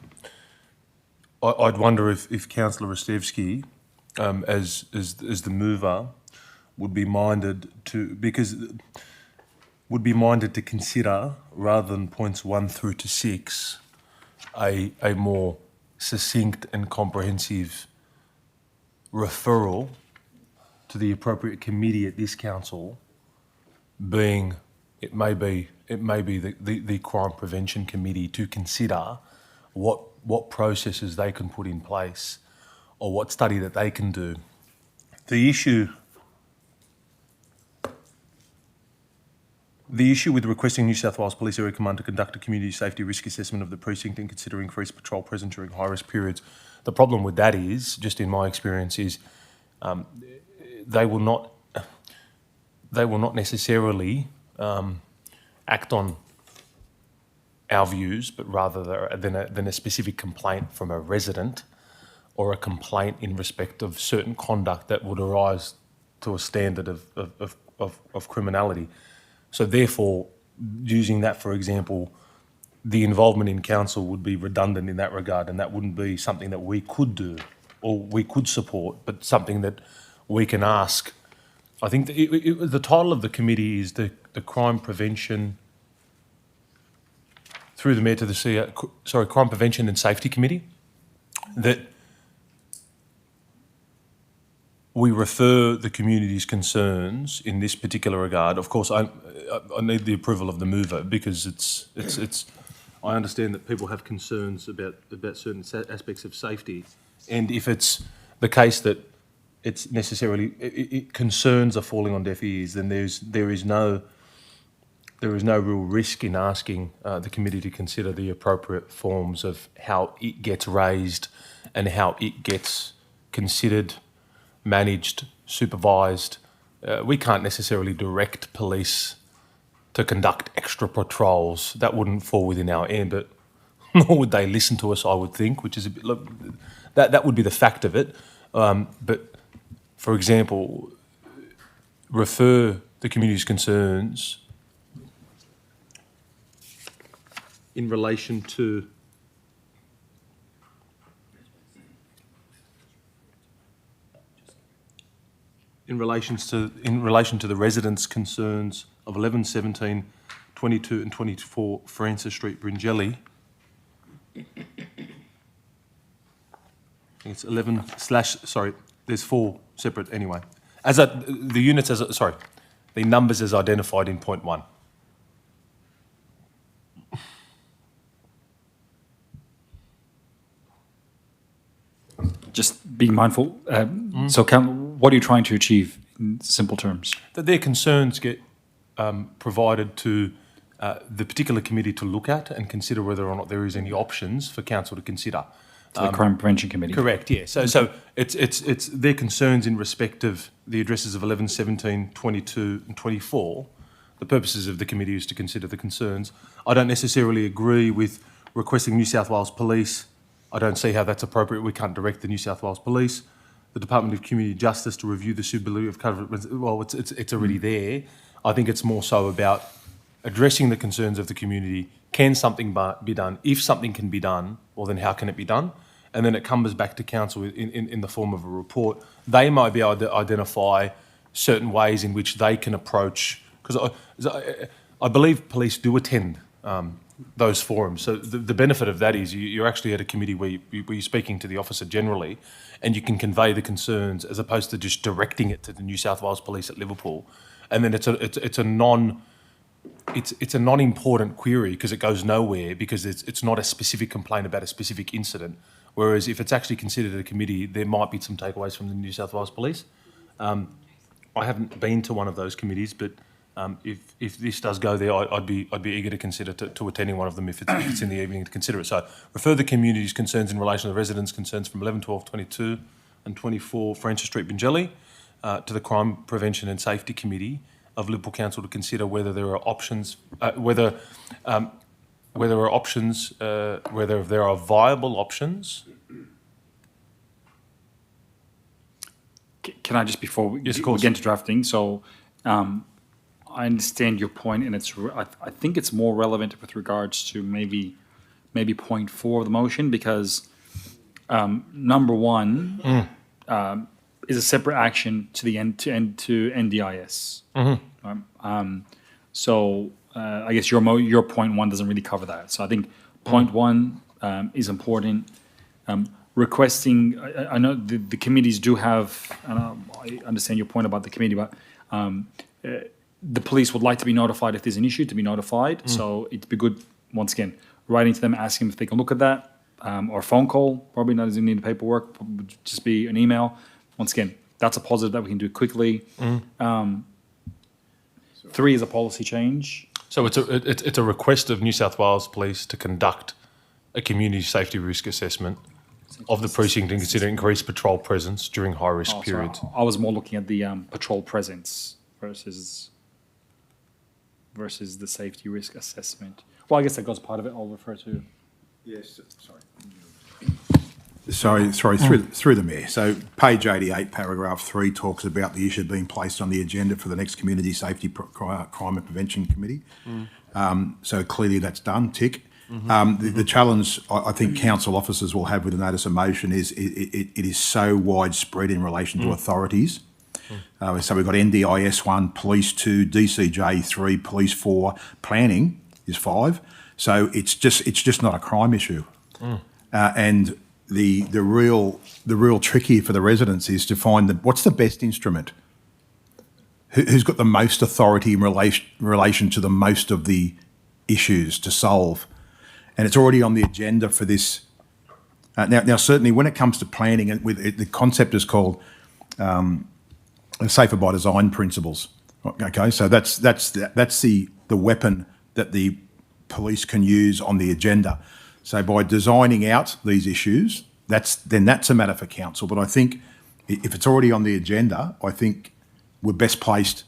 wonder if Councillor Rostevsky, as the mover, would be minded to consider, rather than points 1 through to 6, a more succinct and comprehensive referral to the appropriate committee at this council, being it may be the Crime Prevention Committee, to consider what processes they can put in place or what study that they can do. The issue with requesting New South Wales Police Area Command to conduct a community safety risk assessment of the precinct and consider increased patrol presence during high-risk periods, the problem with that is, just in my experience, is they will not necessarily act on our views, but rather than a specific complaint from a resident or a complaint in respect of certain conduct that would arise to a standard of criminality. So therefore, using that, for example, the involvement in council would be redundant in that regard, and that wouldn't be something that we could do or we could support, but something that we can ask. I think the title of the committee is the Crime Prevention, through the Mayor to the CEO, Crime Prevention and Safety Committee, that we refer the community's concerns in this particular regard. Of course, I need the approval of the mover, because it's. I understand that people have concerns about certain aspects of safety, and if it's the case that it's necessarily concerns are falling on deaf ears, then there is no real risk in asking the committee to consider the appropriate forms of how it gets raised and how it gets considered, managed, supervised. We can't necessarily direct police to conduct extra patrols. That wouldn't fall within our ambit, nor would they listen to us, I would think, which is a bit, look, that would be the fact of it. But, for example, refer the community's concerns in relation to in relation to the residents' concerns of 11, 17, 22 and 24 Francis Street, Bringelly, think it's 11 slash, sorry, there's 4 separate anyway. As a, the units as, a, sorry, the numbers as identified in point 1. Just being mindful. So, what are you trying to achieve in simple terms? That their concerns get provided to the particular committee to look at and consider whether or not there is any options for council to consider. To the Crime Prevention Committee. Correct, yeah. So it's their concerns in respect of the addresses of 11, 17, 22 and 24. The purposes of the committee is to consider the concerns. I don't necessarily agree with requesting New South Wales Police. I don't see how that's appropriate. We can't direct the New South Wales Police. The Department of Community Justice to review the suitability of cover. Well, it's already there. I think it's more so about addressing the concerns of the community. Can something be done? If something can be done, well, then how can it be done? And then it comes back to council in the form of a report. They might be able to identify certain ways in which they can approach, because I believe police do attend those forums. So the benefit of that is you're actually at a committee where you're speaking to the officer generally, and you can convey the concerns as opposed to just directing it to the New South Wales Police at Liverpool. And then it's a non-important query because it goes nowhere because it's not a specific complaint about a specific incident. Whereas if it's actually considered a committee, there might be some takeaways from the New South Wales Police. I haven't been to one of those committees, but if this does go there, I'd be eager to consider to attending one of them if it's in the evening to consider it. So refer the community's concerns in relation to the residents' concerns from 11, 12, 22 and 24 Francis Street, Bingelly, to the Crime Prevention and Safety Committee of Liverpool Council to consider whether there are options, whether there are viable options. Can I just, before we yes, get into drafting, so I understand your point, and I think it's more relevant with regards to maybe point 4 of the motion, because number 1 is a separate action to the to NDIS. So I guess your point 1 doesn't really cover that. So I think point 1 is important. Requesting, I know the committees do have, and I understand your point about the committee, but the police would like to be notified if there's an issue, to be notified. So it'd be good, once again, writing to them, asking them if they can look at that, or a phone call, probably not even need the paperwork, would just be an email. Once again, that's a positive that we can do quickly. 3 is a policy change. So it's a request of New South Wales Police to conduct a community safety risk assessment of the precinct and consider increased patrol presence during high-risk periods. So I was more looking at the patrol presence versus the safety risk assessment. Well, I guess that goes part of it. I'll refer to. Yes, sorry, through the Mayor. So page 88, paragraph 3 talks about the issue being placed on the agenda for the next Community Safety Crime and Prevention Committee. So clearly that's done, tick. The challenge I think council officers will have with the notice of motion is it is so widespread in relation to authorities. So we've got NDIS 1, Police 2, DCJ 3, Police 4, Planning is 5. So it's just not a crime issue. And the real trick here for the residents is to find what's the best instrument. Who's got the most authority in relation to the most of the issues to solve. And it's already on the agenda for this. Now, certainly when it comes to planning, the concept is called safer by design principles. Okay, so that's the weapon that the police can use on the agenda. So by designing out these issues, that's a matter for council. But I think if it's already on the agenda, I think we're best placed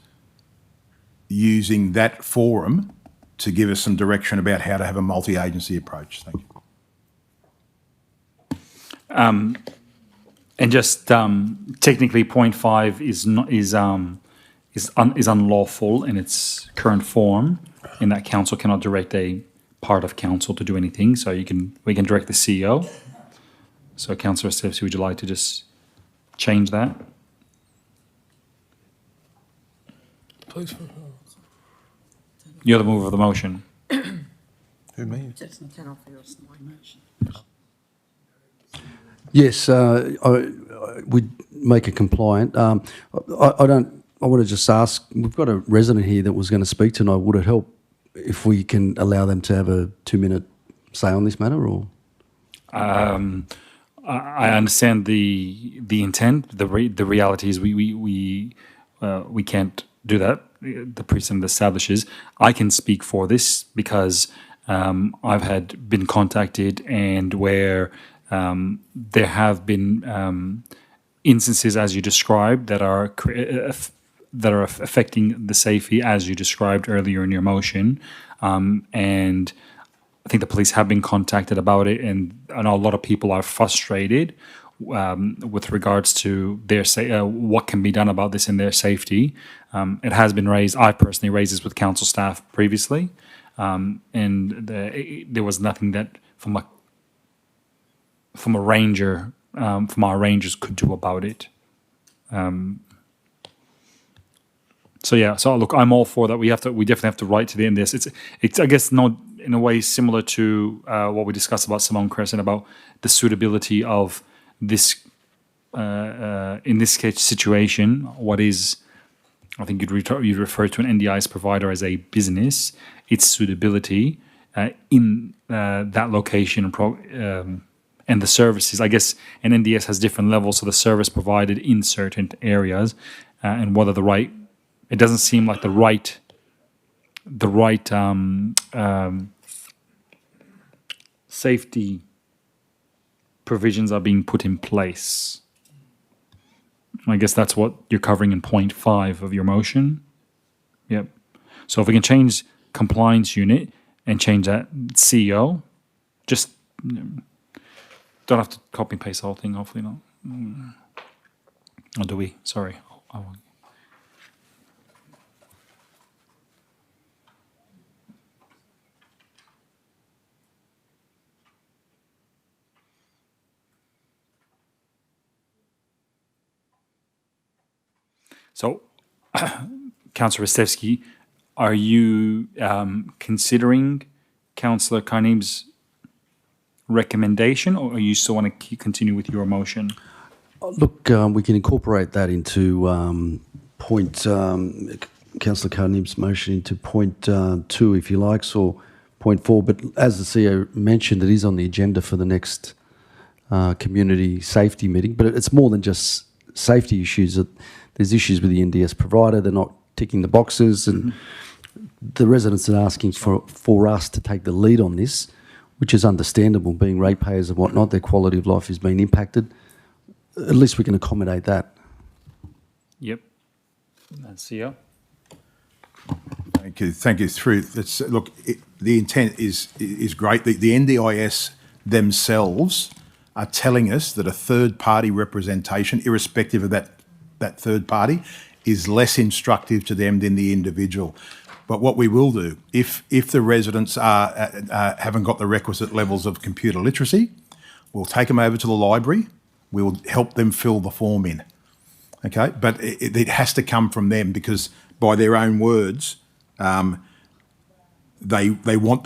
using that forum to give us some direction about how to have a multi-agency approach. Thank you. And just technically, point 5 is unlawful in its current form, in that council cannot direct a part of council to do anything. So we can direct the CEO. So, Councillor Stepsi, would you like to just change that? Please. You're the mover of the motion. Who, me? Yes, we'd make it compliant. I want to just ask, we've got a resident here that was going to speak tonight. Would it help if we can allow them to have a 2-minute say on this matter, or? I understand the intent. The reality is we can't do that. The precedent establishes. I can speak for this because I've been contacted and where there have been instances, as you described, that are affecting the safety, as you described earlier in your motion, and I think the police have been contacted about it, and I know a lot of people are frustrated with regards to their what can be done about this in their safety. It has been raised. I personally raised this with council staff previously, and there was nothing that from a ranger, from our rangers, could do about it. So yeah, so look, I'm all for that. We definitely have to write to the end of this. It's I guess not in a way similar to what we discussed about Simone Crescent about the suitability of this in this case situation. What is, I think you'd refer to an NDIS provider as a business. Its suitability in that location and the services. I guess an NDS has different levels, so the service provided in certain areas and whether the right. It doesn't seem like the right safety provisions are being put in place. I guess that's what you're covering in point 5 of your motion. Yep. So if we can change compliance unit and change that CEO, just don't have to copy and paste the whole thing, hopefully not. Or do we? Sorry. I won't. So, Councillor Rostevsky, are you considering Councillor Carneeb's recommendation, or are you still want to continue with your motion? Look, we can incorporate that into Councillor Carneeb's motion into point 2, if you like, or point 4. But as the CEO mentioned, it is on the agenda for the next community safety meeting. But it's more than just safety issues. There's issues with the NDS provider. They're not ticking the boxes, and the residents are asking for us to take the lead on this, which is understandable, being ratepayers and whatnot. Their quality of life is being impacted. At least we can accommodate that. Yep. CEO. Thank you. Look, the intent is great. The NDIS themselves are telling us that a third-party representation, irrespective of that third party, is less instructive to them than the individual. But what we will do, if the residents haven't got the requisite levels of computer literacy, we'll take them over to the library. We'll help them fill the form in. Okay, but it has to come from them because, by their own words, they want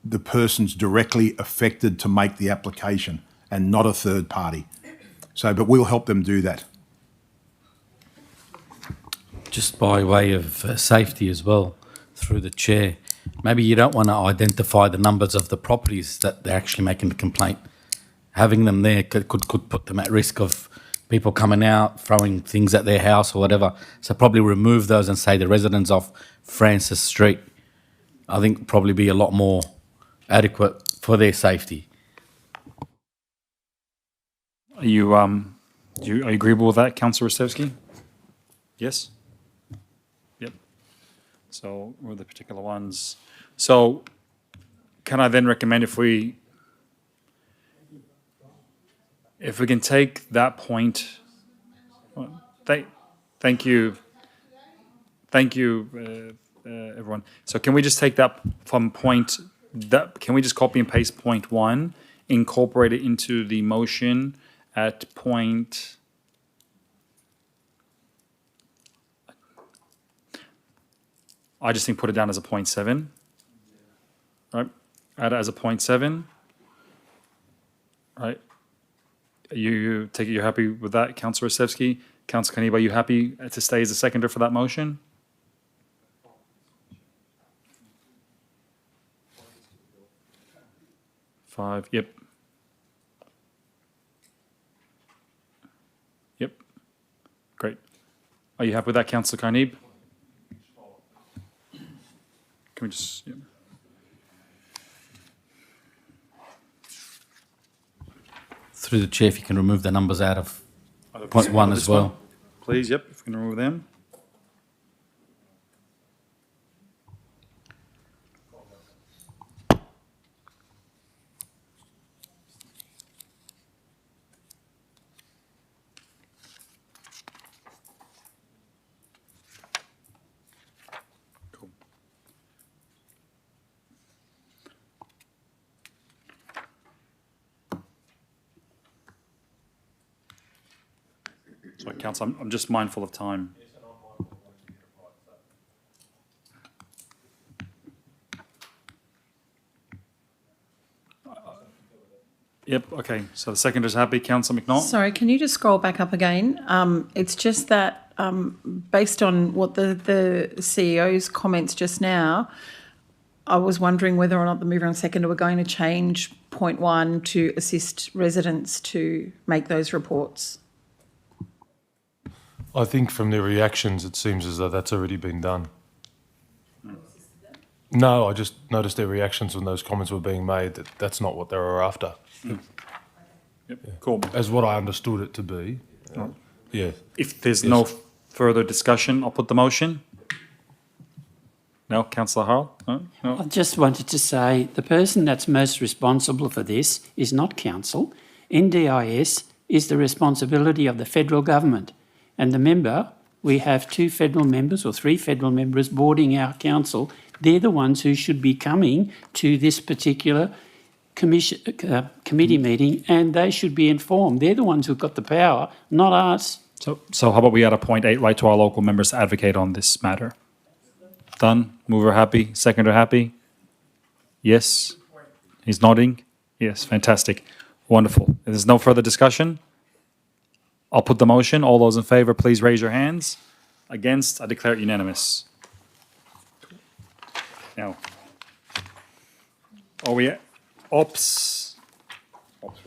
the persons directly affected to make the application and not a third party. So, but we'll help them do that. Just by way of safety as well, through the chair, maybe you don't want to identify the numbers of the properties that they're actually making the complaint. Having them there could put them at risk of people coming out, throwing things at their house or whatever. So probably remove those and say the residents of Francis Street. I think probably be a lot more adequate for their safety. Are you agreeable with that, Councillor Rostevsky? Yes? Yep. So, what are the particular ones? So, can I then recommend if we can take that point, thank you, everyone. So can we just take that from point, can we just copy and paste point 1, incorporate it into the motion at point, I just think put it down as a point 7, right? Add it as a point 7, right? You're happy with that, Councillor Osevsky? Councillor Carnegie, are you happy to stay as a seconder for that motion? Five, yep. Yep. Great. Are you happy with that, Councillor Carnegie? Can we just... Yep. Through the chair, if you can remove the numbers out of point one as well. Please, yep, if we can remove them. Cool. Sorry, Councillor, I'm just mindful of time. Yep, okay, so the seconder's happy. Councillor McNaught? Sorry, can you just scroll back up again? It's just that based on what the CEO's comments just now, I was wondering whether or not the mover and seconder were going to change point one to assist residents to make those reports. I think from their reactions, it seems as though that's already been done. No, I just noticed their reactions when those comments were being made that that's not what they were after. Yep, cool. As what I understood it to be. Yeah. If there's no further discussion, I'll put the motion. No, Councillor Harrell? No? I just wanted to say the person that's most responsible for this is not council. NDIS is the responsibility of the federal government. And the member, we have 2 federal members or 3 federal members boarding our council. They're the ones who should be coming to this particular committee meeting, and they should be informed. They're the ones who've got the power, not us. So how about we add a point 8 right to our local members to advocate on this matter? Done? Mover happy? Seconder happy? Yes? He's nodding? Yes, fantastic. Wonderful. If there's no further discussion, I'll put the motion. All those in favour, please raise your hands. Against, I declare it unanimous. Now, are we Ops 01?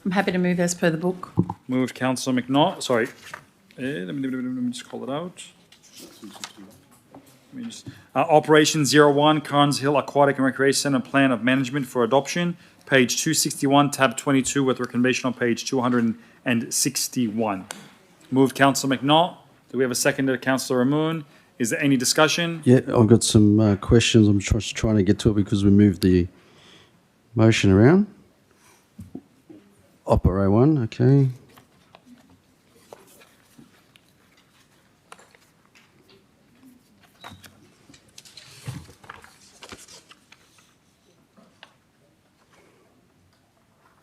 I'm happy to move as per the book. Moved Councillor McNaught. Sorry. Let me just call it out. Operation 01, Carnes Hill Aquatic and Recreation Centre Plan of Management for Adoption. Page 261, tab 22, with recommendation on page 261. Moved Councillor McNaught. Do we have a seconder, Councillor Ramoon? Is there any discussion? Yeah, I've got some questions. I'm just trying to get to it because we moved the motion around. Opera 01, okay.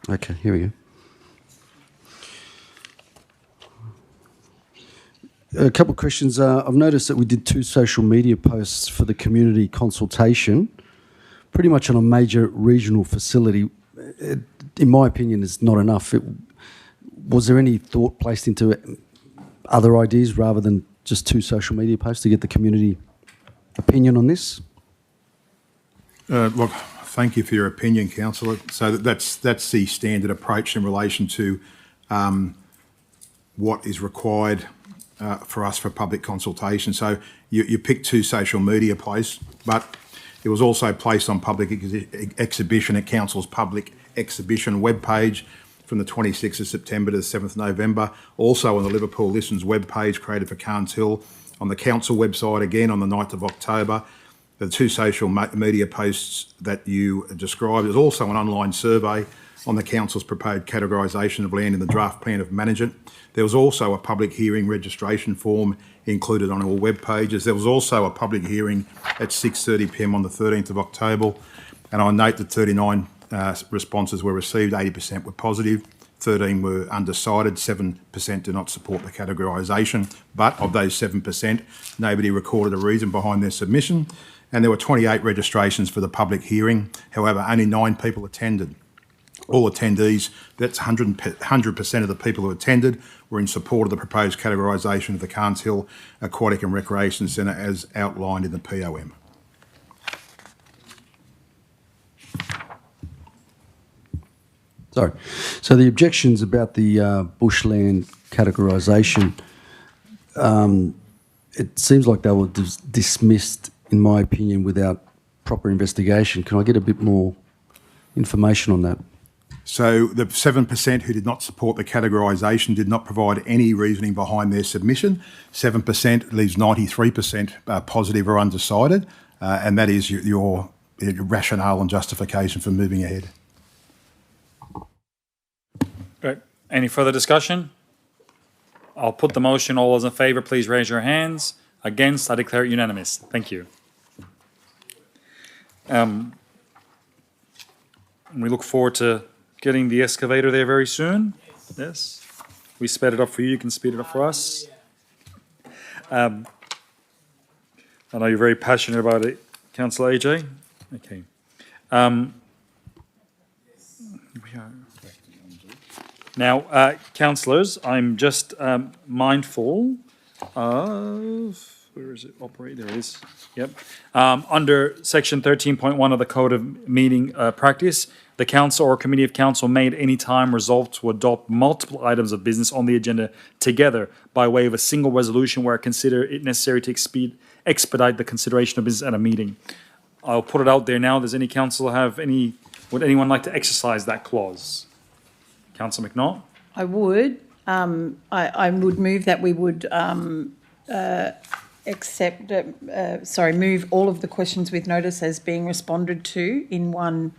Okay, here we go. A couple of questions. I've noticed that we did 2 social media posts for the community consultation, pretty much on a major regional facility. In my opinion, it's not enough. Was there any thought placed into other ideas rather than just 2 social media posts to get the community opinion on this? Look, thank you for your opinion, Councillor. So that's the standard approach in relation to what is required for us for public consultation. So you picked 2 social media posts, but it was also placed on public exhibition at Council's public exhibition webpage from the 26th of September to the 7th of November. Also on the Liverpool Listens webpage created for Carnes Hill. On the council website again on the 9th of October. The 2 social media posts that you described. There's also an online survey on the council's proposed categorisation of land in the draft plan of management. There was also a public hearing registration form included on all web pages. There was also a public hearing at 6:30 p.m. on the 13th of October. And I note that 39 responses were received, 80% were positive, 13 were undecided, 7% do not support the categorisation. But of those 7%, nobody recorded a reason behind their submission. And there were 28 registrations for the public hearing. However, only 9 people attended. All attendees, that's 100% of the people who attended, were in support of the proposed categorisation of the Carnes Hill Aquatic and Recreation Centre as outlined in the POM. Sorry. So the objections about the bushland categorisation, it seems like they were dismissed, in my opinion, without proper investigation. Can I get a bit more information on that? So the 7% who did not support the categorisation did not provide any reasoning behind their submission. 7% leaves 93% positive or undecided, and that is your rationale and justification for moving ahead. Great. Any further discussion? I'll put the motion. All those in favour, please raise your hands. Against, I declare it unanimous. Thank you. We look forward to getting the excavator there very soon. Yes. We sped it up for you. You can speed it up for us. I know you're very passionate about it, Councillor AJ. Okay. Now, councillors, I'm just mindful of, where is it? Operate, there it is. Yep. Under section 13.1 of the Code of Meeting Practice, the council or committee of council may at any time resolve to adopt multiple items of business on the agenda together by way of a single resolution where I consider it necessary to expedite the consideration of business at a meeting. I'll put it out there now. Does any council have any, would anyone like to exercise that clause? Councillor McNaught? I would. I would move that we would move all of the questions with notice as being responded to in one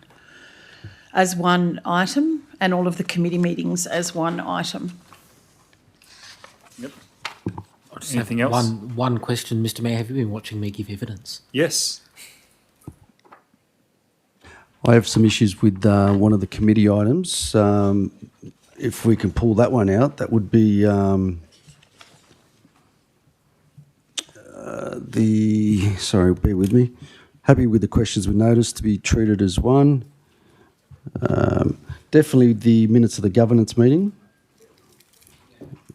item, and all of the committee meetings as one item. Yep. Anything else? One question, Mr. Mayor. Have you been watching me give evidence? Yes. I have some issues with one of the committee items. If we can pull that one out, that would be sorry, bear with me. Happy with the questions we noticed to be treated as one. Definitely the minutes of the governance meeting.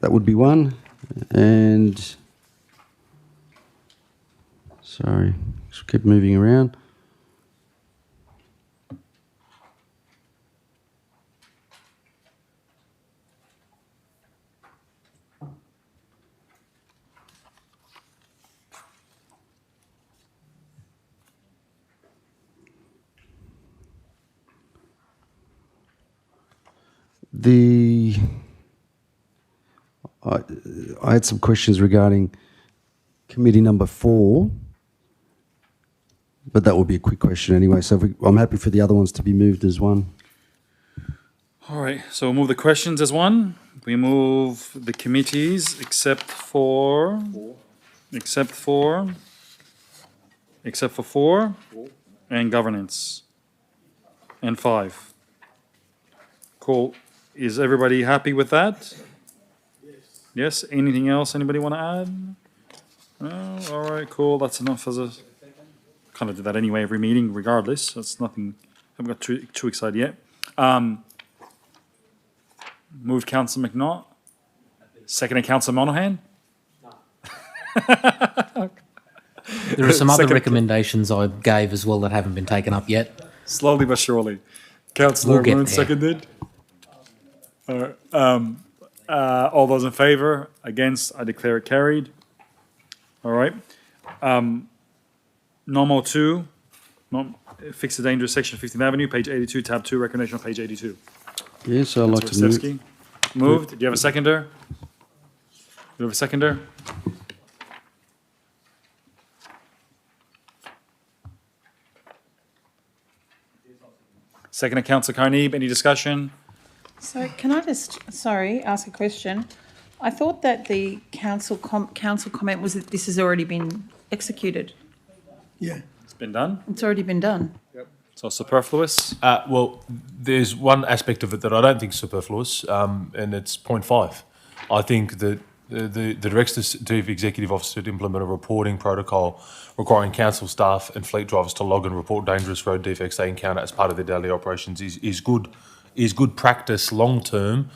That would be one. And sorry, just keep moving around. I had some questions regarding committee number 4, but that will be a quick question anyway. So I'm happy for the other ones to be moved as one. All right, so we'll move the questions as one. We move the committees except for 4 and governance and 5. Cool. Is everybody happy with that? Yes. Anything else anybody want to add? No? All right, cool. That's enough as a... Kind of do that anyway every meeting regardless. That's nothing... I haven't got too excited yet. Move Councillor McNaught. Second Councillor Monahan. There are some other recommendations I gave as well that haven't been taken up yet. Slowly but surely. Councillor Moon seconded. All right. All those in favour? Against? I declare it carried. All right. Normal 2. Fix the dangerous section 15th Avenue, page 82, tab 2, recommendation on page 82. Yes, I'd like to move. Moved. Do you have a seconder? Do you have a seconder? Second, Councillor Carneeb. Any discussion? So can I just, ask a question? I thought that the council comment was that this has already been executed. Yeah. It's been done? It's already been done. Yep. So superfluous? Well, there's one aspect of it that I don't think is superfluous, and it's point 5. I think that the director's chief executive officer to implement a reporting protocol requiring council staff and fleet drivers to log and report dangerous road defects they encounter as part of their daily operations is good is good practice long term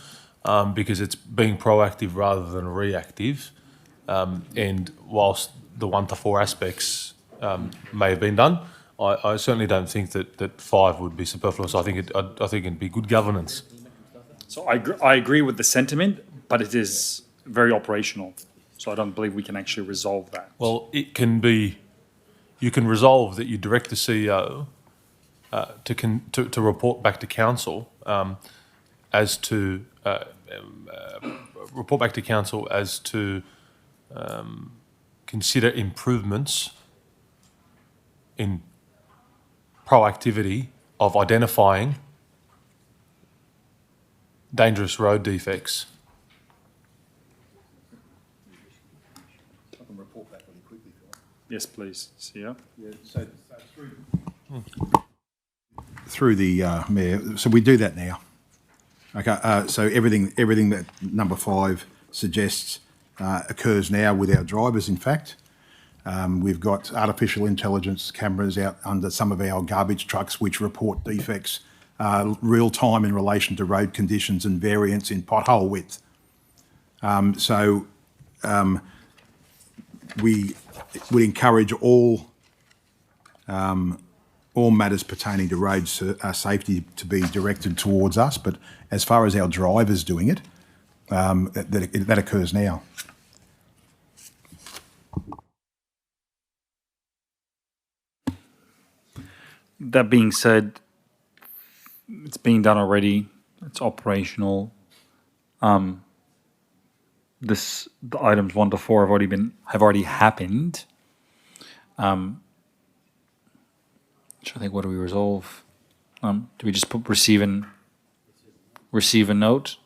because it's being proactive rather than reactive. And whilst the 1 to 4 aspects may have been done, I certainly don't think that 5 would be superfluous. I think it'd be good governance. So I agree with the sentiment, but it is very operational. So I don't believe we can actually resolve that. Well, it can be. You can resolve that you direct the CEO to report back to council as to consider improvements in proactivity of identifying dangerous road defects. Yes, please, CEO. Through the Mayor, so we do that now. Okay, so everything that number 5 suggests occurs now with our drivers, in fact. We've got artificial intelligence cameras out under some of our garbage trucks which report defects real time in relation to road conditions and variance in pothole width. We would encourage all matters pertaining to road safety to be directed towards us, but as far as our drivers doing it, that occurs now. That being said, it's being done already. It's operational. The items 1 to 4 have already happened. I think, what do we resolve? Do we just put receive a note?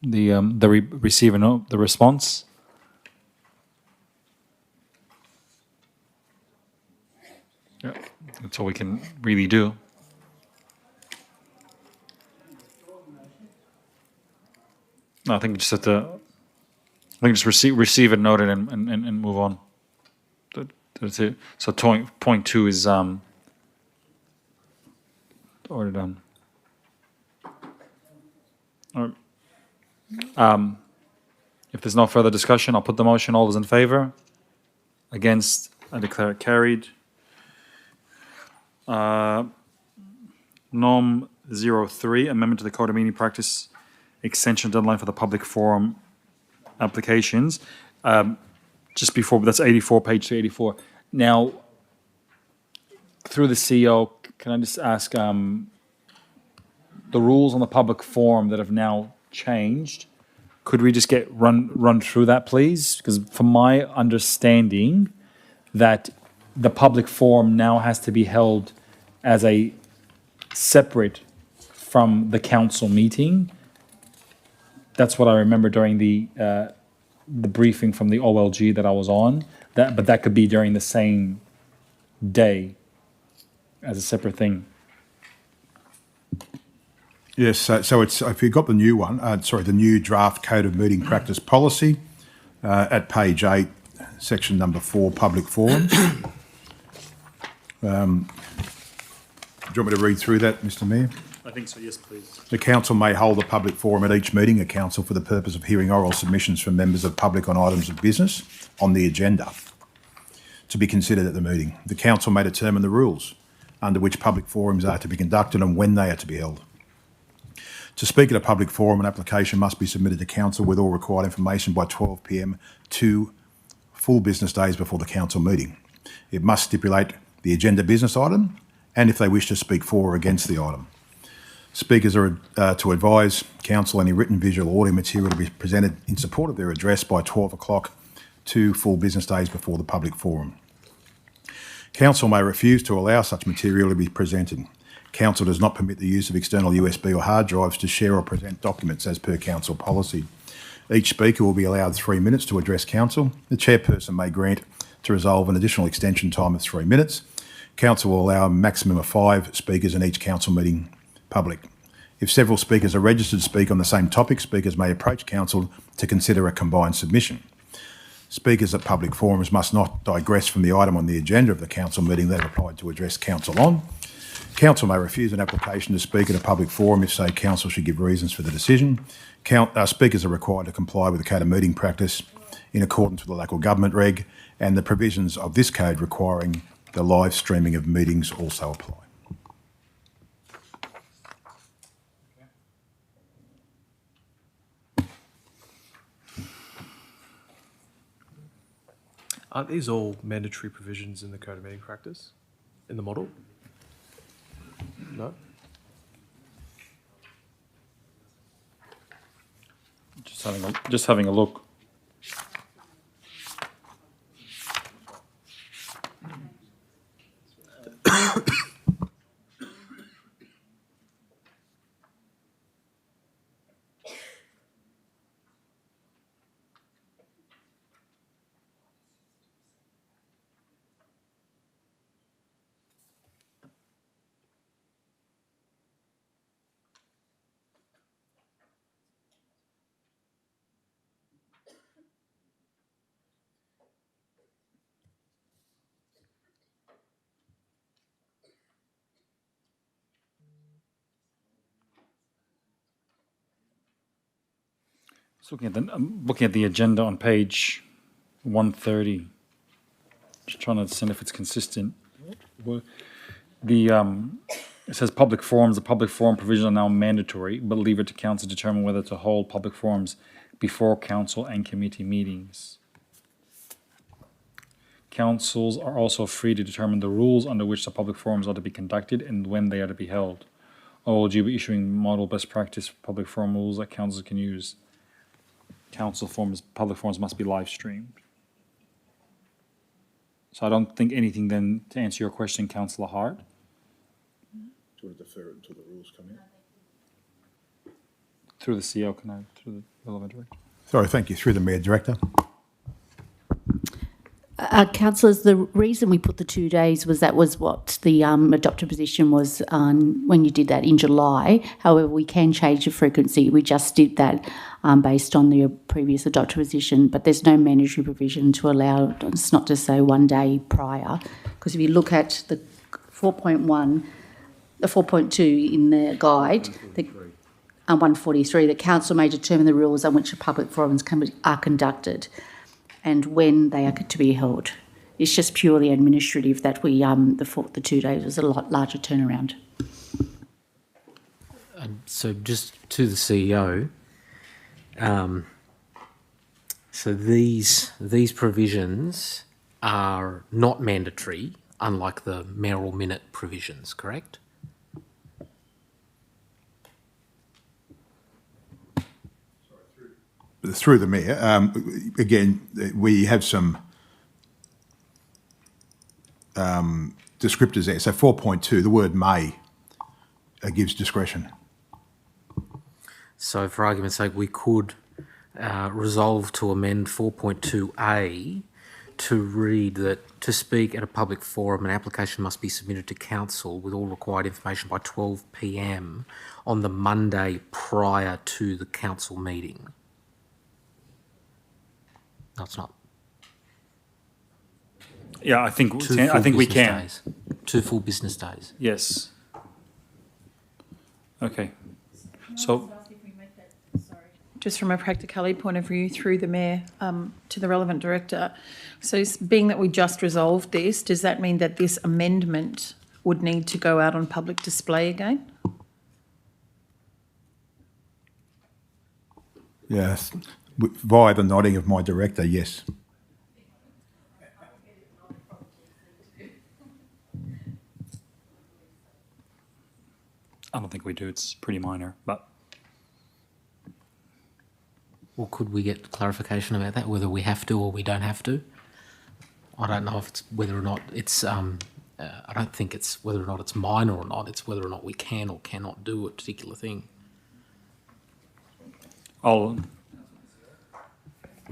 Receive a note, the response. Yeah, that's all we can really do. No, I think we just have to. I think just receive a note and move on. That's it. So point 2 is already done. All right. If there's no further discussion, I'll put the motion. All those in favour? Against? I declare it carried. Norm 03, amendment to the Code of Meeting Practice, extension deadline for the public forum applications. Just before, that's 84, page 284. Now, through the CEO, can I just ask, the rules on the public forum that have now changed, could we just get run through that, please? Because from my understanding, that the public forum now has to be held as a separate from the council meeting. That's what I remember during the briefing from the OLG that I was on. But that could be during the same day as a separate thing. Yes, so it's, if you've got the new one, the new draft Code of Meeting Practice Policy at page 8, section number 4, public forums. Do you want me to read through that, Mr. Mayor? I think so, yes, please. The council may hold a public forum at each meeting of council for the purpose of hearing oral submissions from members of public on items of business on the agenda to be considered at the meeting. The council may determine the rules under which public forums are to be conducted and when they are to be held. To speak at a public forum, an application must be submitted to council with all required information by 12 p.m. 2 full business days before the council meeting. It must stipulate the agenda business item and if they wish to speak for or against the item. Speakers are to advise council any written, visual, or audio material to be presented in support of their address by 12 o'clock 2 full business days before the public forum. Council may refuse to allow such material to be presented. Council does not permit the use of external USB or hard drives to share or present documents as per council policy. Each speaker will be allowed 3 minutes to address council. The chairperson may grant to resolve an additional extension time of 3 minutes. Council will allow a maximum of 5 speakers in each council meeting public. If several speakers are registered to speak on the same topic, speakers may approach council to consider a combined submission. Speakers at public forums must not digress from the item on the agenda of the council meeting they are applied to address council on. Council may refuse an application to speak at a public forum if, say, council should give reasons for the decision. Speakers are required to comply with the Code of Meeting Practice in accordance with the Local Government Reg, and the provisions of this code requiring the live streaming of meetings also apply. Aren't these all mandatory provisions in the Code of Meeting Practice, in the model? No? Just having a look. Just looking at the agenda on page 130. Just trying to understand if it's consistent. It says public forums. The public forum provisions are now mandatory, but leave it to council to determine whether to hold public forums before council and committee meetings. Councils are also free to determine the rules under which the public forums are to be conducted and when they are to be held. OLG will be issuing model best practice public forum rules that councils can use. Public forums must be live streamed. So I don't think anything then, to answer your question, Councillor Hart. Do you want to defer it until the rules come in? Through the CEO, through the relevant director. Sorry, thank you. Through the Mayor Director. Councillors, the reason we put the 2 days was that was what the adopted position was when you did that in July. However, we can change the frequency. We just did that based on the previous adopted position, but there's no mandatory provision to allow us not to say 1 day prior. Because if you look at the 4.1, the 4.2 in the guide, 143, the council may determine the rules on which the public forums are conducted and when they are to be held. It's just purely administrative that we the 2 days was a lot larger turnaround. So just to the CEO, so these provisions are not mandatory, unlike the mayoral minute provisions, correct? Through the Mayor, again, we have some descriptors there. So 4.2, the word may gives discretion. So for argument's sake, we could resolve to amend 4.2a to read that to speak at a public forum, an application must be submitted to council with all required information by 12 p.m. on the Monday prior to the council meeting. No, it's not. Yeah, I think we can. Days. 2 full business days. Yes. Okay. So, just from a practicality point of view, through the Mayor to the relevant director, so being that we just resolved this, does that mean that this amendment would need to go out on public display again? Yes. Via the nodding of my director, yes. I don't think we do. It's pretty minor, but. Well, could we get clarification about that, whether we have to or we don't have to? I don't know if it's whether or not it's, I don't think it's whether or not it's minor or not, it's whether or not we can or cannot do a particular thing.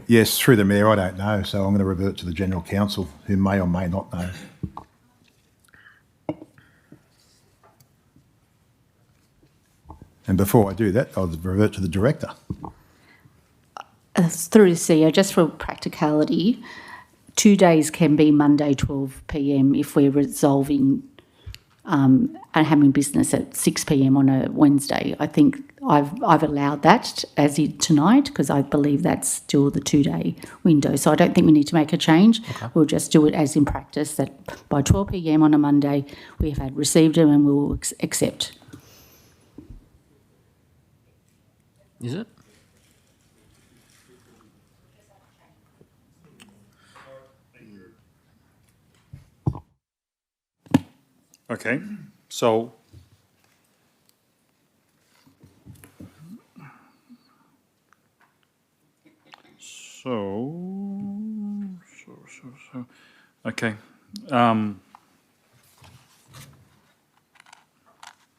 Yes, through the Mayor, I don't know, so I'm going to revert to the General Counsel, who may or may not know. And before I do that, I'll revert to the Director. Through the CEO, just for practicality, 2 days can be Monday 12 p.m. if we're resolving and having business at 6 p.m. on a Wednesday. I think I've allowed that as it tonight because I believe that's still the 2-day window. So I don't think we need to make a change. Okay. We'll just do it as in practice that by 12 p.m. on a Monday we have had received them and we will accept. Is it? Okay, so okay.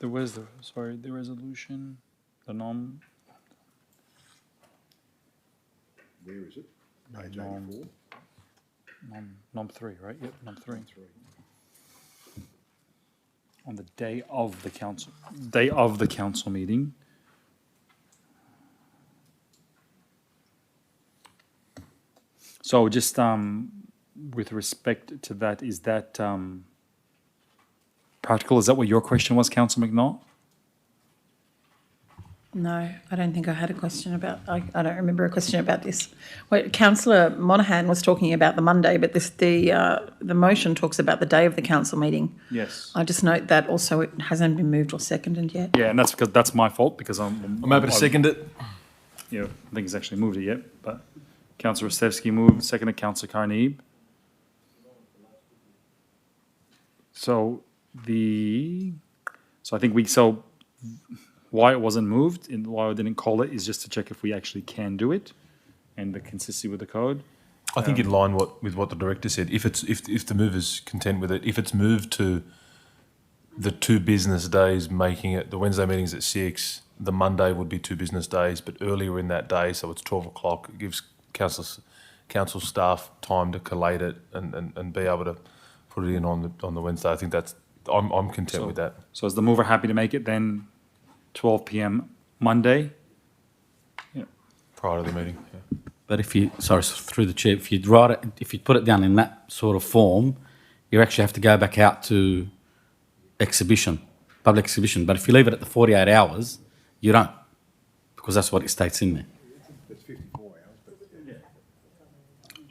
Where's the resolution, the nom. Where is it? Page Nom. 84. Nom 3, right? Yep, nom 3. On the day of the council meeting. So just with respect to that, is that practical? Is that what your question was, Councillor McNaught? No, I don't think I had a question about, I don't remember a question about this. Well, Councillor Monahan was talking about the Monday, but the motion talks about the day of the council meeting. Yes. I just note that also it hasn't been moved or seconded yet. Yeah, and that's because that's my fault because I'm happy to second it. Yeah, I think he's actually moved it yet, but Councillor Rostevsky moved, seconded Councillor Carneeb. So I think why it wasn't moved and why I didn't call it is just to check if we actually can do it and the consistency with the code. I think in line with what the director said, if the mover's content with it, if it's moved to the 2 business days, making it the Wednesday meeting's at 6, the Monday would be 2 business days, but earlier in that day, so it's 12 o'clock, it gives council staff time to collate it and be able to put it in on the Wednesday. I think I'm content with that. So is the mover happy to make it then 12 p.m. Monday? Yeah. Prior to the meeting, yeah. But through the chair, if you put it down in that sort of form, you actually have to go back out to public exhibition. But if you leave it at the 48 hours, you don't, because that's what it states in there. It's 54 hours,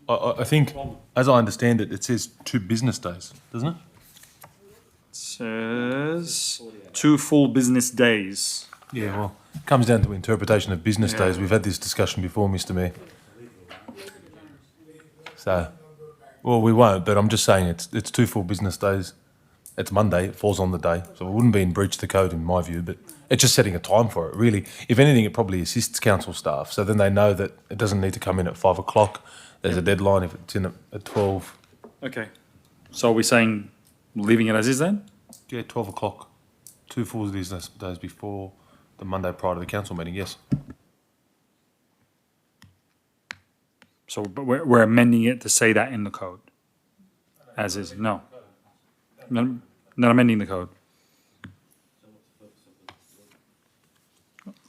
but I think, as I understand it, it says 2 business days, doesn't it? It says 2 full business days. Yeah, well, it comes down to interpretation of business days. We've had this discussion before, Mr. Mayor. So, well, we won't, but I'm just saying it's 2 full business days. It's Monday, it falls on the day, so it wouldn't be in breach of the code in my view, but it's just setting a time for it, really. If anything, it probably assists council staff, so then they know that it doesn't need to come in at 5 o'clock. There's a deadline if it's in at 12. Okay. So are we saying leaving it as is then? Yeah, 12 o'clock. 2 full business days before the Monday prior to the council meeting, yes. So but we're amending it to say that in the code? As is? No. Not amending the code.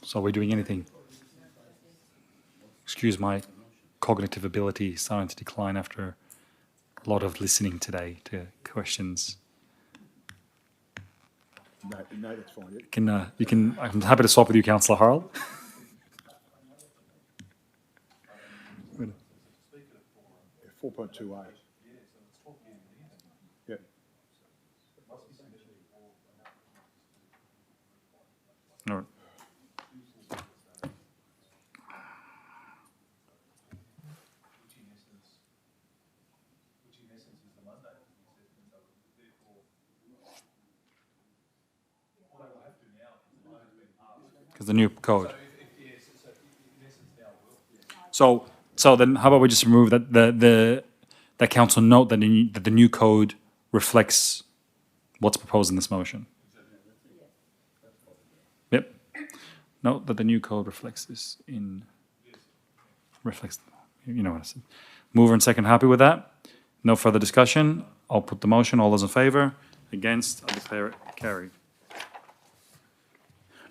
So we're doing anything? Excuse my cognitive ability starting to decline after a lot of listening today to questions. no, that's fine. I'm happy to swap with you, Councillor Harrell. Yeah, 4.28. Yeah. All right. Because the new code. So then how about we just remove that that council note that the new code reflects what's proposed in this motion. Yep. Note that the new code reflects this you know what I said. Mover and second happy with that? No further discussion. I'll put the motion. All those in favour? Against? I declare it carried.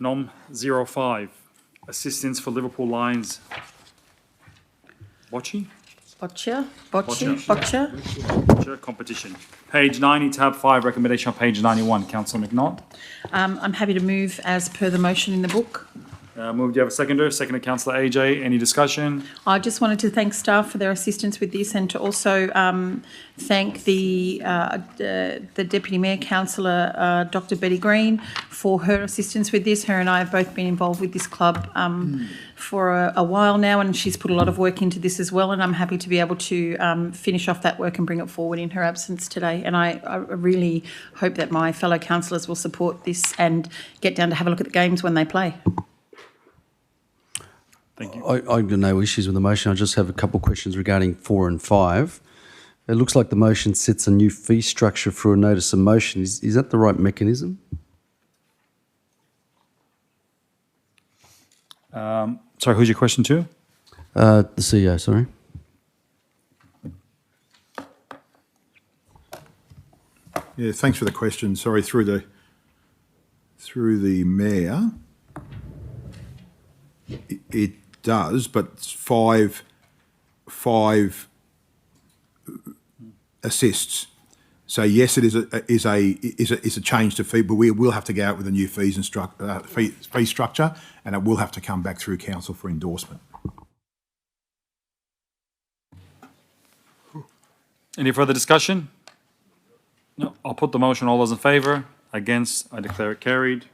Nom 05, assistance for Liverpool Lions. Bocce? Boccia. Competition. Page 90, tab 5, recommendation on page 91. Councillor McNaught. I'm happy to move as per the motion in the book. Move, do you have a seconder? Seconded, Councillor AJ. Any discussion? I just wanted to thank staff for their assistance with this and to also thank the Deputy Mayor Councillor Dr Betty Green for her assistance with this. Her and I have both been involved with this club for a while now, and she's put a lot of work into this as well, and I'm happy to be able to finish off that work and bring it forward in her absence today. And I really hope that my fellow councillors will support this and get down to have a look at the games when they play. Thank you. I've got no issues with the motion. I just have a couple of questions regarding 4 and 5. It looks like the motion sets a new fee structure for a notice of motion. Is that the right mechanism? Sorry, who's your question to? The CEO, sorry. Yeah, thanks for the question. Sorry, through the mayor. It does, but it's five assists. So yes, it is a change to fee, but we will have to go out with a new fee structure, and it will have to come back through council for endorsement. Any further discussion? No. I'll put the motion. All those in favour? Against? I declare it carried.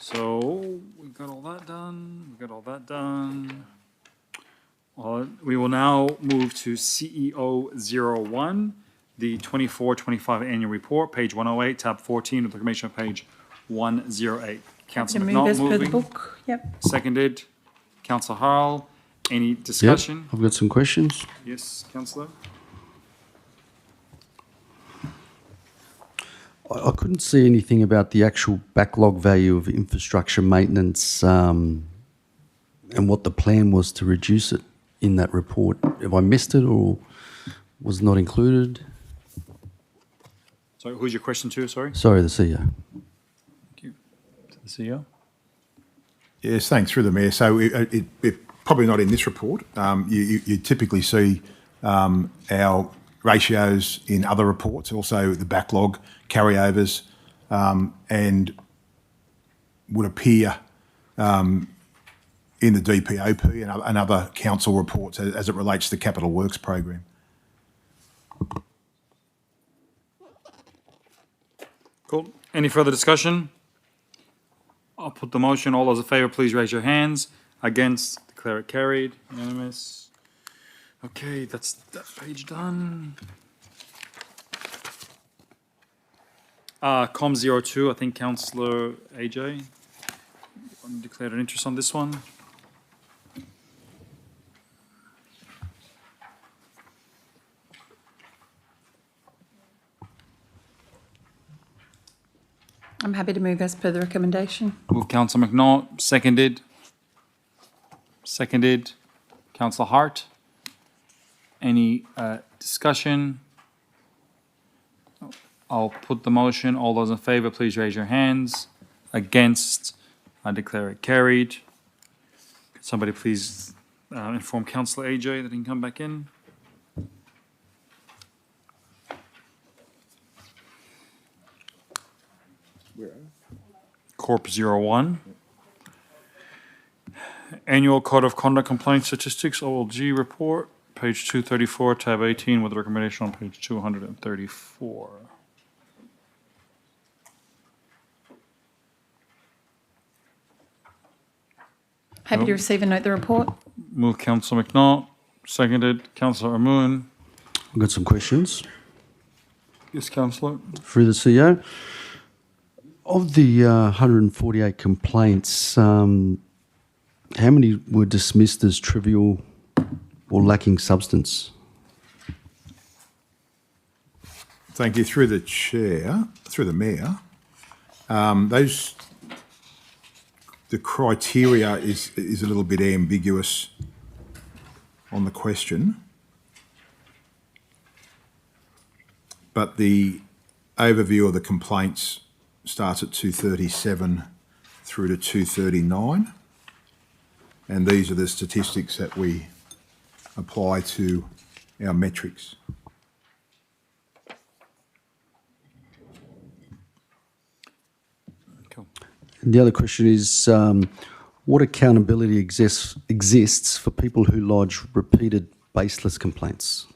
So we've got all that done. We will now move to CEO 01, the 24-25 annual report, page 108, tab 14, with the information on page 108. Councillor move McNaught as per the moving. book. Yep. Seconded. Councillor Harrell. Any discussion? Yep, I've got some questions. Yes, Councillor. I couldn't see anything about the actual backlog value of infrastructure maintenance and what the plan was to reduce it in that report. Have I missed it or was not included? Sorry, who's your question to? Sorry. Sorry, the CEO. Thank you. To the CEO. Yes, thanks, through the mayor. So it probably not in this report. You typically see our ratios in other reports, also the backlog carryovers, and would appear in the DPOP and other council reports as it relates to the Capital Works program. Cool. Any further discussion? I'll put the motion. All those in favour, please raise your hands. Against, declare it carried. Unanimous. Okay, that's that page done. Com 02, I think Councillor AJ declared an interest on this one. I'm happy to move as per the recommendation. Move Councillor McNaught, seconded. Seconded. Councillor Hart. Any discussion? I'll put the motion. All those in favour, please raise your hands. Against, I declare it carried. Could somebody please inform Councillor AJ that he can come back in? Corp 01. Annual Code of Conduct Complaint Statistics, OLG report, page 234, tab 18, with a recommendation on page 234. Happy to receive and note the report. Move Councillor McNaught, seconded Councillor Amoon. I've got some questions. Yes, Councillor. Through the CEO. Of the 148 complaints, how many were dismissed as trivial or lacking substance? Thank you. Through the chair, through the mayor, the criteria is a little bit ambiguous on the question, but the overview of the complaints starts at 237 through to 239, and these are the statistics that we apply to our metrics. And the other question is, what accountability exists for people who lodge repeated baseless complaints?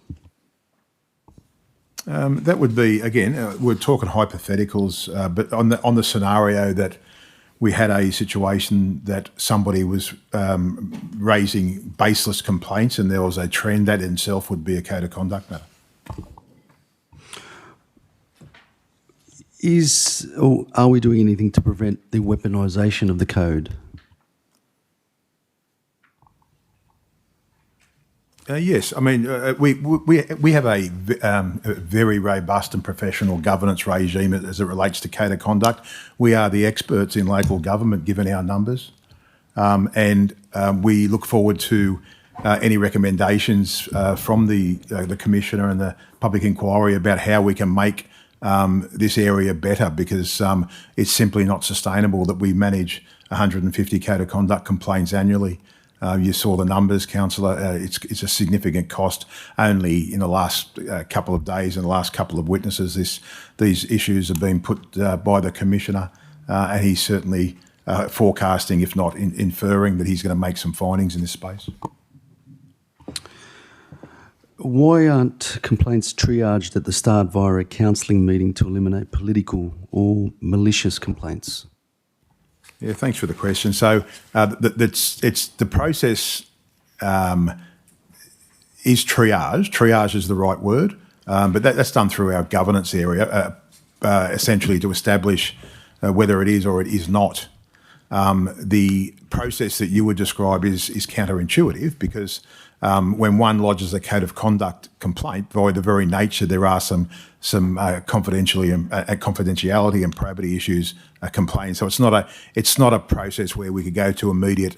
That would be, again, we're talking hypotheticals, but on the scenario that we had a situation that somebody was raising baseless complaints and there was a trend, that in itself would be a code of conduct matter. Are we doing anything to prevent the weaponisation of the code? Yes, I mean, we have a very robust and professional governance regime as it relates to code of conduct. We are the experts in local government, given our numbers, and we look forward to any recommendations from the Commissioner and the public inquiry about how we can make this area better, because it's simply not sustainable that we manage 150 code of conduct complaints annually. You saw the numbers, Councillor. It's a significant cost. Only in the last couple of days and the last couple of witnesses, these issues have been put by the Commissioner, and he's certainly forecasting, if not inferring, that he's going to make some findings in this space. Why aren't complaints triaged at the start via a counselling meeting to eliminate political or malicious complaints? Yeah, thanks for the question. So it's the process is triage. Triage is the right word, but that's done through our governance area, essentially to establish whether it is or it is not. The process that you would describe is counterintuitive, because when one lodges a code of conduct complaint, by the very nature there are some confidentiality and probity issues complained. So it's not a process where we could go to immediate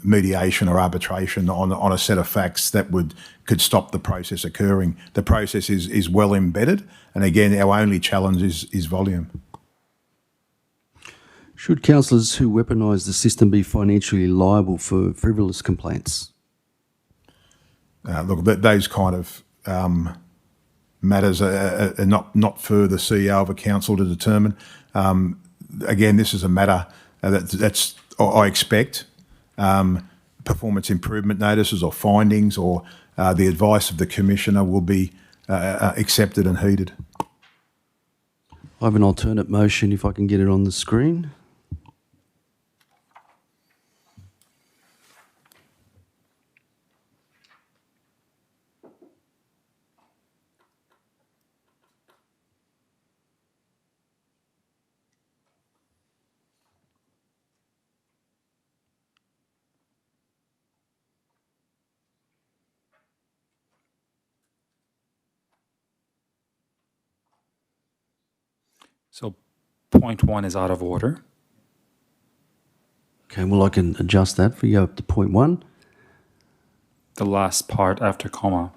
mediation or arbitration on a set of facts that could stop the process occurring. The process is well embedded, and again, our only challenge is volume. Should councillors who weaponise the system be financially liable for frivolous complaints? Look, those kind of matters are not for the CEO of a council to determine. Again, this is a matter that's I expect performance improvement notices or findings or the advice of the Commissioner will be accepted and heeded. I have an alternate motion if I can get it on the screen. So point 1 is out of order. Okay, well, I can adjust that for you up to point 1. The last part after comma.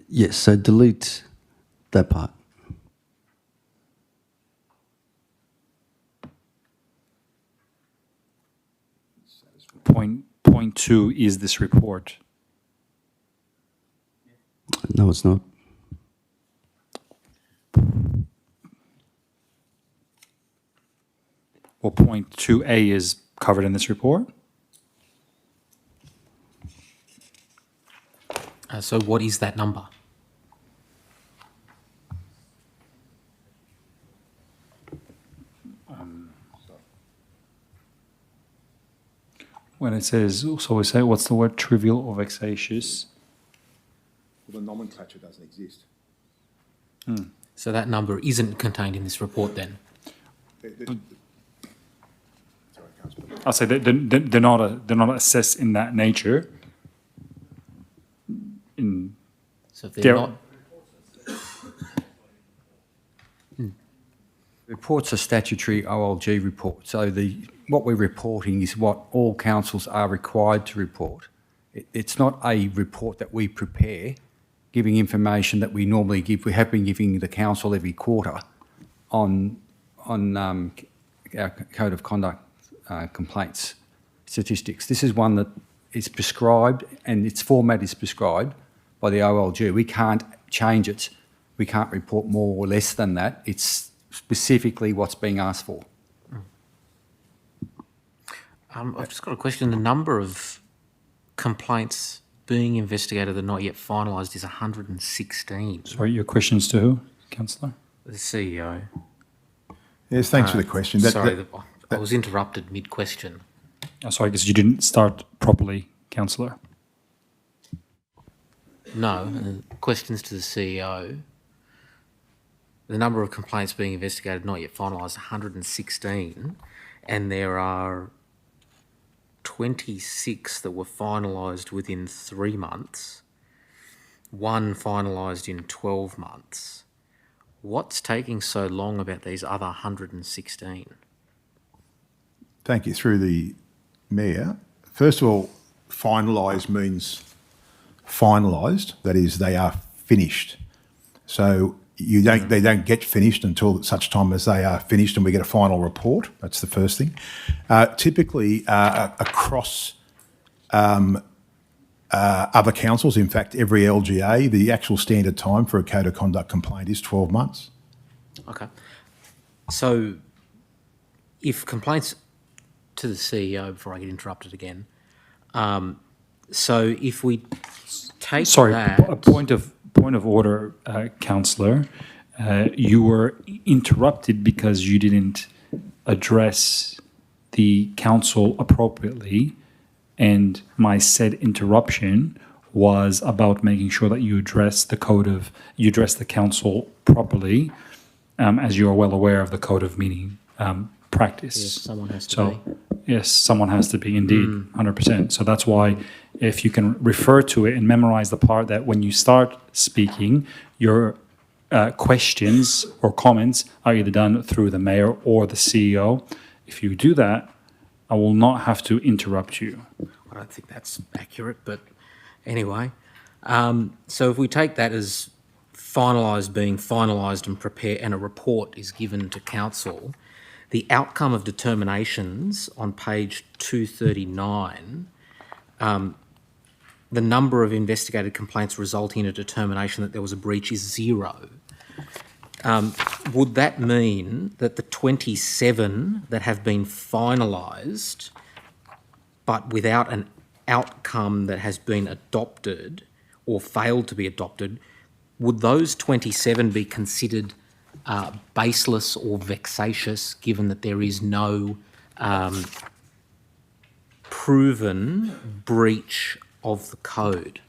Yes, so delete that part. Point 2 is this report. No, it's not. Well, point 2A is covered in this report. So what is that number? When it says, so we say, what's the word, trivial or vexatious? Well, the nomenclature doesn't exist. So that number isn't contained in this report then? I'll say they're not assessed in that nature. So if they're not... Reports are statutory OLG reports. So what we're reporting is what all councils are required to report. It's not a report that we prepare, giving information that we normally give. We have been giving the council every quarter on our code of conduct complaints statistics. This is one that is prescribed and its format is prescribed by the OLG. We can't change it. We can't report more or less than that. It's specifically what's being asked for. I've just got a question. The number of complaints being investigated that are not yet finalised is 116. Sorry, your questions to who, Councillor? The CEO. Yes, thanks for the question. I was interrupted mid-question. Oh, sorry, because you didn't start properly, Councillor. No, questions to the CEO. The number of complaints being investigated not yet finalised, 116, and there are 26 that were finalised within 3 months, one finalised in 12 months. What's taking so long about these other 116? Thank you. Through the Mayor. First of all, finalised means finalised, that is, they are finished. So they don't get finished until such time as they are finished and we get a final report. That's the first thing. Typically, across other councils, in fact, every LGA, the actual standard time for a code of conduct complaint is 12 months. Okay. So if complaints to the CEO, before I get interrupted again, so if we take that... a point of order, Councillor. You were interrupted because you didn't address the council appropriately, and my said interruption was about making sure that you address the council properly, as you are well aware of the code of meeting practice. Yes, someone has to be. Yes, someone has to be, indeed, 100%. So that's why if you can refer to it and memorize the part that when you start speaking, your questions or comments are either done through the Mayor or the CEO. If you do that, I will not have to interrupt you. I don't think that's accurate, but anyway. So if we take that as finalised being finalised and prepare, and a report is given to council, the outcome of determinations on page 239, the number of investigated complaints resulting in a determination that there was a breach is 0. Would that mean that the 27 that have been finalised but without an outcome that has been adopted or failed to be adopted, would those 27 be considered baseless or vexatious, given that there is no proven breach of the code?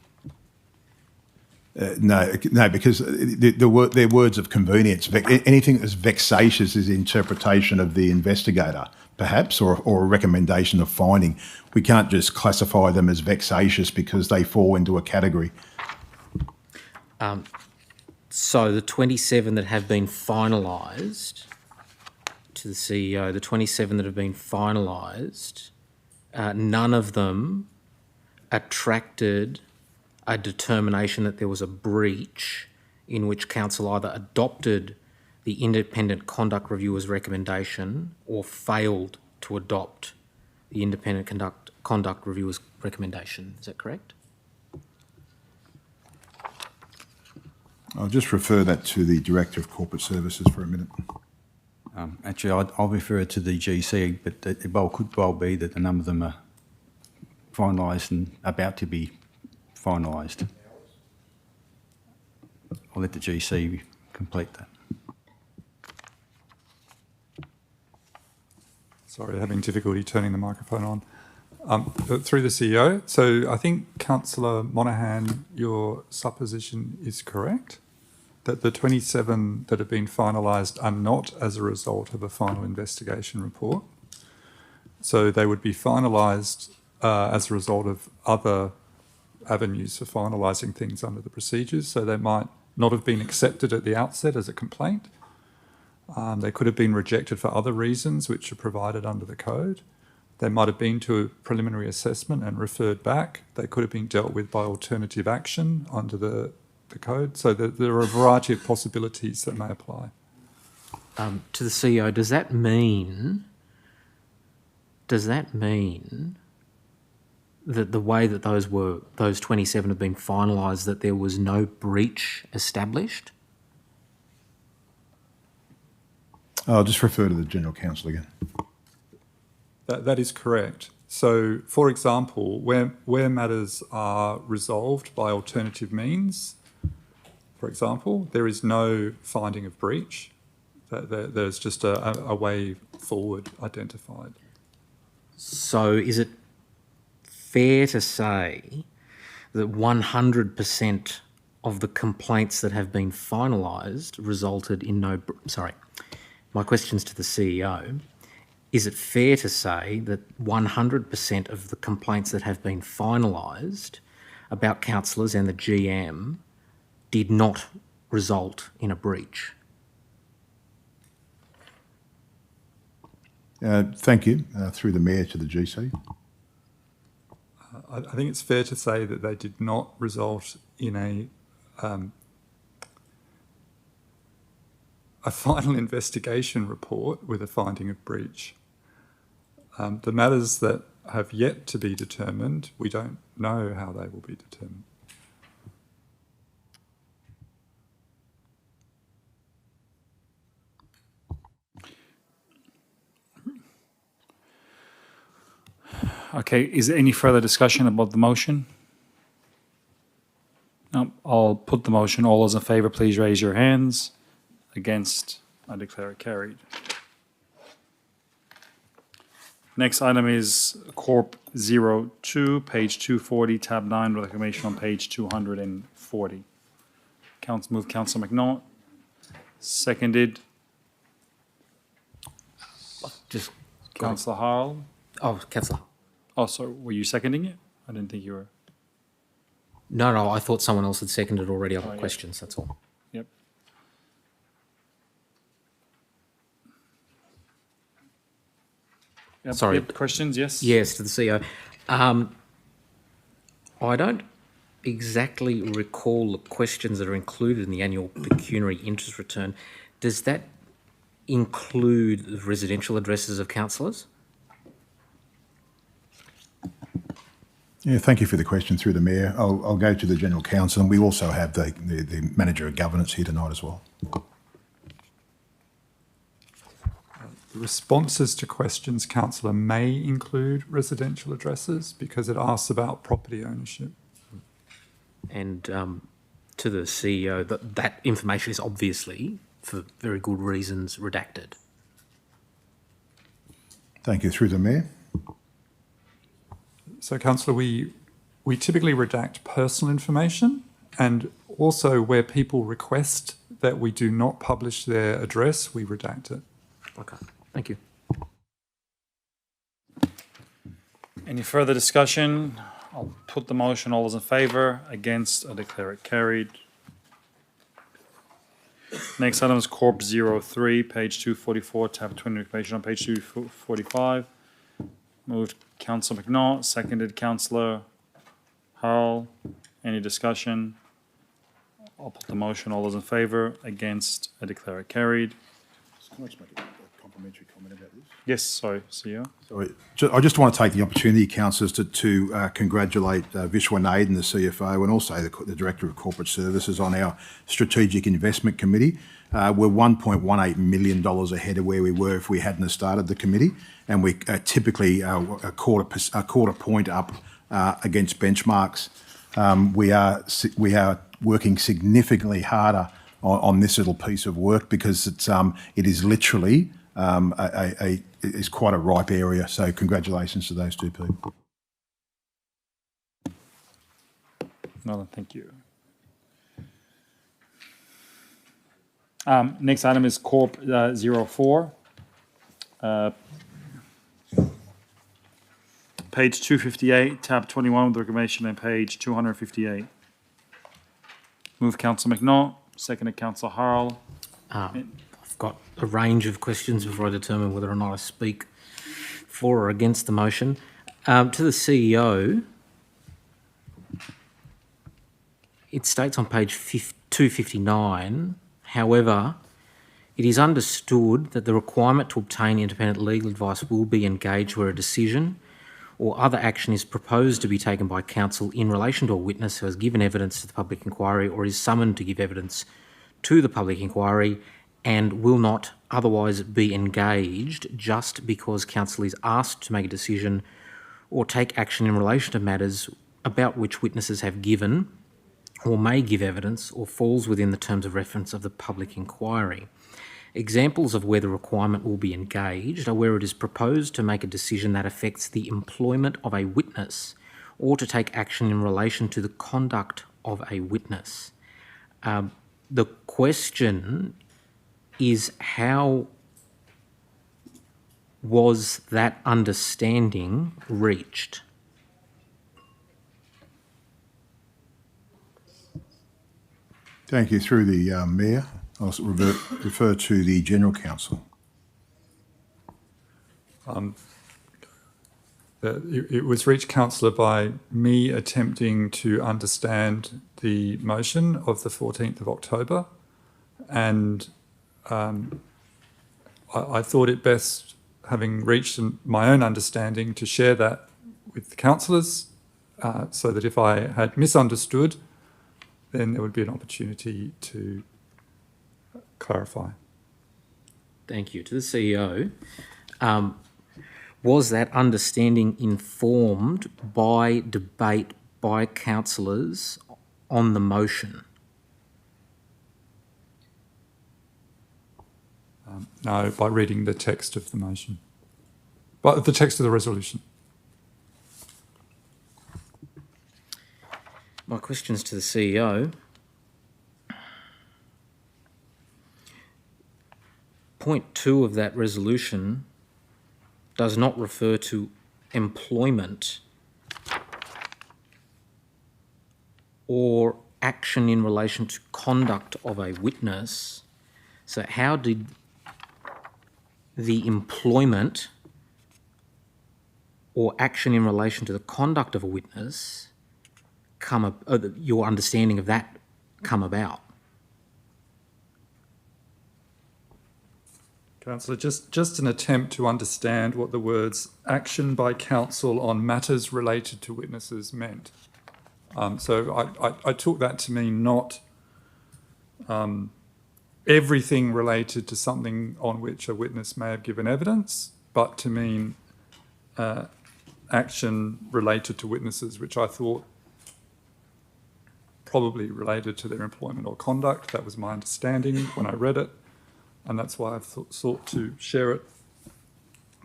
No, because they're words of convenience. Anything that's vexatious is interpretation of the investigator, perhaps, or a recommendation of finding. We can't just classify them as vexatious because they fall into a category. So the 27 that have been finalised, to the CEO, the 27 that have been finalised, none of them attracted a determination that there was a breach in which council either adopted the independent conduct reviewer's recommendation or failed to adopt the independent conduct reviewer's recommendation. Is that correct? I'll just refer that to the Director of Corporate Services for a minute. Actually, I'll refer it to the GC, but it could well be that a number of them are finalised and about to be finalised. I'll let the GC complete that. Sorry, having difficulty turning the microphone on. Through the CEO, so I think Councillor Monaghan, your supposition is correct, that the 27 that have been finalised are not as a result of a final investigation report. So they would be finalised as a result of other avenues for finalising things under the procedures. So they might not have been accepted at the outset as a complaint. They could have been rejected for other reasons which are provided under the code. They might have been to a preliminary assessment and referred back. They could have been dealt with by alternative action under the code. So there are a variety of possibilities that may apply. To the CEO, does that mean that the way that those 27 have been finalised, that there was no breach established? I'll just refer to the General Counsel again. That is correct. So, for example, where matters are resolved by alternative means, for example, there is no finding of breach. There's just a way forward identified. So is it fair to say that 100% of the complaints that have been finalised resulted in no... Sorry, my question's to the CEO. Is it fair to say that 100% of the complaints that have been finalised about councillors and the GM did not result in a breach? Thank you. Through the Mayor to the GC. I think it's fair to say that they did not result in a final investigation report with a finding of breach. The matters that have yet to be determined, we don't know how they will be determined. Okay, is there any further discussion about the motion? No, I'll put the motion. All those in favour, please raise your hands. Against, I declare it carried. Next item is Corp 02, page 240, tab 9, reclamation on page 240. Move Councillor McNaught. Seconded. Just Councillor Harl. Oh, Councillor. Oh, sorry, were you seconding it? I didn't think you were. No, I thought someone else had seconded already. I've got questions, that's all. Yep. Yep. Sorry. Yep. Questions, yes? Yes, to the CEO. I don't exactly recall the questions that are included in the annual pecuniary interest return. Does that include the residential addresses of councillors? Yeah, thank you for the question through the Mayor. I'll go to the General Counsel, and we also have the Manager of Governance here tonight as well. The responses to questions, Councillor, may include residential addresses because it asks about property ownership. And to the CEO, that information is obviously, for very good reasons, redacted. Thank you. Through the Mayor. So, Councillor, we typically redact personal information, and also where people request that we do not publish their address, we redact it. Okay, thank you. Any further discussion? I'll put the motion. All those in favour? Against? I declare it carried. Next item is Corp 03, page 244, tab 20, information on page 245. Moved Councillor McNaught, seconded Councillor Harrell. Any discussion? I'll put the motion. All those in favour? Against? I declare it carried. Can I just make a complimentary comment about this? Yes, sorry, CEO. Sorry, I just want to take the opportunity, councillors, to congratulate Vishwanath and the CFO, and also the Director of Corporate Services on our Strategic Investment Committee. We're $1.18 million ahead of where we were if we hadn't started the committee, and we typically a quarter point up against benchmarks. We are working significantly harder on this little piece of work because it is literally it's quite a ripe area. So congratulations to those two people. No, thank you. Next item is Corp 04. Page 258, tab 21 with the reclamation and page 258. Move Councillor McNaught, seconded Councillor Harrell. I've got a range of questions before I determine whether or not I speak for or against the motion. To the CEO, it states on page 259, however, it is understood that the requirement to obtain independent legal advice will be engaged where a decision or other action is proposed to be taken by counsel in relation to a witness who has given evidence to the public inquiry or is summoned to give evidence to the public inquiry and will not otherwise be engaged just because counsel is asked to make a decision or take action in relation to matters about which witnesses have given or may give evidence or falls within the terms of reference of the public inquiry. Examples of where the requirement will be engaged are where it is proposed to make a decision that affects the employment of a witness or to take action in relation to the conduct of a witness. The question is, how was that understanding reached? Thank you. Through the Mayor, I'll refer to the General Counsel. It was reached, Councillor, by me attempting to understand the motion of the 14th of October, and I thought it best, having reached my own understanding, to share that with the councillors so that if I had misunderstood, then there would be an opportunity to clarify. Thank you. To the CEO, was that understanding informed by debate by councillors on the motion? No, by reading the text of the motion, by the text of the resolution. My questions to the CEO. Point 2 of that resolution does not refer to employment or action in relation to conduct of a witness. So how did the employment or action in relation to the conduct of a witness your understanding of that come about? Councillor, just an attempt to understand what the words action by counsel on matters related to witnesses meant. So I took that to mean not everything related to something on which a witness may have given evidence, but to mean action related to witnesses, which I thought probably related to their employment or conduct. That was my understanding when I read it, and that's why I've sought to share it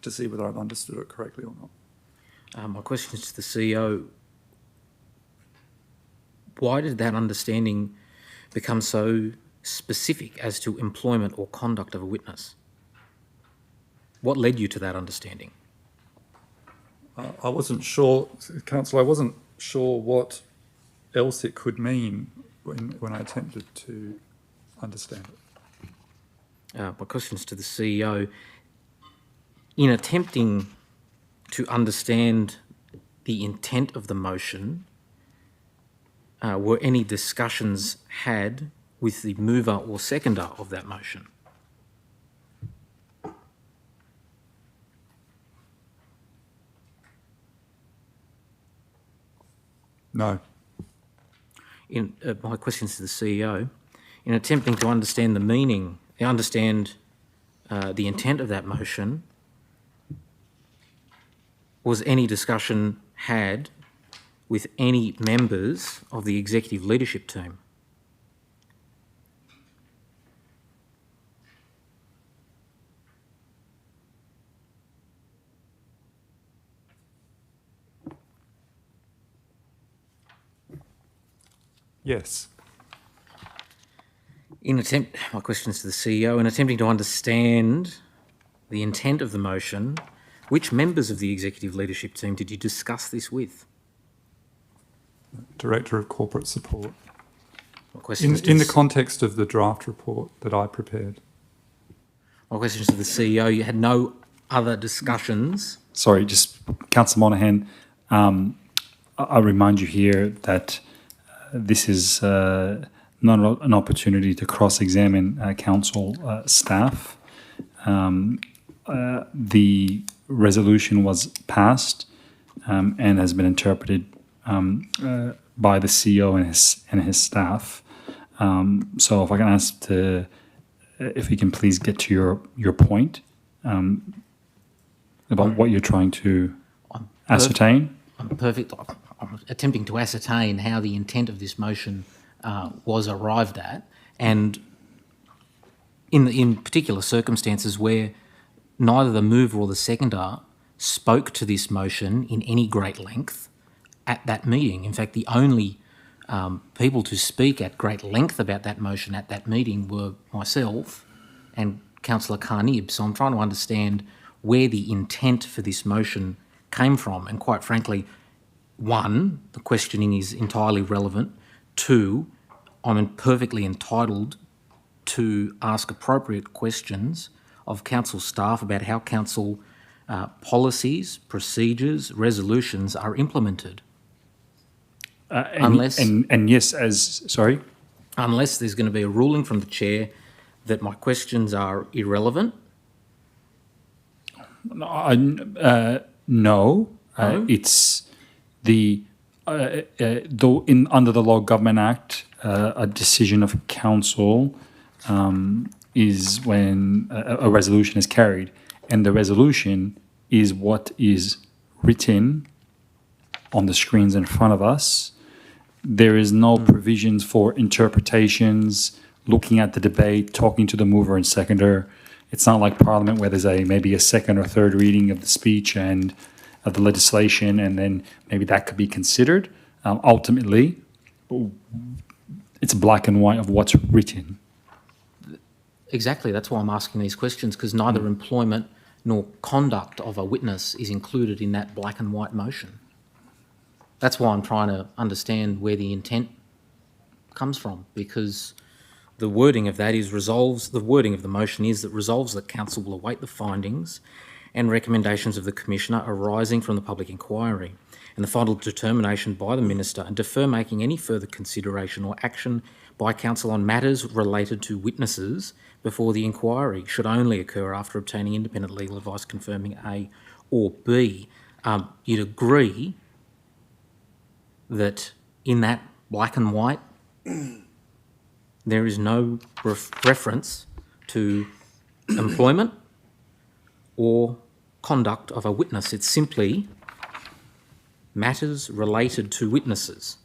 to see whether I've understood it correctly or not. My question is to the CEO. Why did that understanding become so specific as to employment or conduct of a witness? What led you to that understanding? I wasn't sure, Councillor, I wasn't sure what else it could mean when I attempted to understand it. My question is to the CEO. In attempting to understand the intent of the motion, were any discussions had with the mover or seconder of that motion? No. My question is to the CEO. In attempting to understand the meaning, the intent of that motion, was any discussion had with any members of the executive leadership team? Yes. My question is to the CEO. In attempting to understand the intent of the motion, which members of the executive leadership team did you discuss this with? Director of Corporate Support. In the context of the draft report that I prepared. My question is to the CEO. You had no other discussions? Sorry, just Councillor Monaghan, I'll remind you here that this is not an opportunity to cross-examine council staff. The resolution was passed and has been interpreted by the CEO and his staff. So if I can ask if you can please get to your point about what you're trying to ascertain. I'm attempting to ascertain how the intent of this motion was arrived at, and in particular circumstances where neither the mover or the seconder spoke to this motion in any great length at that meeting. In fact, the only people to speak at great length about that motion at that meeting were myself and Councillor Carnib. So I'm trying to understand where the intent for this motion came from. And quite frankly, one, the questioning is entirely relevant. Two, I'm perfectly entitled to ask appropriate questions of council staff about how council policies, procedures, resolutions are implemented. Unless there's going to be a ruling from the chair that my questions are irrelevant. No, it's the under the Local Government Act, a decision of council is when a resolution is carried, and the resolution is what is written on the screens in front of us. There is no provisions for interpretations, looking at the debate, talking to the mover and seconder. It's not like Parliament where there's maybe a second or third reading of the speech and of the legislation, and then maybe that could be considered. Ultimately, it's black and white of what's written. Exactly, that's why I'm asking these questions, because neither employment nor conduct of a witness is included in that black and white motion. That's why I'm trying to understand where the intent comes from, because the wording of that is the wording of the motion is that resolves that council will await the findings and recommendations of the Commissioner arising from the public inquiry and the final determination by the Minister, and defer making any further consideration or action by council on matters related to witnesses before the inquiry should only occur after obtaining independent legal advice confirming A or B. You'd agree that in that black and white, there is no reference to employment or conduct of a witness. It's simply matters related to witnesses.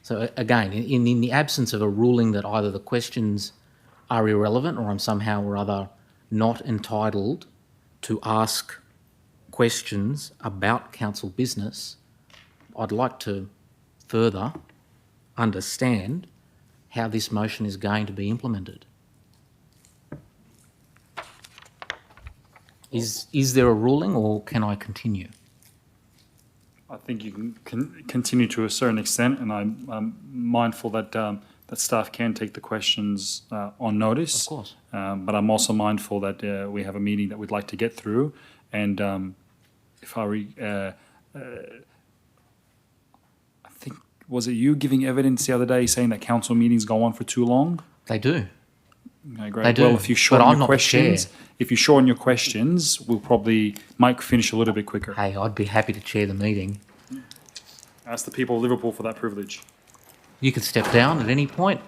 So again, in the absence of a ruling that either the questions are irrelevant or I'm somehow or other not entitled to ask questions about council business, I'd like to further understand how this motion is going to be implemented. Is there a ruling, or can I continue? I think you can continue to a certain extent, and I'm mindful that that staff can take the questions on notice. Of course. But I'm also mindful that we have a meeting that we'd like to get through, and if I think, was it you giving evidence the other day saying that council meetings go on for too long? They do. Okay, great. They do. Well, if you shorten I'm your not the chair. questions, we'll probably might finish a little bit quicker. Hey, I'd be happy to chair the meeting. Ask the people of Liverpool for that privilege. You could step down at any point.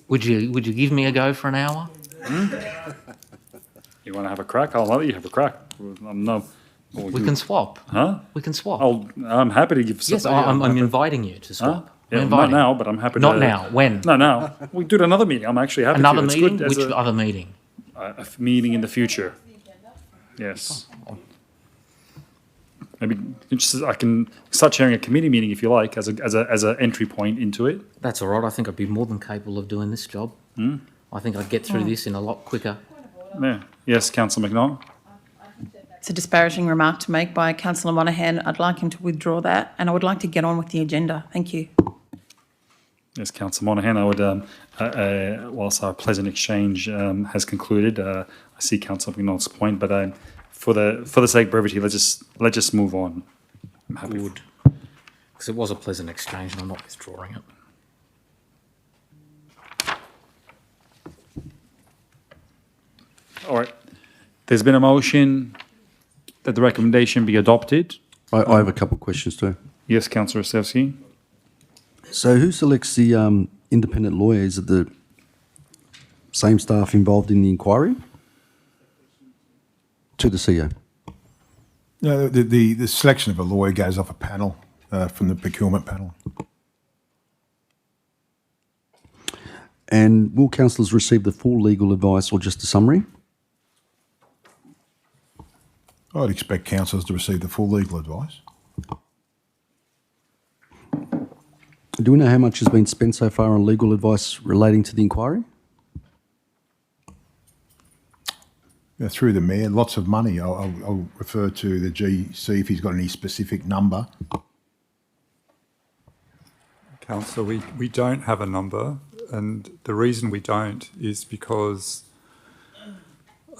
Would you give me a go for an hour? You want to have a crack? I'll let you have a crack. We can swap. Huh? We can swap. I'm happy to give. Yes, I'm inviting you to swap. Huh? Yeah, not now, but I'm happy to. Not now. When? No, now. We do another meeting. I'm actually happy Another to. It's meeting? good Which other meeting? A meeting in the future. Yes. Maybe I can start chairing a committee meeting if you like, as a entry point into it. That's all right. I think I'd be more than capable of doing this job. I think I'd get through this in a lot quicker. Yeah. Yes, Councillor McNaught. It's a disparaging remark to make by Councillor Monaghan. I'd like him to withdraw that, and I would like to get on with the agenda. Thank you. Yes, Councillor Monaghan, I would, whilst our pleasant exchange has concluded, I see Councillor McNaught's point, but for the sake of brevity, let's just move on. I'm happy. Good. Because it was a pleasant exchange and I'm not withdrawing it. All right. There's been a motion that the recommendation be adopted. I have a couple of questions too. Yes, Councillor Ostrovsky. So who selects the independent lawyer? Is it the same staff involved in the inquiry? To the CEO? No, the selection of a lawyer goes off a panel from the procurement panel. And will councillors receive the full legal advice or just a summary? I'd expect councillors to receive the full legal advice. Do we know how much has been spent so far on legal advice relating to the inquiry? Yeah, through the Mayor, lots of money. I'll refer to the GC if he's got any specific number. Councillor, we don't have a number, and the reason we don't is because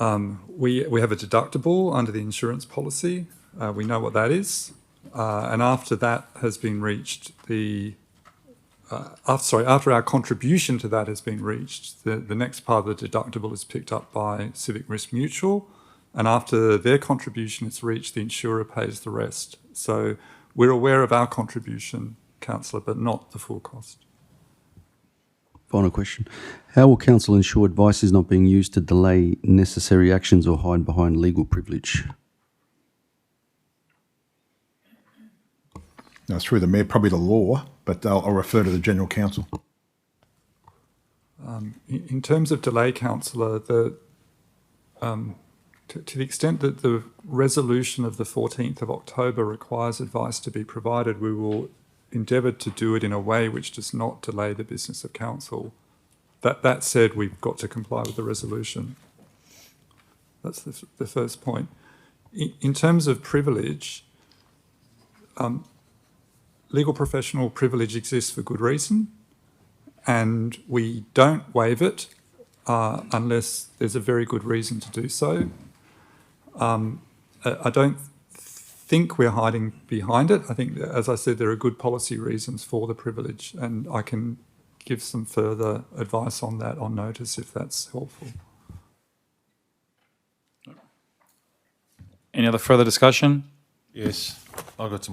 we have a deductible under the insurance policy. We know what that is, and after that has been reached, after our contribution to that has been reached, the next part of the deductible is picked up by Civic Risk Mutual, and after their contribution is reached, the insurer pays the rest. So we're aware of our contribution, Councillor, but not the full cost. Final question. How will council ensure advice is not being used to delay necessary actions or hide behind legal privilege? No, through the Mayor, probably the law, but I'll refer to the General Counsel. In terms of delay, Councillor, to the extent that the resolution of the 14th of October requires advice to be provided, we will endeavour to do it in a way which does not delay the business of council. That said, we've got to comply with the resolution. That's the first point. In terms of privilege, legal professional privilege exists for good reason, and we don't waive it unless there's a very good reason to do so. I don't think we're hiding behind it. I think, as I said, there are good policy reasons for the privilege, and I can give some further advice on that on notice if that's helpful. Any other further discussion? Yes, I've got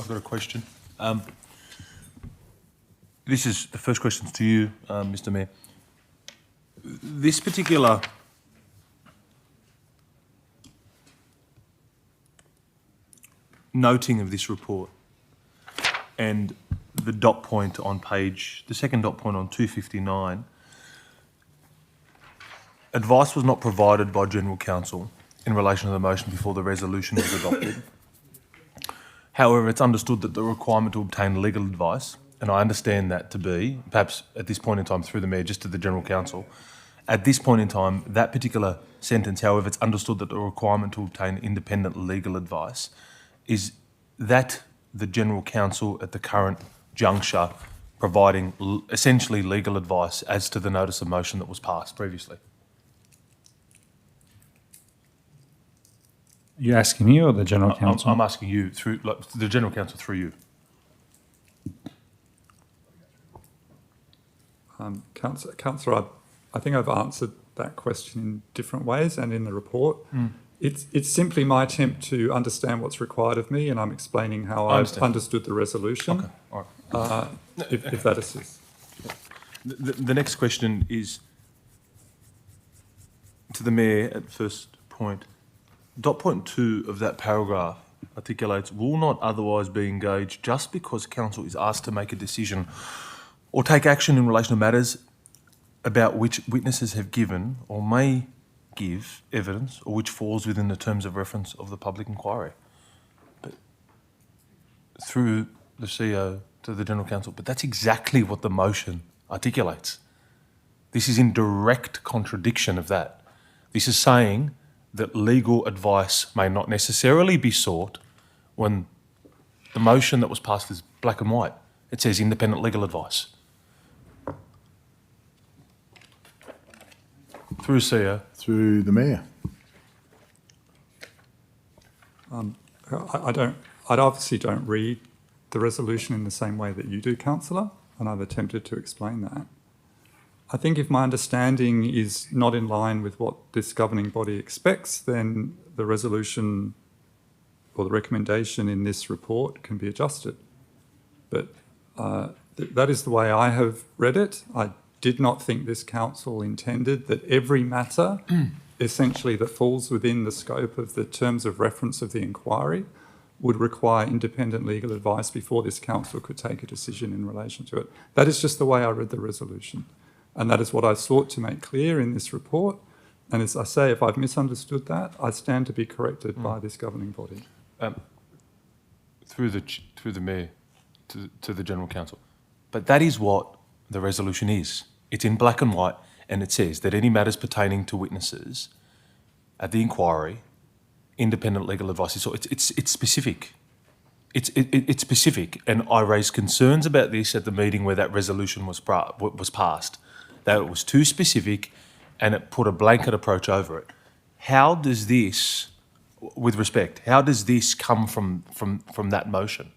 a question. This is the first question to you, Mr. Mayor. This particular noting of this report and the dot point on the second dot point on 259, advice was not provided by General Counsel in relation to the motion before the resolution was adopted. However, it's understood that the requirement to obtain legal advice, and I understand that to be, perhaps at this point in time through the Mayor, just to the General Counsel, at this point in time, that particular sentence, however, it's understood that the requirement to obtain independent legal advice is that the General Counsel at the current juncture providing essentially legal advice as to the notice of motion that was passed previously. You asking me or the General Counsel? I'm asking you through the General Counsel through you. Councillor, I think I've answered that question in different ways and in the report. It's simply my attempt to understand what's required of me, and I'm explaining how I've understood the resolution. Okay, all right. If that assists. The next question is to the Mayor at first point. Dot point 2 of that paragraph articulates, will not otherwise be engaged just because council is asked to make a decision or take action in relation to matters about which witnesses have given or may give evidence or which falls within the terms of reference of the public inquiry. But through the CEO to the General Counsel, but that's exactly what the motion articulates. This is in direct contradiction of that. This is saying that legal advice may not necessarily be sought when the motion that was passed is black and white. It says independent legal advice. Through CEO. Through the Mayor. I obviously don't read the resolution in the same way that you do, Councillor, and I've attempted to explain that. I think if my understanding is not in line with what this governing body expects, then the resolution or the recommendation in this report can be adjusted. But that is the way I have read it. I did not think this council intended that every matter essentially that falls within the scope of the terms of reference of the inquiry would require independent legal advice before this council could take a decision in relation to it. That is just the way I read the resolution. And that is what I sought to make clear in this report. And as I say, if I've misunderstood that, I stand to be corrected by this governing body. Through the Mayor to the General Counsel. But that is what the resolution is. It's in black and white, and it says that any matters pertaining to witnesses at the inquiry, independent legal advice is. So it's specific. It's specific, and I raised concerns about this at the meeting where that resolution was passed. That it was too specific, and it put a blanket approach over it. How does this, with respect, how does this come from that motion?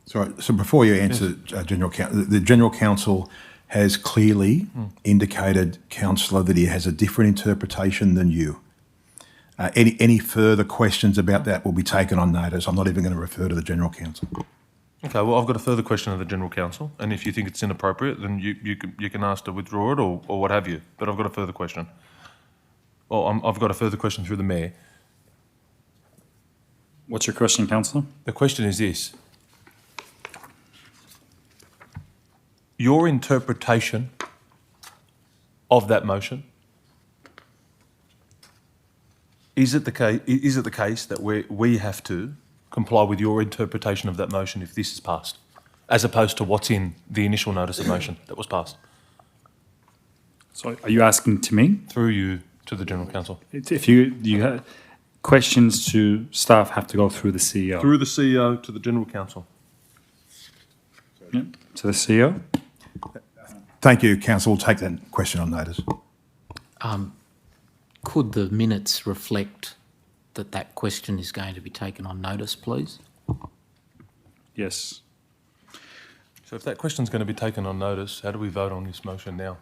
Sorry, so before you answer, General Counsel, the General Counsel has clearly indicated, Councillor, that he has a different interpretation than you. Any further questions about that will be taken on notice. I'm not even going to refer to the General Counsel. Okay, well, I've got a further question of the General Counsel, and if you think it's inappropriate, then you can ask to withdraw it or what have you. But I've got a further question. Well, I've got a further question through the Mayor. What's your question, Councillor? The question is this. Your interpretation of that motion, is it the case that we have to comply with your interpretation of that motion if this is passed, as opposed to what's in the initial notice of motion that was passed? So are you asking to me? Through you to the General Counsel. If you have questions to staff, have to go through the CEO. Through the CEO to the General Counsel. Yep. To the CEO. Thank you, Council. We'll take that question on notice. Could the minutes reflect that question is going to be taken on notice, please? Yes. So if that question's going to be taken on notice, how do we vote on this motion now?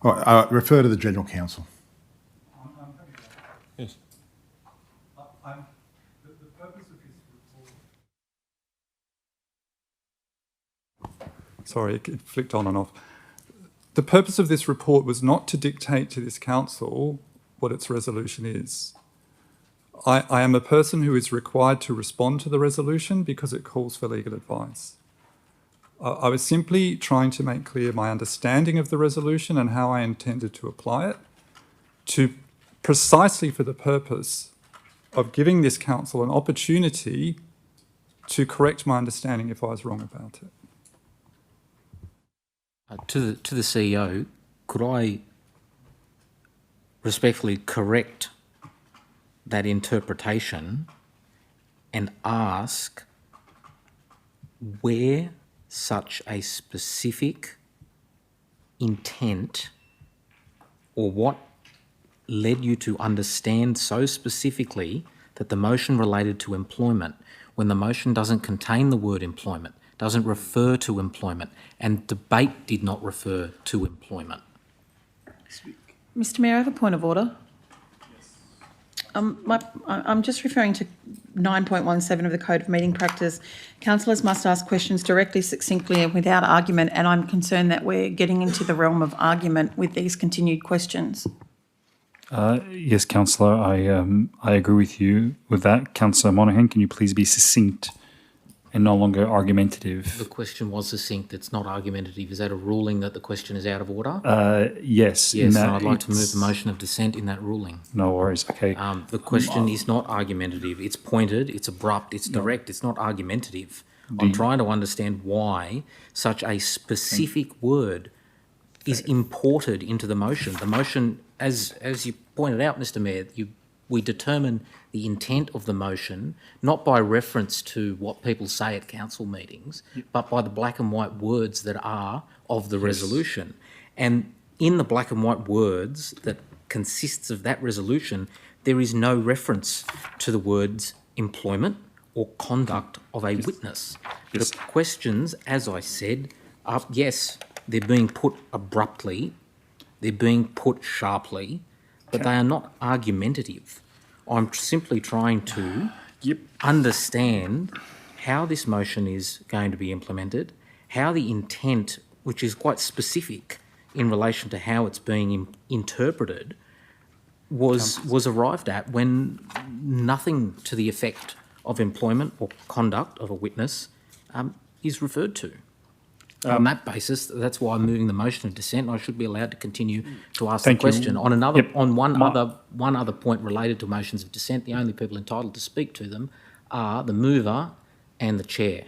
All right, refer to the General Counsel. Yes. The purpose of this report... Sorry, it flicked on and off. The purpose of this report was not to dictate to this council what its resolution is. I am a person who is required to respond to the resolution because it calls for legal advice. I was simply trying to make clear my understanding of the resolution and how I intended to apply it, to precisely for the purpose of giving this council an opportunity to correct my understanding if I was wrong about it. To the CEO, could I respectfully correct that interpretation and ask where such a specific intent or what led you to understand so specifically that the motion related to employment when the motion doesn't contain the word employment, doesn't refer to employment, and debate did not refer to employment? Mr Mayor, I have a point of order. I'm just referring to 9.17 of the Code of Meeting Practice. Councillors must ask questions directly, succinctly and without argument, and I'm concerned that we're getting into the realm of argument with these continued questions. Yes, Councillor, I agree with you with that. Councillor Monaghan, can you please be succinct and no longer argumentative? The question was succinct, it's not argumentative. Is that a ruling that the question is out of order? Yes. Yes, and I'd like to move the motion of dissent in that ruling. No worries, okay. The question is not argumentative. It's pointed, it's abrupt, it's direct, it's not argumentative. I'm trying to understand why such a specific word is imported into the motion. The motion, as you pointed out, Mr Mayor, we determine the intent of the motion not by reference to what people say at council meetings, but by the black and white words that are of the resolution. And in the black and white words that consists of that resolution, there is no reference to the words employment or conduct of a witness. The questions, as I said, are, yes, they're being put abruptly, they're being put sharply, but they are not argumentative. I'm simply trying to understand how this motion is going to be implemented, how the intent, which is quite specific in relation to how it's being interpreted, was arrived at when nothing to the effect of employment or conduct of a witness is referred to. On that basis, that's why I'm moving the motion of dissent. I should be allowed to continue to ask the question. On another, on one other point related to motions of dissent, the only people entitled to speak to them are the mover and the chair.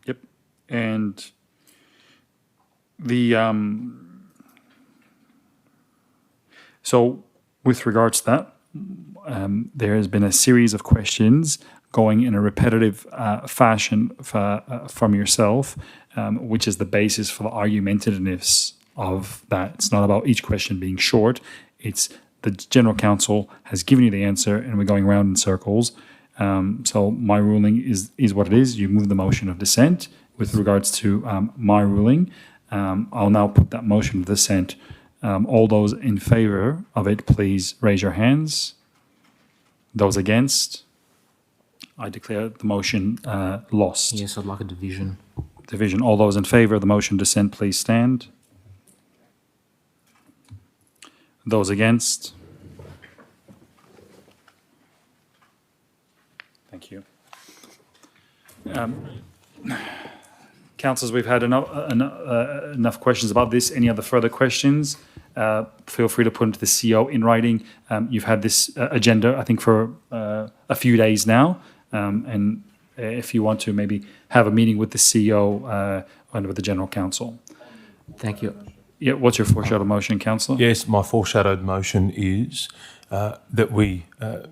Yep, and the so with regards to that, there has been a series of questions going in a repetitive fashion from yourself, which is the basis for the argumentativeness of that. It's not about each question being short. It's the General Counsel has given you the answer and we're going around in circles. So my ruling is what it is. You move the motion of dissent. With regards to my ruling, I'll now put that motion of dissent. All those in favour of it, please raise your hands. Those against? I declare the motion lost. Yes, I'd like a division. Division. All those in favour of the motion dissent, please stand. Those against? Thank you. Councillors, we've had enough questions about this. Any other further questions? Feel free to put into the CEO in writing. You've had this agenda, I think, for a few days now. And if you want to maybe have a meeting with the CEO and with the General Counsel. Thank you. Yeah, what's your foreshadowed motion, Councillor? Yes, my foreshadowed motion is that we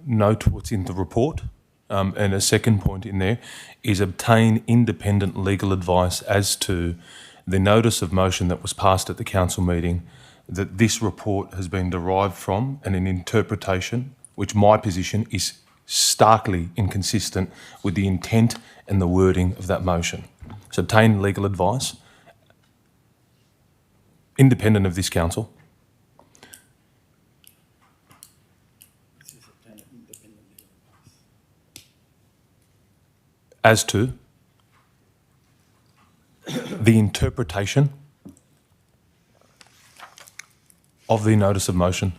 note what's in the report. And a second point in there is obtain independent legal advice as to the notice of motion that was passed at the council meeting, that this report has been derived from, and an interpretation, which my position is starkly inconsistent with the intent and the wording of that motion. So obtain legal advice, independent of this council, as to the interpretation of the notice of motion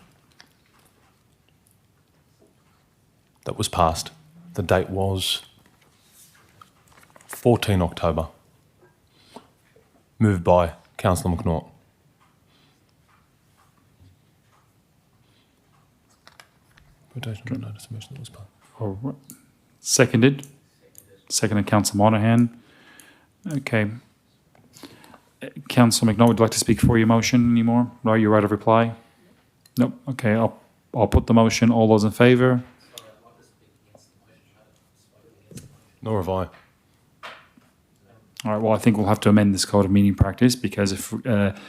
that was passed. The date was 14 October. Moved by Councillor McNaught. Interpretation of the notice of motion that was passed. All right. Seconded. Seconded, Councillor Monahan. Okay. Councillor McNaught, would you like to speak for your motion anymore? Right, your right of reply? Nope. Okay, I'll put the motion. All those in favour? Nor have I. All right, well, I think we'll have to amend this code of meeting practice because if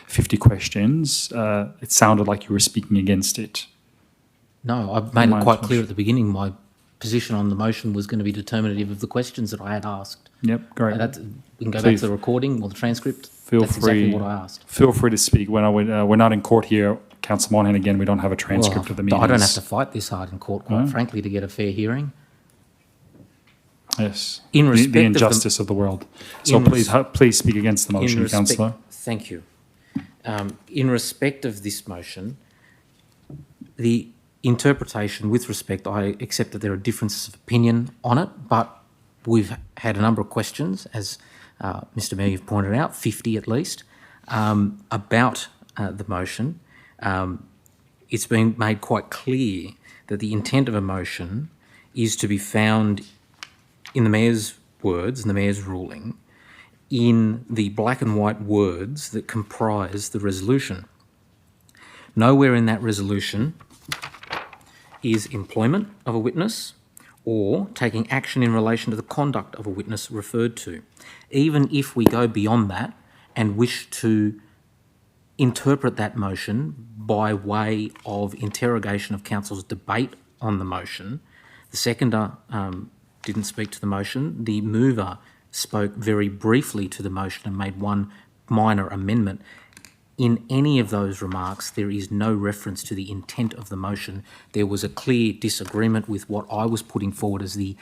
50 questions, it sounded like you were speaking against it. No, I've made it quite clear at the beginning. My position on the motion was going to be determinative of the questions that I had asked. Yep, great. We can go back to the recording or the transcript. That's exactly what I asked. Feel free to speak. We're not in court here, Councillor Monahan. Again, we don't have a transcript of the meetings. I don't have to fight this hard in court, quite frankly, to get a fair hearing. Yes, in respect the injustice of the world. So please speak against the motion, Councillor. Thank you. In respect of this motion, the interpretation with respect, I accept that there are differences of opinion on it, but we've had a number of questions, as Mr Mayor, you've pointed out, 50 at least, about the motion. It's been made quite clear that the intent of a motion is to be found in the Mayor's words and the Mayor's ruling in the black and white words that comprise the resolution. Nowhere in that resolution is employment of a witness or taking action in relation to the conduct of a witness referred to. Even if we go beyond that and wish to interpret that motion by way of interrogation of council's debate on the motion, the seconder didn't speak to the motion. The mover spoke very briefly to the motion and made one minor amendment. In any of those remarks, there is no reference to the intent of the motion. There was a clear disagreement with what I was putting forward as the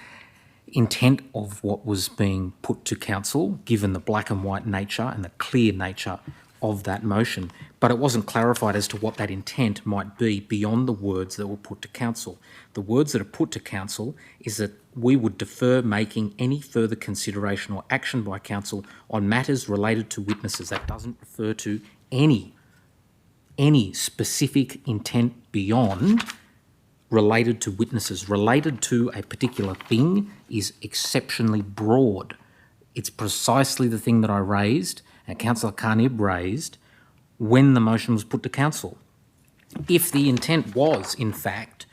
intent of what was being put to council, given the black and white nature and the clear nature of that motion. But it wasn't clarified as to what that intent might be beyond the words that were put to council. The words that are put to council is that we would defer making any further consideration or action by council on matters related to witnesses. That doesn't refer to any specific intent beyond related to witnesses. Related to a particular thing is exceptionally broad. It's precisely the thing that I raised and Councillor Carnib raised when the motion was put to council. If the intent was, in fact,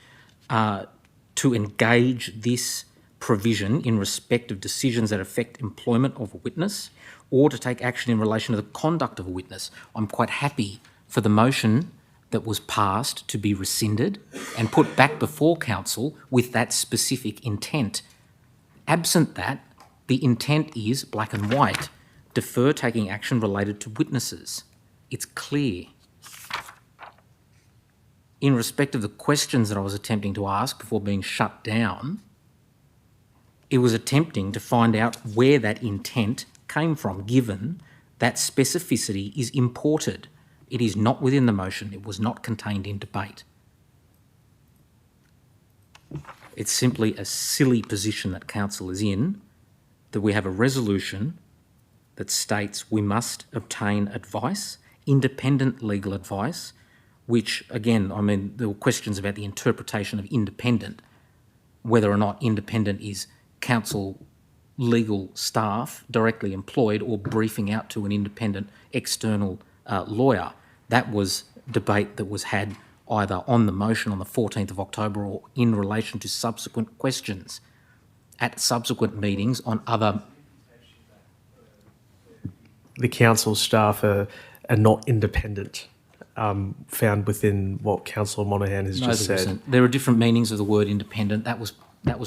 to engage this provision in respect of decisions that affect employment of a witness or to take action in relation to the conduct of a witness, I'm quite happy for the motion that was passed to be rescinded and put back before council with that specific intent. Absent that, the intent is black and white. Defer taking action related to witnesses. It's clear. In respect of the questions that I was attempting to ask before being shut down, it was attempting to find out where that intent came from, given that specificity is imported. It is not within the motion. It was not contained in debate. It's simply a silly position that council is in, that we have a resolution that states we must obtain advice, independent legal advice, which, again, I mean, there were questions about the interpretation of independent, whether or not independent is council legal staff directly employed or briefing out to an independent external lawyer. That was debate that was had either on the motion on the 14th of October or in relation to subsequent questions at subsequent meetings on other... The council staff are not independent, found within what Councillor Monaghan has just said. There are different meanings of the word independent. That was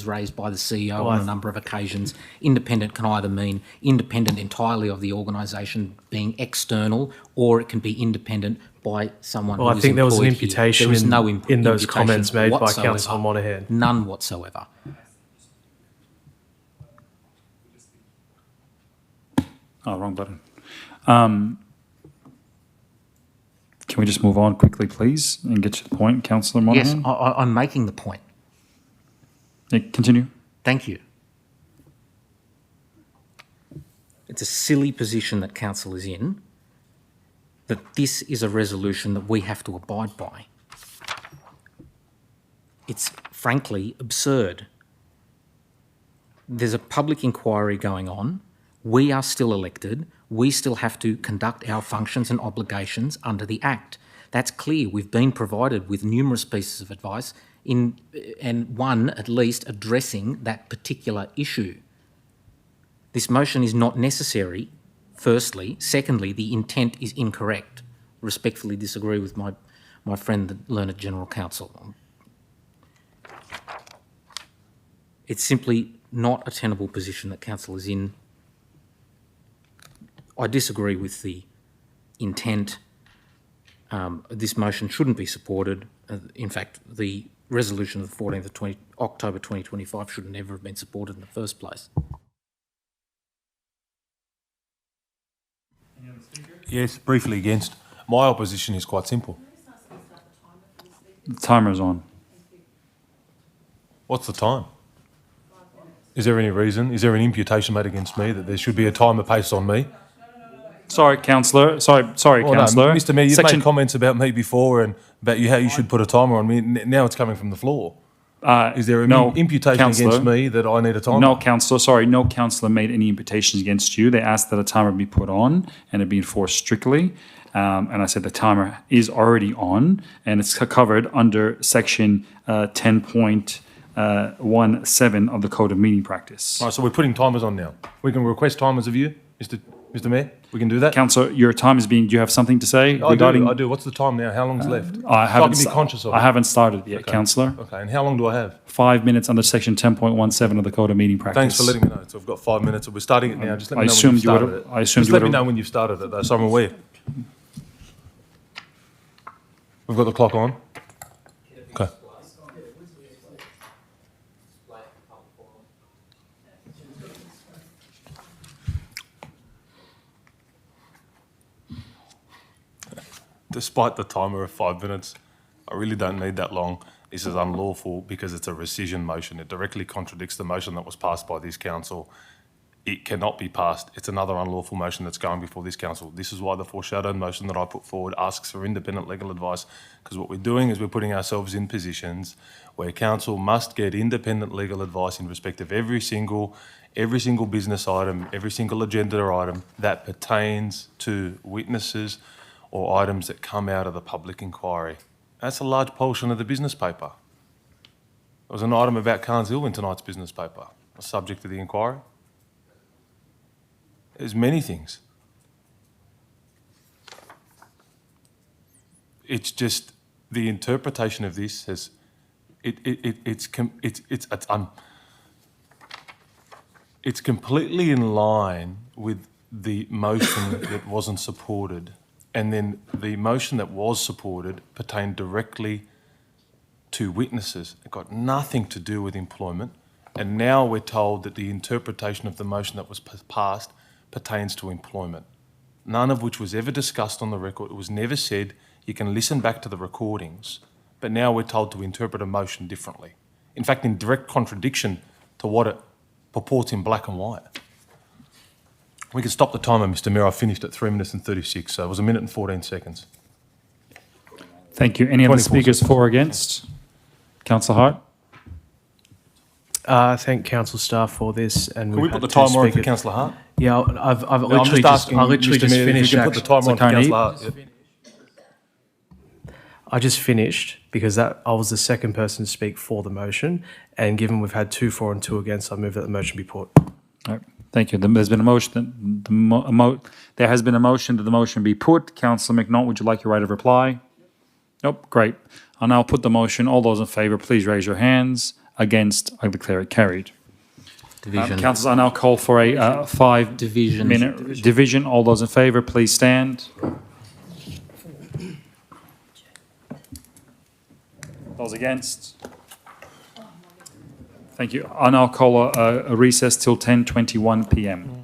raised by the CEO on a number of occasions. Independent can either mean independent entirely of the organisation being external, or it can be independent by someone who is employed. Well, I think there was an imputation There is no in those comments made by whatsoever. Councillor Monaghan. None whatsoever. Oh, wrong button. Can we just move on quickly, please, and get to the point, Councillor Monaghan? Yes, I'm making the point. Yeah, continue. Thank you. It's a silly position that council is in, that this is a resolution that we have to abide by. It's frankly absurd. There's a public inquiry going on. We are still elected. We still have to conduct our functions and obligations under the Act. That's clear. We've been provided with numerous pieces of advice and one at least addressing that particular issue. This motion is not necessary, firstly. Secondly, the intent is incorrect. Respectfully disagree with my friend, the Learned General Counsel. It's simply not a tenable position that council is in. I disagree with the intent. This motion shouldn't be supported. In fact, the resolution of the 14th of October 2025 should never have been supported in the first place. Yes, briefly against. My opposition is quite simple. The timer's on. What's the time? Is there any reason? Is there an imputation made against me that there should be a timer placed on me? Sorry, Councillor. Sorry, Well, Councillor. No, Mr. Mayor, you've made comments about me before and about how you should put a timer on me. Now it's coming from the floor. Is there an imputation against me that I need a timer? No, Councillor. Sorry, no councillor made any imputations against you. They asked that a timer be put on and it be enforced strictly. And I said the timer is already on and it's covered under section 10.17 of the Code of Meeting Practice. All right, so we're putting timers on now. We can request timers of you, Mr. Mayor? We can do that? Councillor, your time is being, do you have something to say I regarding? do. What's the time now? How long's left? I haven't, So I can be conscious of it. I haven't started yet, Okay. Councillor. Okay, and how long do I have? 5 minutes under section 10.17 of the Code of Meeting Practice. Thanks for letting me know. So we've got 5 minutes. We're starting it now. Just let me I know when assumed you've you would've- started it. I assumed Just you let me would've- know when you've started it, though, so I'm aware. We've got the clock on. Okay. Despite the timer of 5 minutes, I really don't need that long. This is unlawful because it's a rescission motion. It directly contradicts the motion that was passed by this council. It cannot be passed. It's another unlawful motion that's going before this council. This is why the foreshadowed motion that I put forward asks for independent legal advice, because what we're doing is we're putting ourselves in positions where council must get independent legal advice in respect of every single business item, every single agenda item that pertains to witnesses or items that come out of the public inquiry. That's a large portion of the business paper. There was an item about Carnes Hill in tonight's business paper, subject to the inquiry. There's many things. It's just the interpretation of this has it's completely in line with the motion that wasn't supported, and then the motion that was supported pertained directly to witnesses. It got nothing to do with employment, and now we're told that the interpretation of the motion that was passed pertains to employment, none of which was ever discussed on the record. It was never said. You can listen back to the recordings, but now we're told to interpret a motion differently. In fact, in direct contradiction to what it purports in black and white. We can stop the timer, Mr Mayor. I finished at 3 minutes and 36, so it was 1 minute and 14 seconds. Thank you. Any other 24 speakers seconds. for or against? Councillor Hart? Thank council staff for this. And Can we we've put had the two timer on for speakers- Councillor Hart? Yeah, I've No, I'm literally just asking, I literally Mr just Mayor, if finished. you can put the timer on for Carney? Councillor Hart. Yep. I just finished because I was the second person to speak for the motion, and given we've had 2 for and 2 against, I move that the motion be put. All right. Thank you. There's been a motion. There has been a motion that the motion be put. Councillor McNaught, would you like your right of reply? Nope. Great. I'll now put the motion. All those in favour, please raise your hands. Against, I declare it carried. Division. Councillors, I now call for a 5-minute division. All those in favour, please stand. Those against? Thank you. I now call a recess till 10:21 p.m.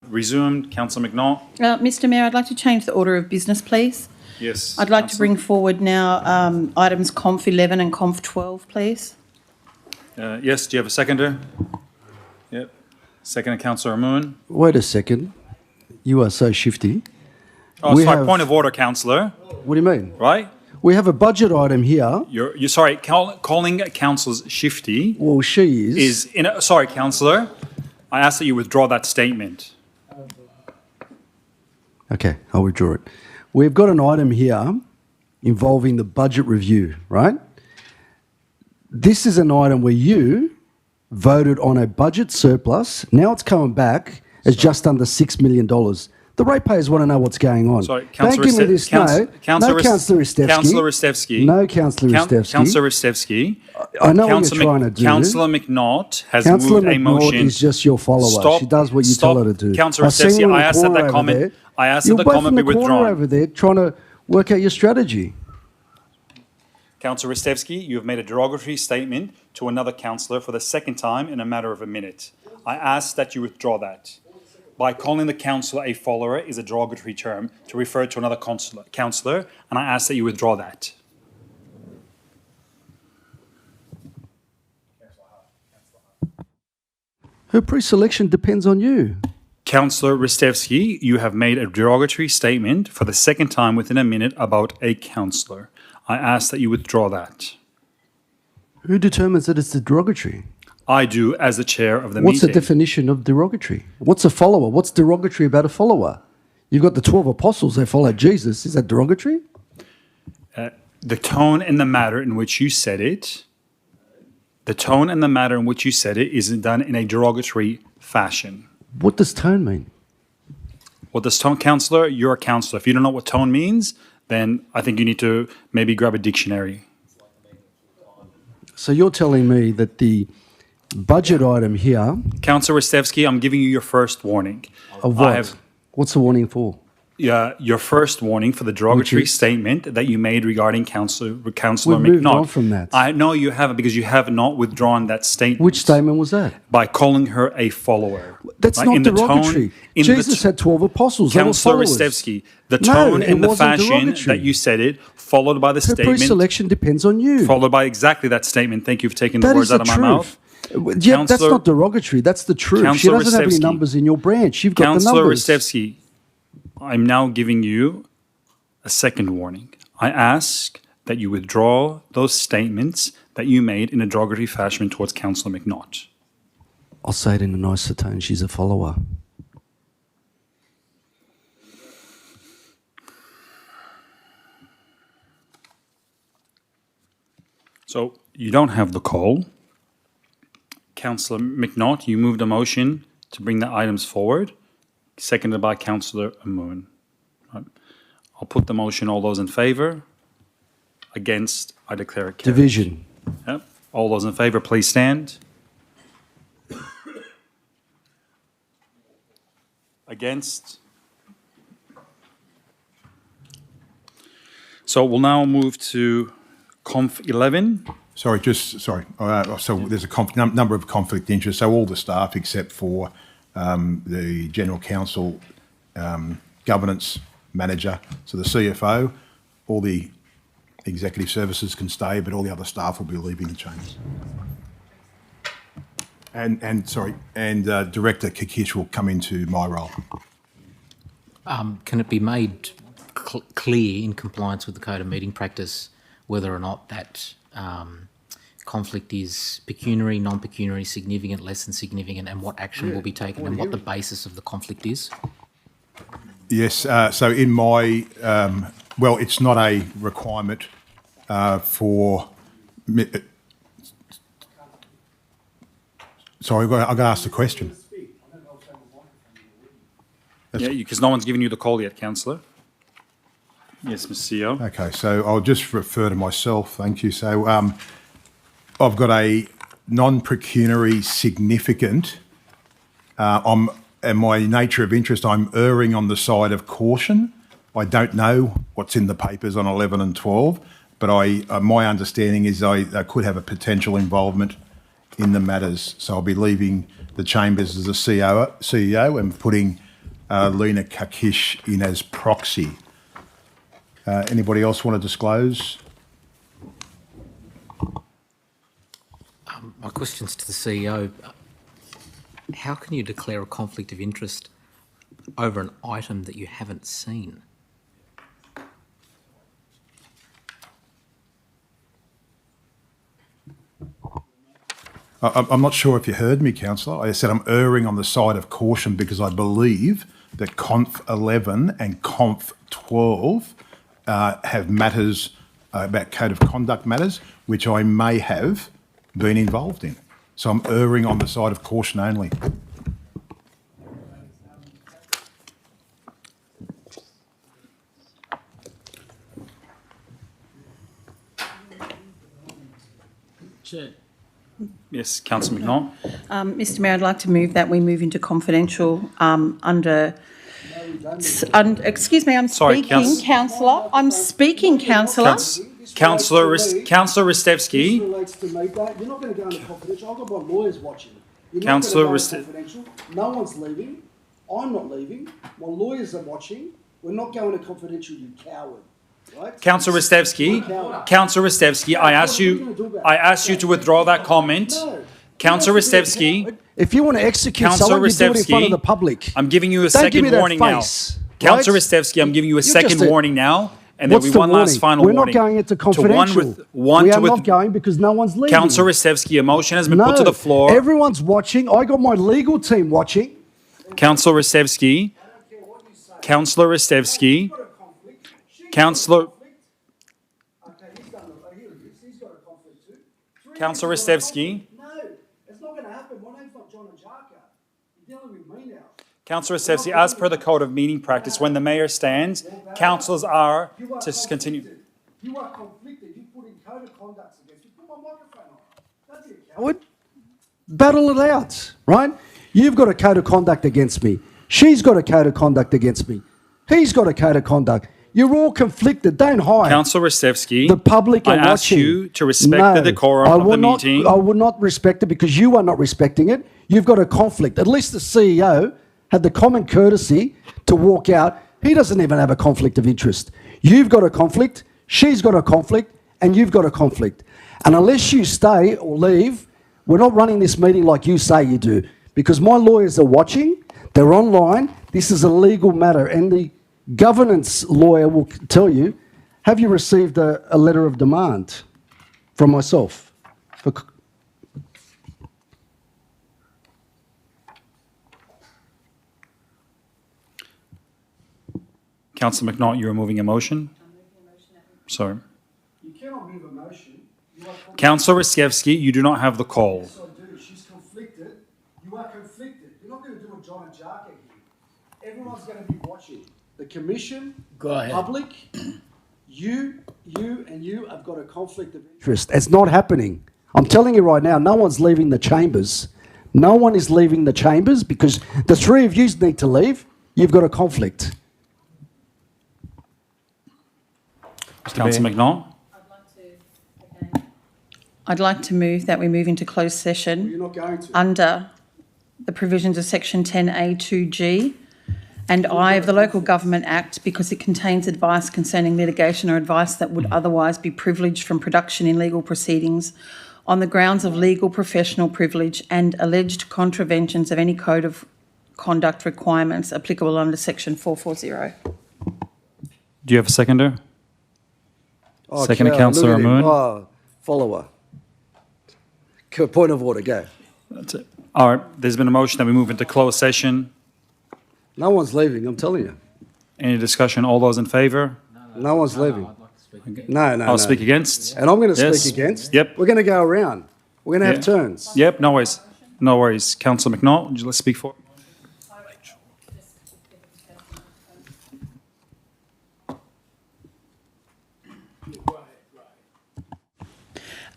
Resumed. Councillor McNaught. Mr Mayor, I'd like to change the order of business, please. Yes. I'd like to bring forward now items Conf 11 and Conf 12, please. Yes, do you have a seconder? Yep. Seconder, Councillor Moon. Wait a second. You are so shifty. Oh, sorry, point of order, Councillor. What do you mean? Right? We have a budget item here. You're sorry, calling councillors shifty. Well, she is. Sorry, Councillor. I ask that you withdraw that statement. Okay, I'll withdraw it. We've got an item here involving the budget review, right? This is an item where you voted on a budget surplus. Now it's coming back as just under $6 million. The ratepayers want to know what's going on. Sorry, Don't give me this. No, Councillor Ristevski. Councillor Ristevski. No, Councillor Ristevski. Councillor Ristevski. I know what you're trying to do. Councillor McNaught has Councillor moved a motion. McNaught is just your follower. Stop, she does what you tell her to do. Councillor Ristevski, I asked that that comment. I asked that the comment be You're both in the corner withdrawn. over there trying to work out your strategy. Councillor Ristevski, you have made a derogatory statement to another councillor for the second time in a matter of a minute. I ask that you withdraw that. By calling the councillor a follower is a derogatory term to refer to another councillor, and I ask that you withdraw that. Her pre-selection depends on you. Councillor Ristevski, you have made a derogatory statement for the second time within a minute about a councillor. I ask that you withdraw that. Who determines that it's derogatory? I do as the chair of the What's meeting. the definition of derogatory? What's a follower? What's derogatory about a follower? You've got the 12 apostles, they followed Jesus. Is that derogatory? The tone and the matter in which you said it, is done in a derogatory fashion. What does tone mean? What does tone, councillor? You're a councillor. If you don't know what tone means, then I think you need to maybe grab a dictionary. So you're telling me that the budget item here... Councillor Ristevski, I'm giving you your first warning. Of what? What's the warning for? Your first warning for the derogatory statement that you made regarding Councillor McNaught. We've moved on from that. I know you haven't, because you have not withdrawn that statement. Which statement was that? By calling her a follower. That's not derogatory. Jesus had 12 apostles. Councillor they were followers. Ristevski, the tone and the fashion derogatory. that you said it, followed by the Her statement. pre-selection depends on you. Followed by exactly that statement. Thank you for taking the That words is out of my mouth. Yeah, that's not derogatory. That's the truth. She Councillor doesn't have any Ristevski. numbers in your branch. You've got Councillor the numbers. Ristevski, I'm now giving you a second warning. I ask that you withdraw those statements that you made in a derogatory fashion towards Councillor McNaught. I'll say it in a nicer tone. She's a follower. So you don't have the call. Councillor McNaught, you moved a motion to bring the items forward, seconded by Councillor Moon. Right. I'll put the motion. All those in favour? Against? I declare it carried. Division. Yep. All those in favour, please stand. Against? So we'll now move to Conf 11. Sorry. So there's a number of conflict interests. So all the staff except for the General Counsel, Governance Manager, so the CFO, all the executive services can stay, but all the other staff will be leaving the chambers. And Director Kikish will come into my role. Can it be made clear in compliance with the Code of Meeting Practice whether or not that conflict is pecuniary, non-pecuniary, significant, less than significant, and what action will be taken and what the basis of the conflict is? Yes, so in my, well, it's not a requirement for... Sorry, I've got to ask the question. Yeah, because no one's given you the call yet, Councillor. Yes, Mr. CEO. Okay, so I'll just refer to myself, thank you. So I've got a non-pecuniary significant, and my nature of interest, I'm erring on the side of caution. I don't know what's in the papers on 11 and 12, but my understanding is I could have a potential involvement in the matters. So I'll be leaving the chambers as a CEO and putting Lena Kakish in as proxy. Anybody else want to disclose? My question's to the CEO. How can you declare a conflict of interest over an item that you haven't seen? I'm not sure if you heard me, Councillor. I said I'm erring on the side of caution because I believe that Conf 11 and Conf 12 have matters about code of conduct matters, which I may have been involved in. So I'm erring on the side of caution only. Chair. Yes, Councillor McNaught. Mr Mayor, I'd like to move that we move into confidential excuse me, I'm speaking, Councillor. I'm speaking, Councillor. Councillor Ristevski. Relates to me, but you're not going to go into confidential. I've got my lawyers watching. Councillor confidential. No one's leaving. I'm not leaving. My lawyers are watching. We're not going to confidential, you coward. Right? Councillor Ristevski, I asked you to withdraw that comment. Councillor Ristevski. If you want to execute someone, you do it in front of the public. I'm giving you a Don't give me second that warning now. face, Councillor right? Ristevski, I'm giving you a You're second just a- warning now, and there'll What's be the one last warning? final We're warning. not going into To one confidential. with one we to are with not going because no one's leaving. Councillor Ristevski, a motion has been put to the floor. Everyone's watching. I got my legal team watching. Councillor Ristevski. Councillor Ristevski. Councillor. Councillor Ristevski. No, it's not going to happen. My name's not John Ajaka. You're dealing with me now. Councillor Ristevski, as per the code of meeting practice, when the mayor stands, councillors are to continue. You are conflicted. You put in code of conduct against you. Put my microphone on. That's it, coward. Battle it out, right? You've got a code of conduct against me. She's got a code of conduct against me. He's got a code of conduct. You're all conflicted. Don't hide. Councillor Ristevski, The public are I ask watching. you to respect the decorum of the meeting. I will not respect it because you are not respecting it. You've got a conflict. At least the CEO had the common courtesy to walk out. He doesn't even have a conflict of interest. You've got a conflict, she's got a conflict, and you've got a conflict. And unless you stay or leave, we're not running this meeting like you say you do. Because my lawyers are watching, they're online, this is a legal matter, and the governance lawyer will tell you, have you received a letter of demand from myself? Councillor McNaught, you are moving a motion? Sorry. You cannot move a motion. Councillor Ristevski, you do not have the call. Yes, I do. She's conflicted. You are conflicted. You're not going to do a John and Jarker here. Everyone's going to be watching. The commission, public, you have got a conflict of interest. It's not happening. I'm telling you right now, no one's leaving the chambers. No one is leaving the chambers because the three of you need to leave. You've got a conflict. Councillor McNaught. I'd like to move that we move into closed session You're not going to. under the provisions of section 10A2G and I of the Local Government Act because it contains advice concerning litigation or advice that would otherwise be privileged from production in legal proceedings on the grounds of legal professional privilege and alleged contraventions of any code of conduct requirements applicable under section 440. Do you have a seconder? Oh, Seconder, Carol, Councillor look at him. Moon. Oh, follower. Point of order, go. That's it. All right, there's been a motion that we move into closed session. No one's leaving, I'm telling you. Any discussion? All those in favour? No one's leaving. No, no, I'll speak against. And I'm going to Yes. speak against. Yep. We're going to go around. We're going to have Yeah. turns. Yep, no worries. No worries. Councillor McNaught, would you let's speak for?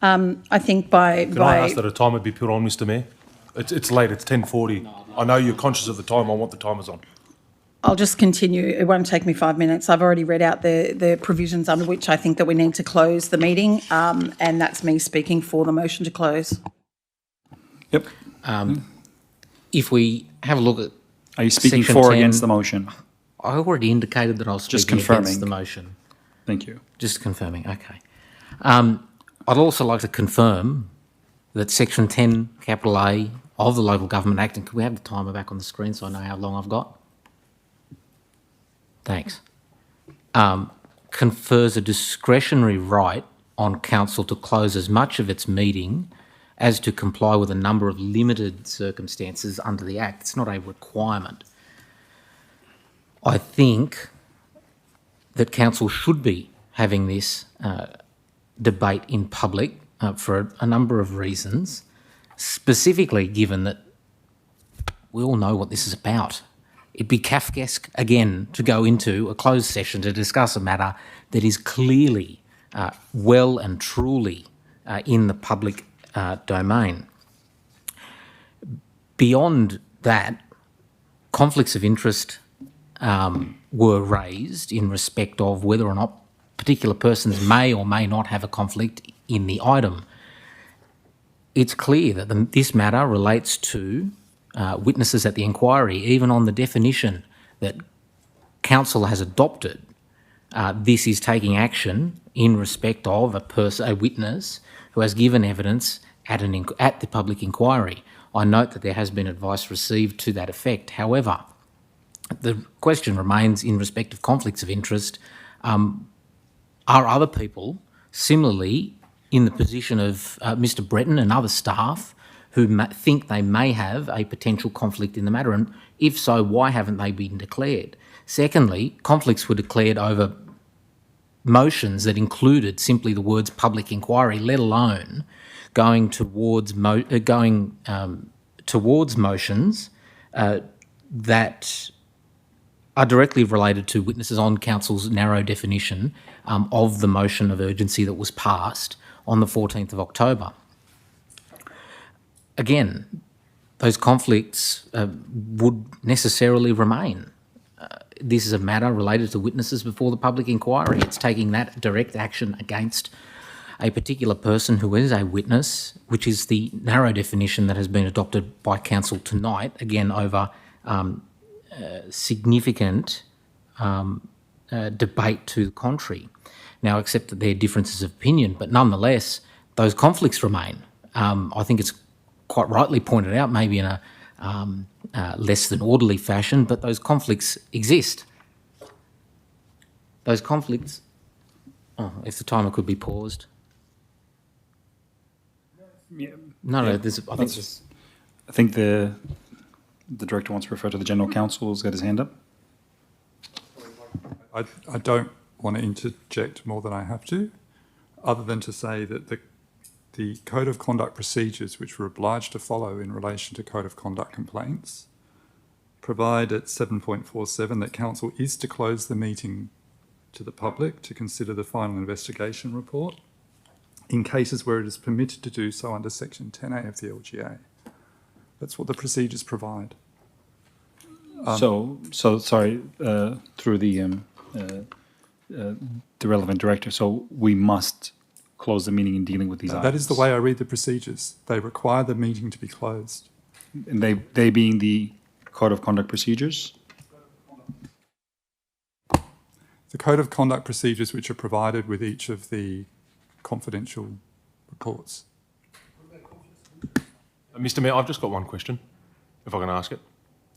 I think by... Can I ask that a timer be put on, Mr Mayor? It's late, it's 10:40. I know you're conscious of the time, I want the timers on. I'll just continue. It won't take me 5 minutes. I've already read out the provisions under which I think that we need to close the meeting, and that's me speaking for the motion to close. Yep. If we have a look at Are you speaking Section for or 10 against the motion? I already indicated that I was Just speaking confirming. against the motion. Thank you. Just confirming, okay. I'd also like to confirm that Section 10, capital A, of the Local Government Act, and can we have the timer back on the screen so I know how long I've got? Thanks. Confers a discretionary right on council to close as much of its meeting as to comply with a number of limited circumstances under the Act. It's not a requirement. I think that council should be having this debate in public for a number of reasons, specifically given that we all know what this is about. It'd be Kafkaesque, again, to go into a closed session to discuss a matter that is clearly well and truly in the public domain. Beyond that, conflicts of interest were raised in respect of whether or not particular persons may or may not have a conflict in the item. It's clear that this matter relates to witnesses at the inquiry, even on the definition that council has adopted. This is taking action in respect of a witness who has given evidence at the public inquiry. I note that there has been advice received to that effect. However, the question remains in respect of conflicts of interest. Are other people similarly in the position of Mr. Breton and other staff who think they may have a potential conflict in the matter? And if so, why haven't they been declared? Secondly, conflicts were declared over motions that included simply the words public inquiry, let alone going towards motions that are directly related to witnesses on council's narrow definition of the motion of urgency that was passed on the 14th of October. Again, those conflicts would necessarily remain. This is a matter related to witnesses before the public inquiry. It's taking that direct action against a particular person who is a witness, which is the narrow definition that has been adopted by council tonight, again over significant debate to the contrary. Now, except that there are differences of opinion, but nonetheless, those conflicts remain. I think it's quite rightly pointed out, maybe in a less than orderly fashion, but those conflicts exist. Those conflicts, if the timer could be paused. Yeah. No, I think the director wants to refer to the general counsel. Has got his hand up. I don't want to interject more than I have to, other than to say that the Code of Conduct procedures, which we're obliged to follow in relation to Code of Conduct complaints, provide at 7.47 that council is to close the meeting to the public to consider the final investigation report in cases where it is permitted to do so under Section 10A of the LGA. That's what the procedures provide. Sorry, through the relevant director. So we must close the meeting in dealing with these items. That is the way I read the procedures. They require the meeting to be closed. And they being the Code of Conduct procedures? The Code of Conduct procedures which are provided with each of the confidential reports. Mr. Mayor, I've just got one question, if I can ask it.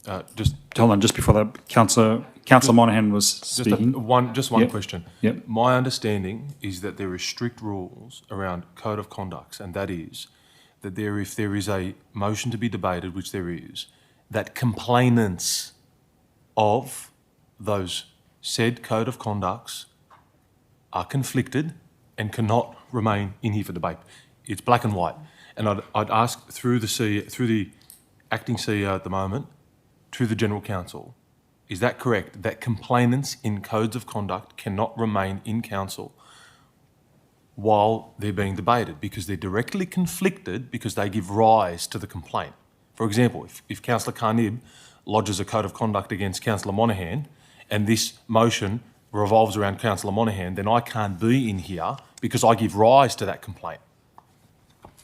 Hold on, just before that, Councillor Monahan was speaking. Just one question. Yep. My understanding is that there are strict rules around Code of Conducts, and that is that if there is a motion to be debated, which there is, that complainants of those said Code of Conducts are conflicted and cannot remain in here for debate. It's black and white. And I'd ask through the acting CEO at the moment, to the General Counsel, is that correct, that complainants in codes of conduct cannot remain in council while they're being debated because they're directly conflicted because they give rise to the complaint? For example, if Councillor Carnib lodges a code of conduct against Councillor Monahan and this motion revolves around Councillor Monahan, then I can't be in here because I give rise to that complaint.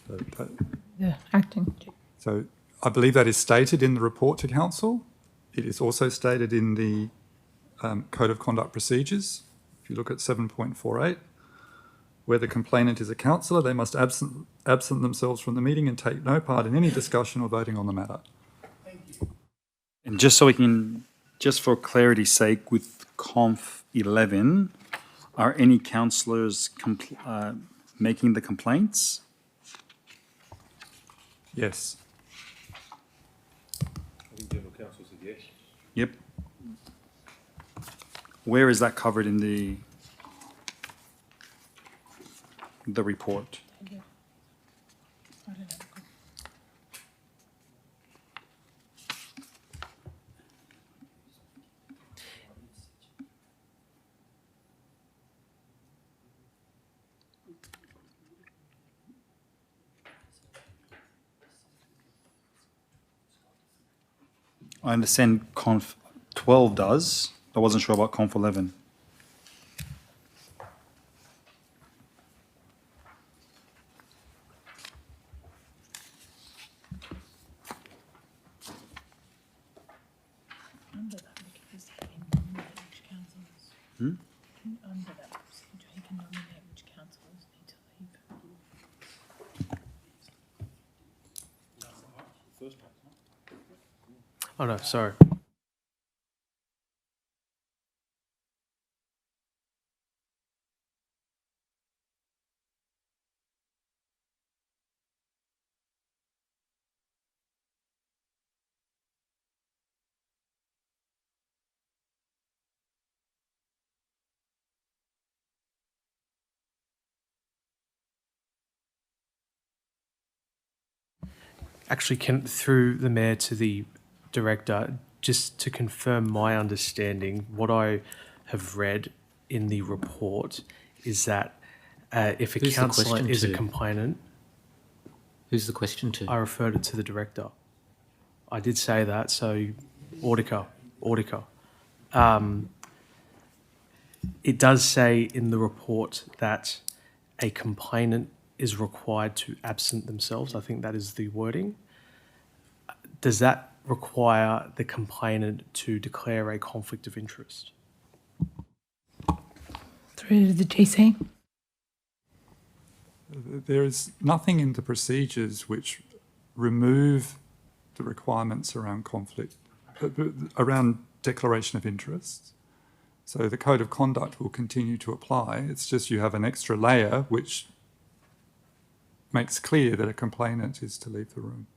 The acting. So I believe that is stated in the report to council. It is also stated in the Code of Conduct Procedures, if you look at 7.48, where the complainant is a councillor, they must absent themselves from the meeting and take no part in any discussion or voting on the matter. And just so we can, just for clarity's sake, with Conf 11, are any councillors making the complaints? Yes. I think General Counsel said yes. Yep. Where is that covered in the report? I understand Conf 12 does. I wasn't sure about Conf 11. Hmm? Under that procedure, he can nominate which councillors need to leave. Oh no, sorry. Actually, through the mayor to the director, just to confirm my understanding, what I have read in the report is that if a Who's the councillor question is a to? complainant, Who's the question to? I referred it to the director. I did say that, so auditor. It does say in the report that a complainant is required to absent themselves. I think that is the wording. Does that require the complainant to declare a conflict of interest? Through to the GC. There is nothing in the procedures which remove the requirements around conflict, around declaration of interest. So the Code of Conduct will continue to apply. It's just you have an extra layer which makes clear that a complainant is to leave the room.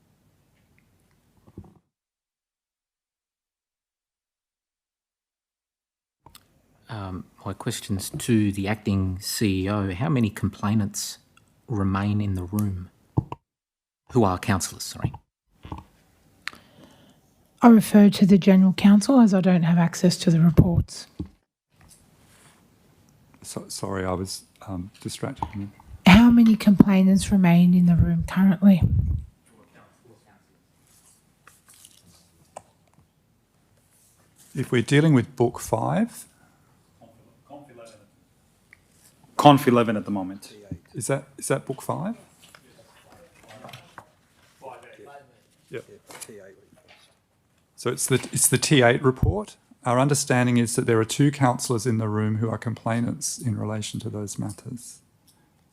My question's to the acting CEO. How many complainants remain in the room? Who are councillors, sorry. I refer to the General Counsel as I don't have access to the reports. Sorry, I was distracted. How many complainants remain in the room currently? If we're dealing with Book 5... Conf 11 at the moment. Is that Book 5? Yep. So it's the T8 report. Our understanding is that there are 2 councillors in the room who are complainants in relation to those matters.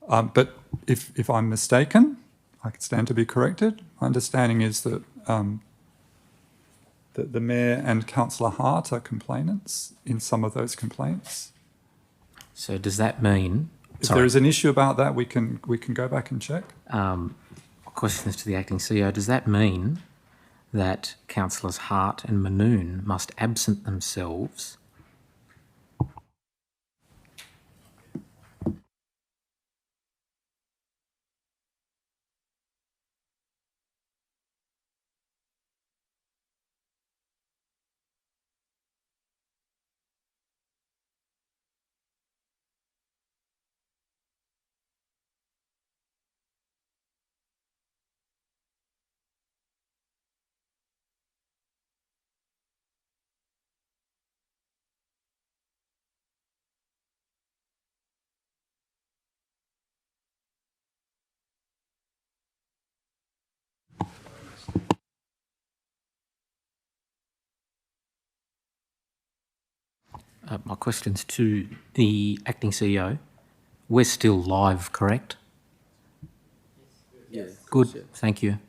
But if I'm mistaken, I could stand to be corrected. My understanding is that the Mayor and Councillor Hart are complainants in some of those complaints. So does that mean... If there is an issue about that, we can go back and check. Question is to the acting CEO. Does that mean that Councillors Hart and Manoon must absent themselves My question's to the acting CEO. We're still live, correct? Yes. Good, thank you.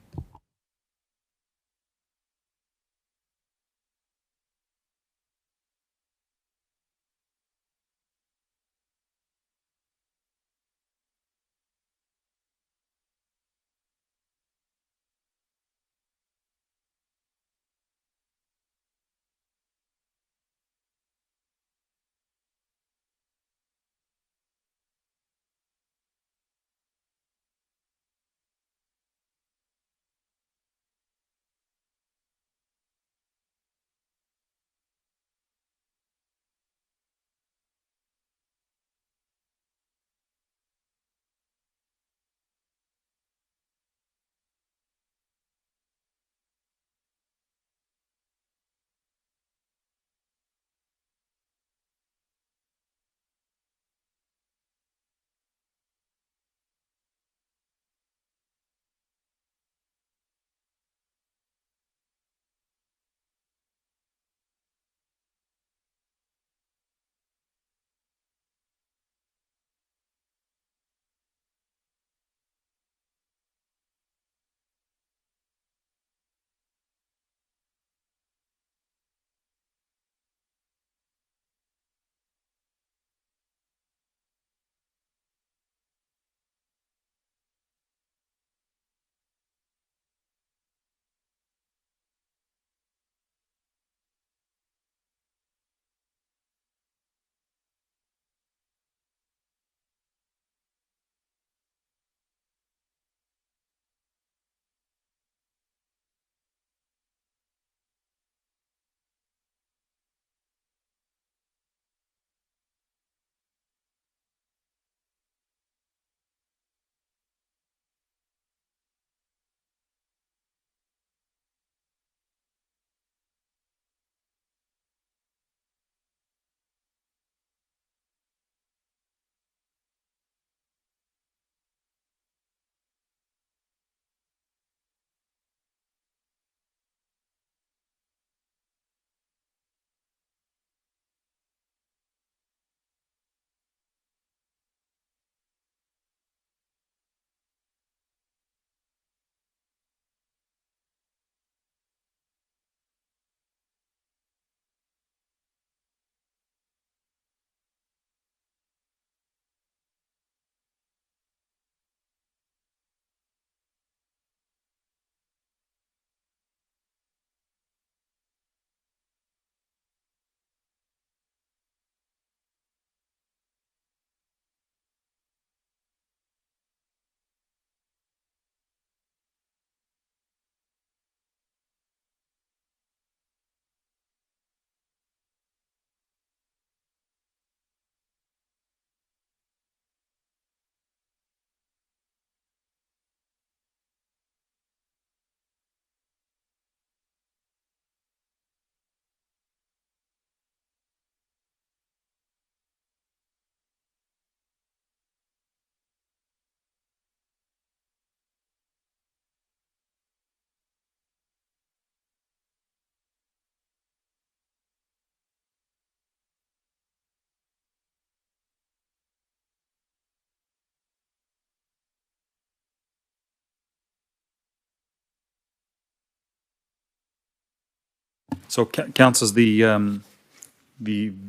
So, councillors, the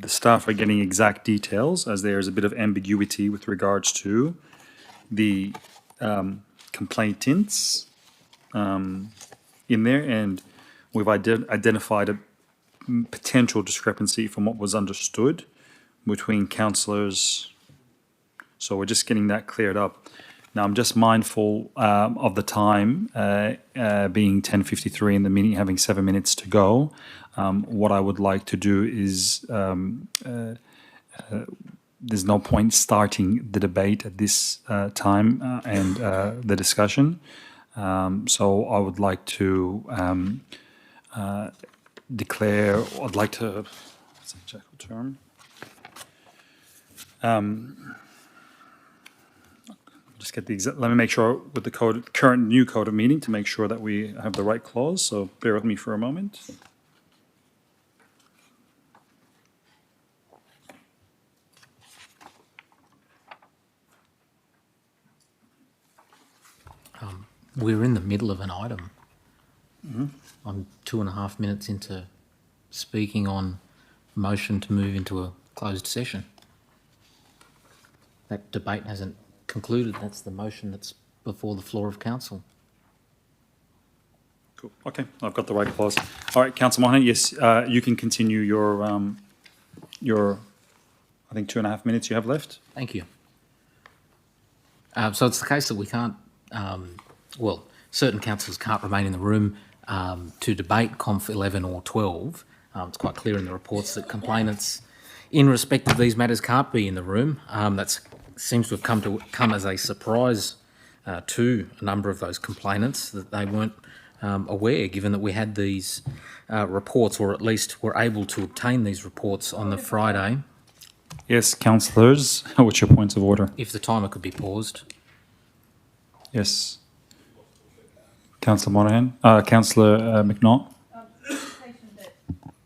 staff are getting exact details as there is a bit of ambiguity with regards to the complainants in there, and we've identified a potential discrepancy from what was understood between councillors. So we're just getting that cleared up. Now, I'm just mindful of the time being 10:53 and the meeting having 7 minutes to go. What I would like to do is there's no point starting the debate at this time and the discussion. So I would like to declare, I'd like to, what's the exact term? Just get the exact, let me make sure with the current new code of meeting to make sure that we have the right clause. So bear with me for a moment. We're in the middle of an item. I'm 2.5 minutes into speaking on motion to move into a closed session. That debate hasn't concluded. That's the motion that's before the floor of council. Cool. Okay, I've got the right clause. All right, Councillor Monahan, yes, you can continue your, I think, 2.5 minutes you have left. Thank you. So it's the case that we can't, well, certain councillors can't remain in the room to debate Conf 11 or 12. It's quite clear in the reports that complainants in respect of these matters can't be in the room. That seems to have come as a surprise to a number of those complainants that they weren't aware, given that we had these reports, or at least were able to obtain these reports on the Friday. Yes, councillors, what's your points of order? If the timer could be paused. Yes. Councillor Monahan, Councillor McNaught.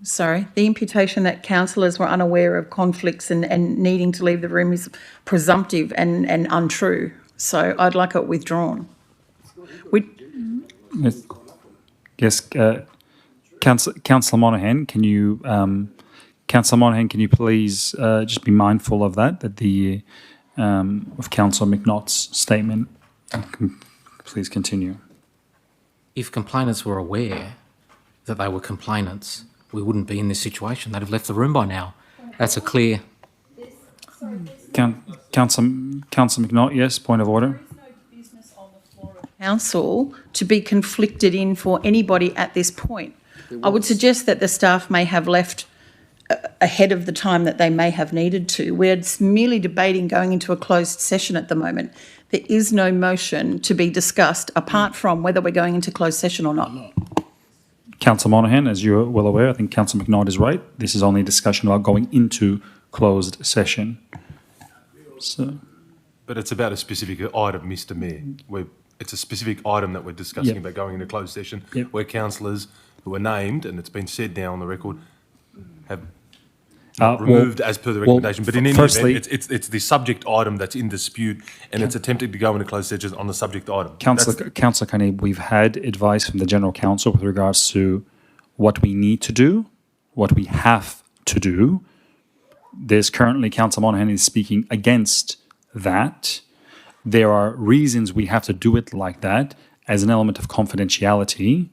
Sorry, the imputation that councillors were unaware of conflicts and needing to leave the room is presumptive and untrue. So I'd like it withdrawn. Yes, Councillor Monahan, can you, please just be mindful of that the of Councillor McNaught's statement. Please continue. If complainants were aware that they were complainants, we wouldn't be in this situation. They'd have left the room by now. That's a clear... Councillor McNaught, yes, point of order. Council to be conflicted in for anybody at this point. I would suggest that the staff may have left ahead of the time that they may have needed to. We're merely debating going into a closed session at the moment. There is no motion to be discussed apart from whether we're going into closed session or not. Councillor Monahan, as you're well aware, I think Councillor McNaught is right. This is only a discussion about going into closed session. So, but it's about a specific item, Mr. Mayor. It's a specific item that we're discussing about going into closed session, where councillors who are named, and it's been said now on the record, have removed as per the recommendation. But in any event, it's the subject item that's in dispute, and it's attempted to go into closed session on the subject item. Councillor Carney, we've had advice from the General Counsel with regards to what we need to do, what we have to do. There's currently, Councillor Monahan is speaking against that. There are reasons we have to do it like that as an element of confidentiality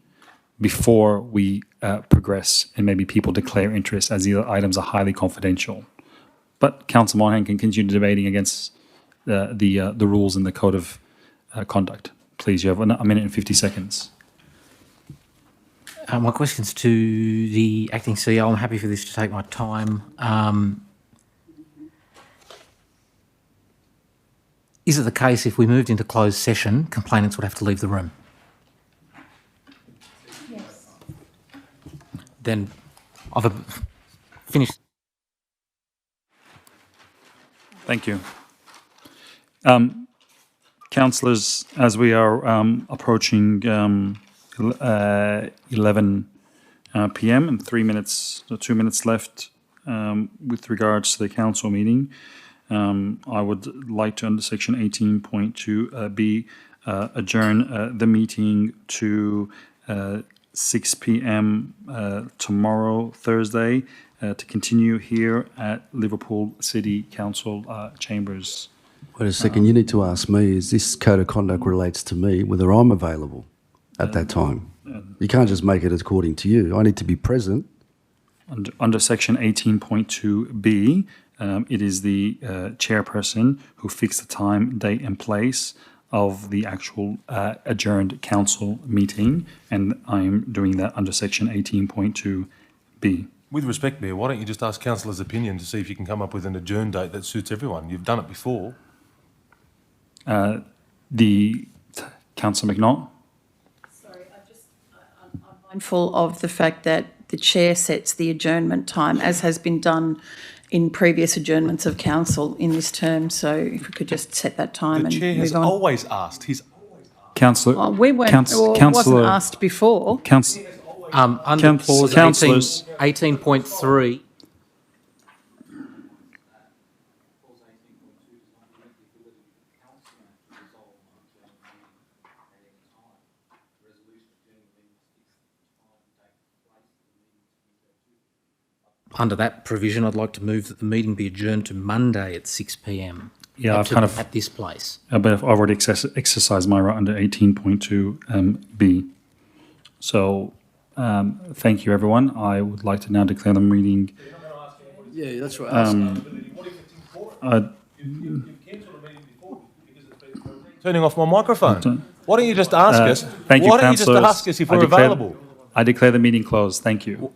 before we progress and maybe people declare interest, as the items are highly confidential. But Councillor Monahan can continue debating against the rules in the Code of Conduct. Please, you have a minute and 50 seconds. My question's to the Acting CEO. I'm happy for this to take my time. Is it the case if we moved into closed session, complainants would have to leave the room? Yes. Then I've finished. Thank you. Councillors, as we are approaching 11 p.m. and 2 minutes left with regards to the council meeting, I would like to, under section 18.2b, adjourn the meeting to 6 p.m. Tomorrow, Thursday, to continue here at Liverpool City Council chambers. Wait a second, you need to ask me, is this code of conduct relates to me, whether I'm available at that time? You can't just make it according to you. I need to be present. Under section 18.2b, it is the chairperson who fixed the time, date and place of the actual adjourned council meeting, and I'm doing that under section 18.2b. With respect, Mayor, why don't you just ask councillors' opinion to see if you can come up with an adjourn date that suits everyone? You've done it before. The Councillor McNaught. Sorry, I'm mindful of the fact that the chair sets the adjournment time, as has been done in previous adjournments of council in this term. So if we could just set that time and move on. The chair has always asked. Councillor. Oh, we weren't. Wasn't asked before. Under clause 18.3. under that provision, I'd like to move that the meeting be adjourned to Monday at 6 p.m. Yeah, I've kind of at this place. But I've already exercised my right under 18.2 B. So, thank you, everyone. I would like to now declare the meeting. Yeah, that's right. Turning off my microphone. Why don't you just ask us? Thank you, Why don't you just councillors. ask us if we're available? I declare the meeting closed. Thank you.